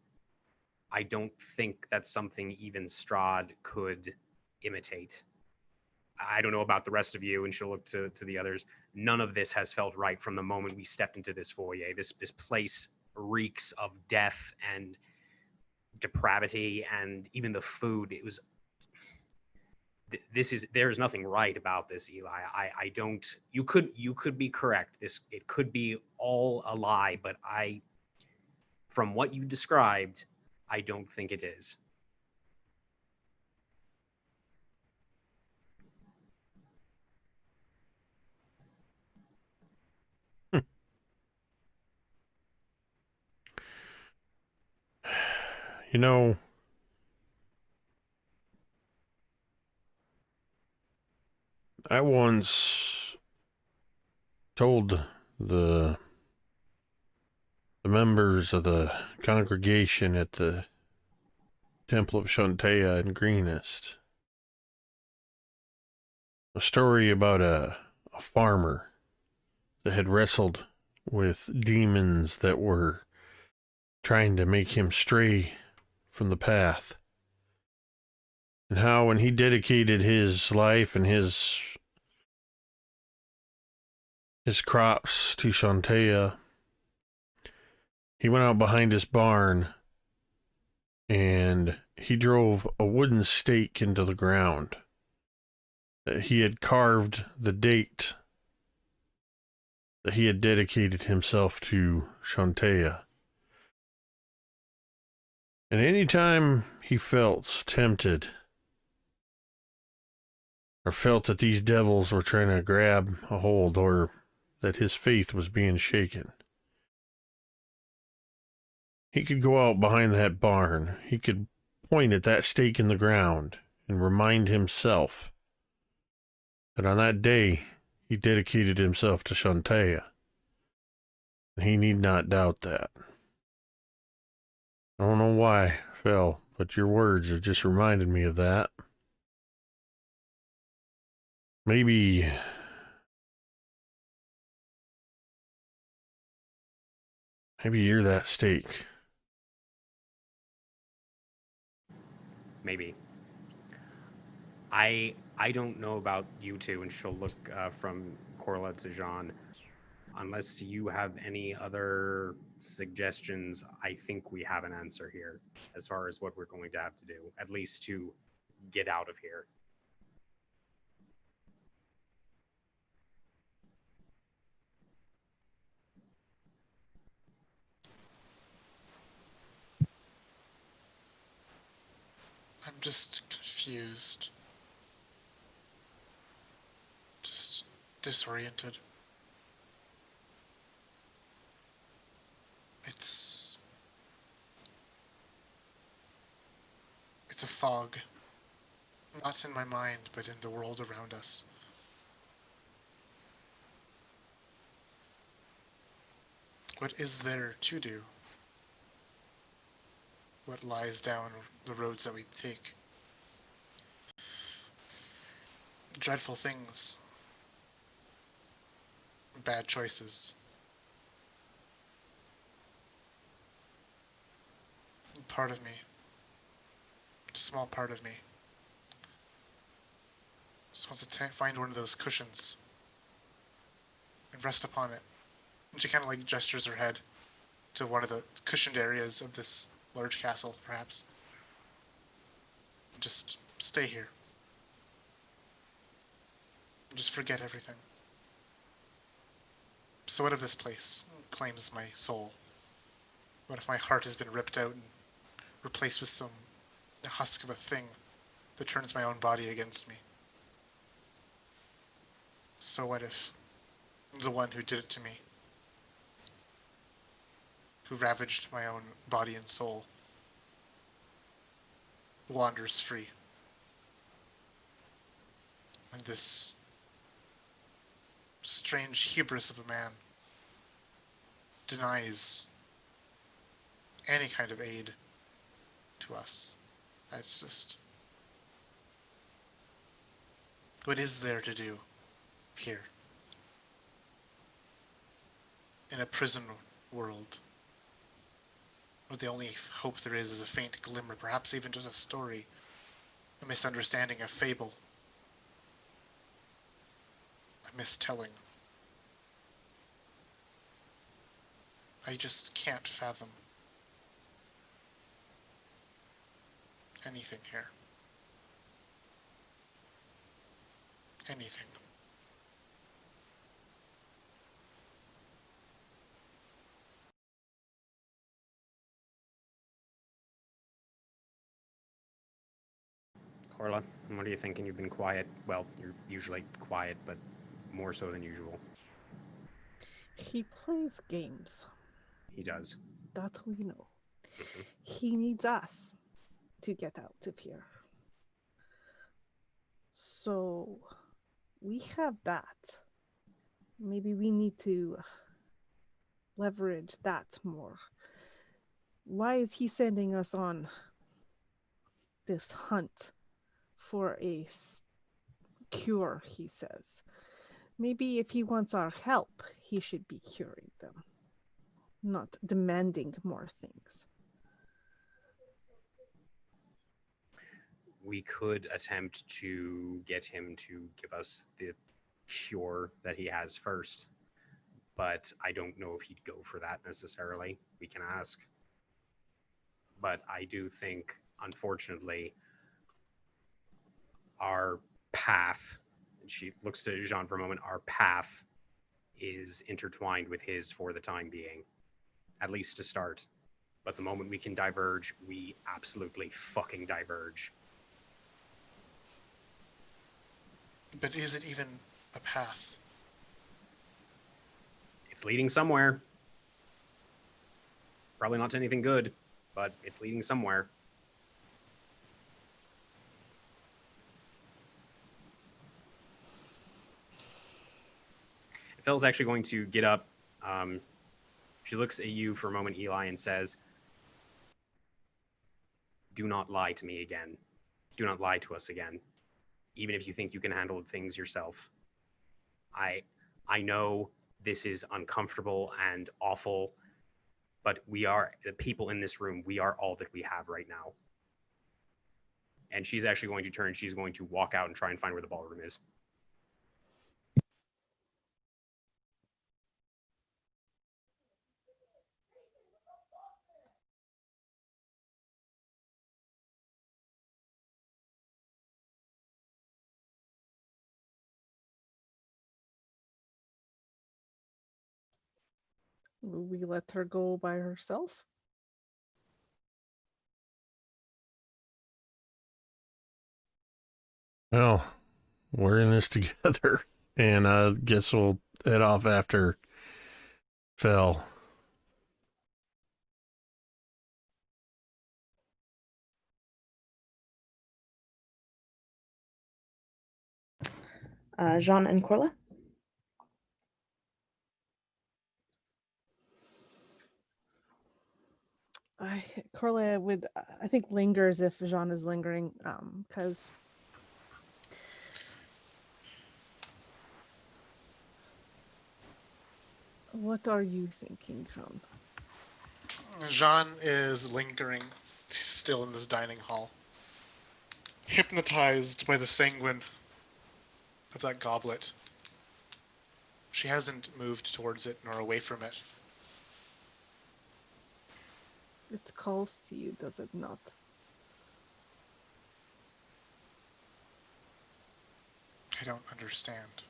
I don't think that's something even Strahd could imitate. I don't know about the rest of you, and she'll look to the others. None of this has felt right from the moment we stepped into this foyer. This place reeks of death and depravity, and even the food. It was. There is nothing right about this, Eli. I don't. You could be correct. It could be all a lie, but from what you described, I don't think it is. You know, I once told the members of the congregation at the Temple of Shantae in Greenest a story about a farmer that had wrestled with demons that were trying to make him stray from the path. And how when he dedicated his life and his crops to Shantae, he went out behind his barn and he drove a wooden stake into the ground. He had carved the date that he had dedicated himself to Shantae. And any time he felt tempted or felt that these devils were trying to grab a hold or that his faith was being shaken, he could go out behind that barn. He could point at that stake in the ground and remind himself that on that day he dedicated himself to Shantae. And he need not doubt that. I don't know why, Phil, but your words have just reminded me of that. Maybe you're that stake. Maybe. I don't know about you two, and she'll look from Corla to Jean. Unless you have any other suggestions, I think we have an answer here as far as what we're going to have to do, at least to get out of here. I'm just confused. Just disoriented. It's a fog. Not in my mind, but in the world around us. What is there to do? What lies down the roads that we take? Dreadful things. Bad choices. Part of me, a small part of me, just wants to find one of those cushions and rest upon it. And she kind of like gestures her head to one of the cushioned areas of this large castle, perhaps. Just stay here. Just forget everything. So what if this place claims my soul? What if my heart has been ripped out and replaced with some husk of a thing that turns my own body against me? So what if the one who did it to me, who ravaged my own body and soul, wanders free? And this strange hubris of a man denies any kind of aid to us. That's just... what is there to do here? In a prison world, where the only hope there is a faint glimmer, perhaps even just a story, a misunderstanding, a fable, a mistelling. I just can't fathom anything here. Anything. Corla, what are you thinking? You've been quiet. Well, you're usually quiet, but more so than usual. He plays games. He does. That we know. He needs us to get out of here. So we have that. Maybe we need to leverage that more. Why is he sending us on this hunt for a cure, he says? Maybe if he wants our help, he should be curing them, not demanding more things. We could attempt to get him to give us the cure that he has first, but I don't know if he'd go for that necessarily. We can ask. But I do think, unfortunately, our path, and she looks to Jean for a moment, our path is intertwined with his for the time being, at least to start. But the moment we can diverge, we absolutely fucking diverge. But is it even a path? It's leading somewhere. Probably not to anything good, but it's leading somewhere. Phil's actually going to get up. She looks at you for a moment, Eli, and says, "Do not lie to me again. Do not lie to us again. Even if you think you can handle things yourself. I know this is uncomfortable and awful, but we are, the people in this room, we are all that we have right now." And she's actually going to turn. She's going to walk out and try and find where the ballroom is. Will we let her go by herself? Well, we're in this together, and I guess we'll head off after Fel. Jean and Corla? Corla would, I think, lingers if Jean is lingering, because what are you thinking, Jean? Jean is lingering, still in this dining hall, hypnotized by the sanguine of that goblet. She hasn't moved towards it nor away from it. It calls to you, does it not? I don't understand.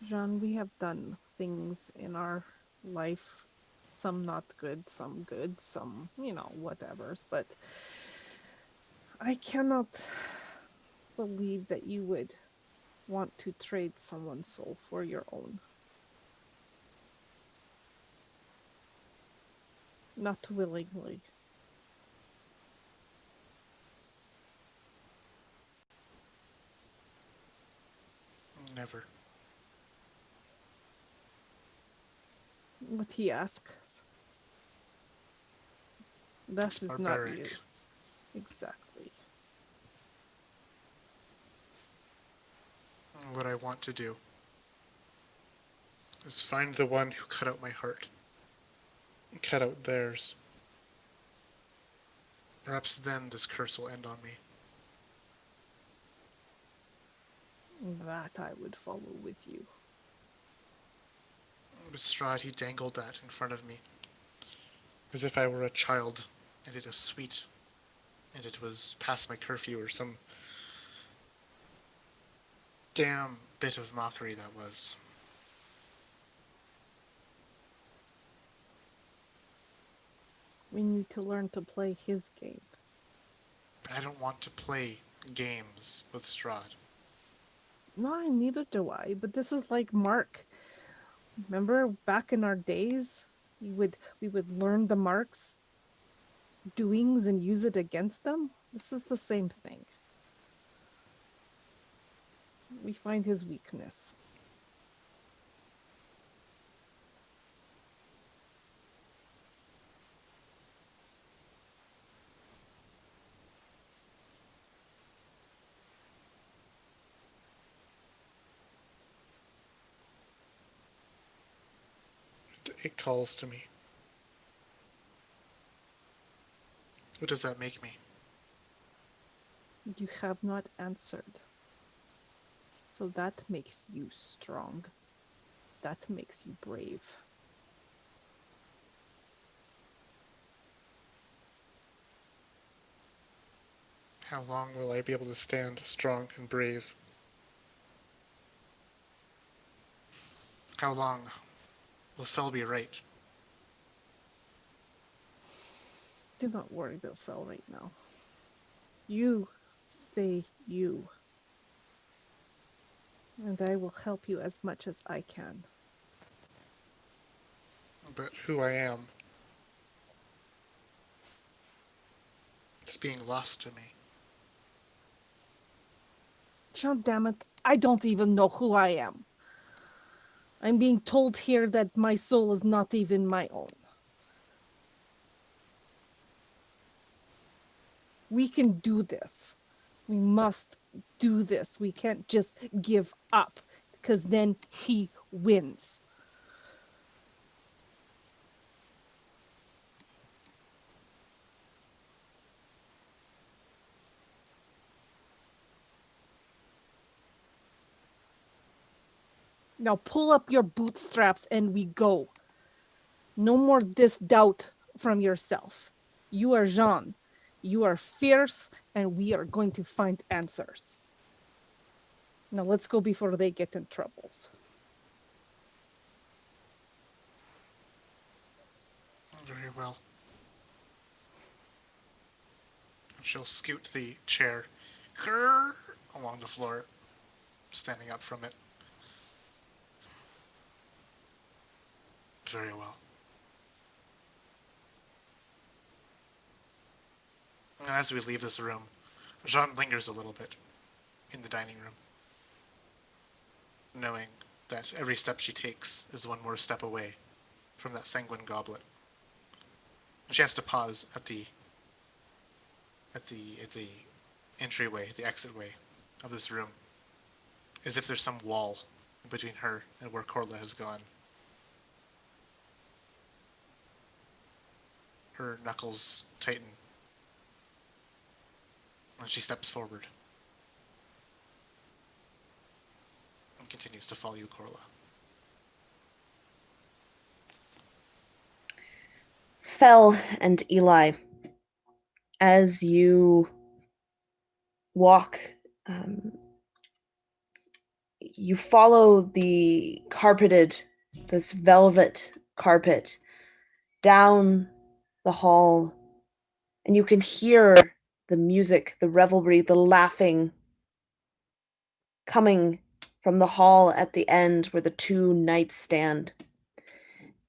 Jean, we have done things in our life, some not good, some good, some, whatevers, but I cannot believe that you would want to trade someone's soul for your own. Not willingly. Never. What he asks. That It's is not barbaric. you. Exactly. What I want to do is find the one who cut out my heart and cut out theirs. Perhaps then this curse will end on me. That I would follow with you. But Strahd, he dangled that in front of me, as if I were a child, and it was sweet, and it was past my curfew, or some damn bit of mockery that was. We need to learn to play his game. I don't want to play games with Strahd. No, neither do I, but this is like Mark. Remember back in our days, we would learn the Mark's doings and use it against them? This is the same thing. We find his weakness. It calls to me. What does that make me? You have not answered. So that makes you strong. That makes you brave. How long will I be able to stand strong and brave? How long will Fel be right? Do not worry about Fel right now. You stay you. And I will help you as much as I can. But who I am is being lost to me. John, damn it, I don't even know who I am. I'm being told here that my soul is not even my own. We can do this. We must do this. We can't just give up, because then he wins. Now pull up your bootstraps and we go. No more this doubt from yourself. You are Jean. You are fierce, and we are going to find answers. Now let's go before they get in troubles. Very well. She'll scoot the chair along the floor, standing up from it. Very well. And as we leave this room, Jean lingers a little bit in the dining room, knowing that every step she takes is one more step away from that sanguine goblet. She has to pause at the entryway, the exitway of this room, as if there's some wall between her and where Corla has gone. Her knuckles tighten, and she steps forward and continues to follow you, Corla. Fel and Eli, as you walk, you follow the carpeted, this velvet carpet, down the hall, and you can hear the music, the revelry, the laughing coming from the hall at the end where the two knights stand.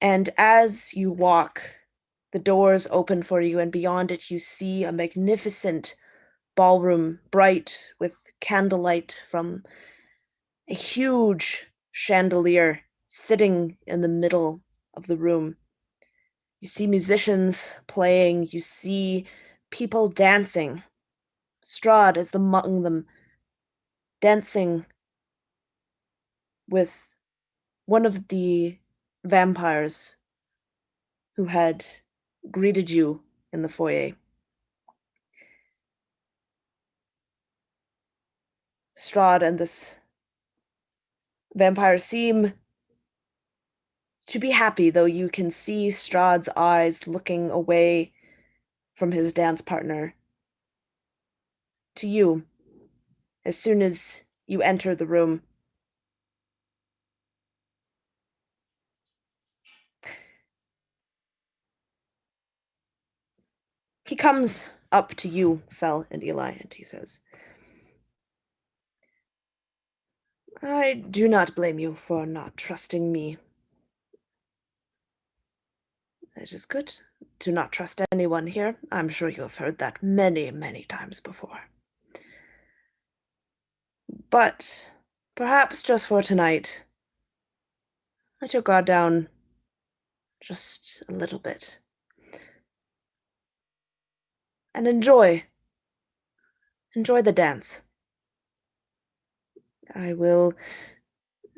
And as you walk, the doors open for you, and beyond it you see a magnificent ballroom, bright with candlelight from a huge chandelier sitting in the middle of the room. You see musicians playing, you see people dancing. Strahd is among them, dancing with one of the vampires who had greeted you in the foyer. Strahd and this vampire seem to be happy, though you can see Strahd's eyes looking away from his dance partner to you as soon as you enter the room. He comes up to you, Fel and Eli, and he says, I do not blame you for not trusting me. It is good to not trust anyone here. I'm sure you have heard that many, many times before. But perhaps just for tonight, let your guard down just a little bit. And enjoy the dance. I will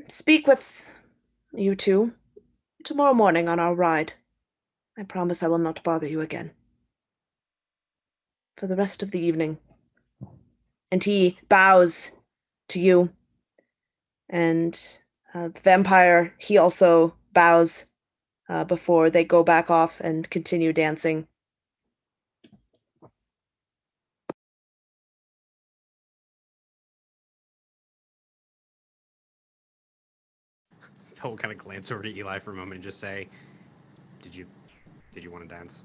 speak with you two tomorrow morning on our ride. I promise I will not bother you again for the rest of the evening. And he bows to you. And the vampire, he also bows before they go back off and continue dancing. Phil will kind of glance over to Eli for a moment and just say, Did you want to dance?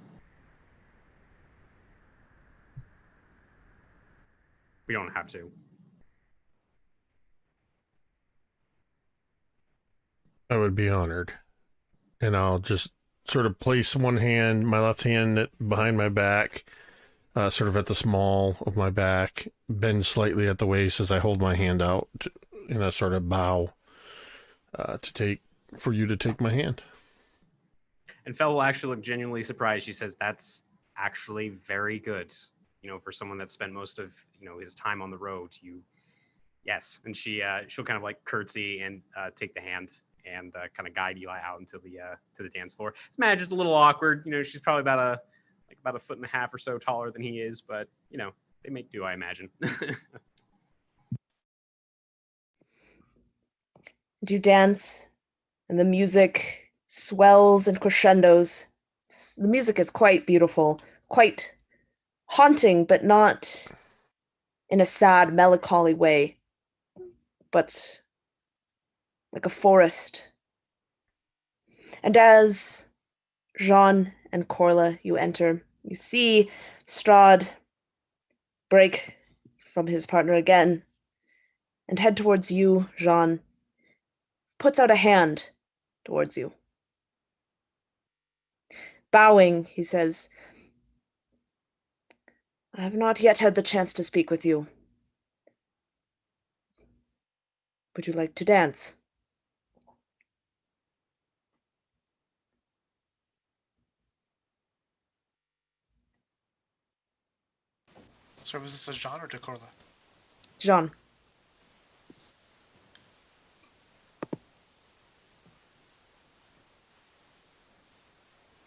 We don't have to. I would be honored. And I'll just sort of place one hand, my left hand behind my back, sort of at the small of my back, bend slightly at the waist as I hold my hand out in a sort of bow for you to take my hand. And Fel will actually look genuinely surprised. She says, That's actually very good. For someone that spent most of, his time on the road, yes. And she'll kind of like curtsy and take the hand and kind of guide Eli out into to the dance floor. It's mad, just a little awkward. She's probably about a foot and a half or so taller than he is, but they make do, I imagine. You dance, and the music swells and crescendos. The music is quite beautiful, quite haunting, but not in a sad, melancholy way, but like a forest. And as Jean and Corla, you enter, you see Strahd break from his partner again and head towards you, Jean. Puts out a hand towards you. Bowing, he says, I have not yet had the chance to speak with you. Would you like to dance? So was this a Jean or to Corla? Jean.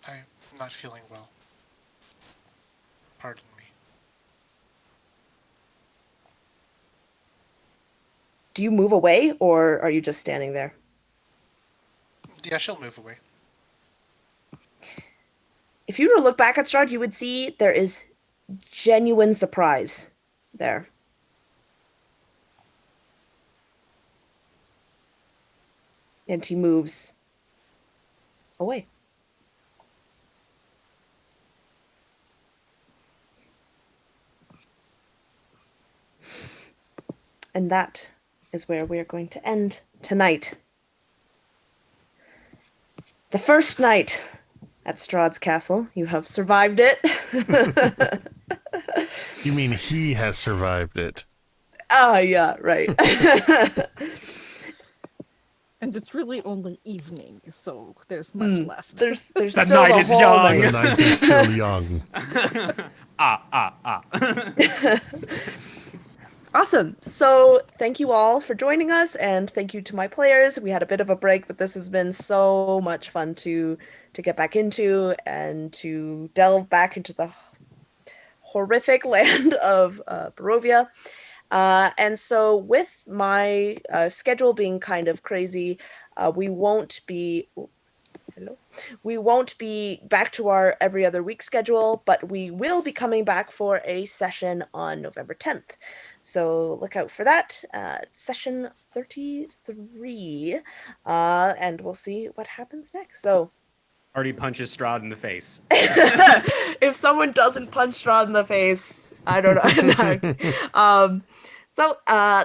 I'm not feeling well. Pardon me. Do you move away, or are you just standing there? Yeah, she'll move away. If you were to look back at Strahd, you would see there is genuine surprise there. And he moves away. And that is where we are going to end tonight. The first night at Strahd's castle. You have survived it. You mean he has survived it? Ah, yeah, right. And it's really only evening, so there's much left. There's The still night the is whole young. The night. night is still young. Awesome. So thank you all for joining us, and thank you to my players. We had a bit of a break, but this has been so much fun to get back into and to delve back into the horrific land of Barovia. And so with my schedule being kind of crazy, we won't be back to our every other week schedule, but we will be coming back for a session on November 10th. So look out for that, session 33, and we'll see what happens next. So Already punches Strahd in the face. if someone doesn't punch Strahd in the face, I don't know. So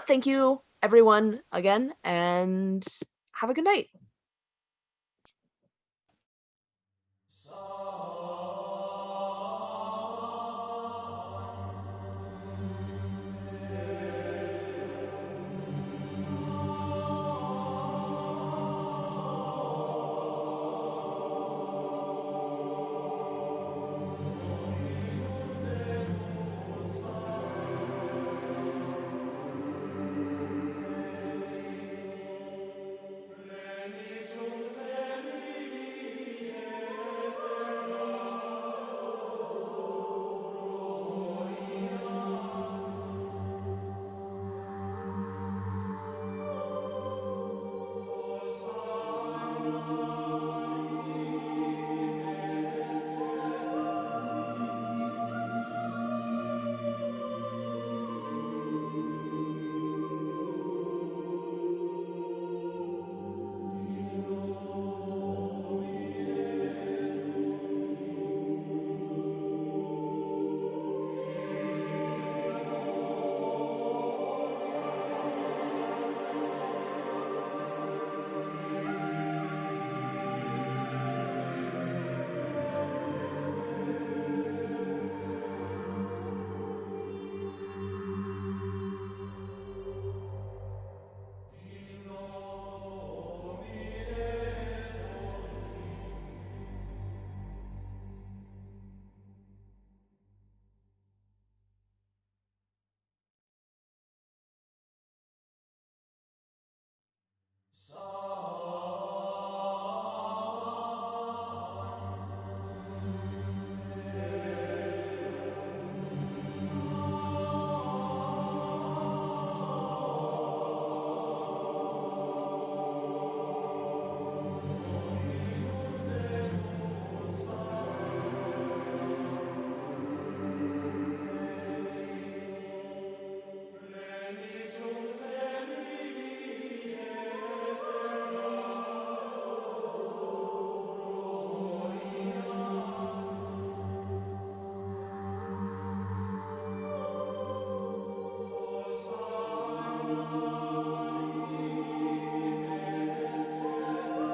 thank you everyone again, and have a good night.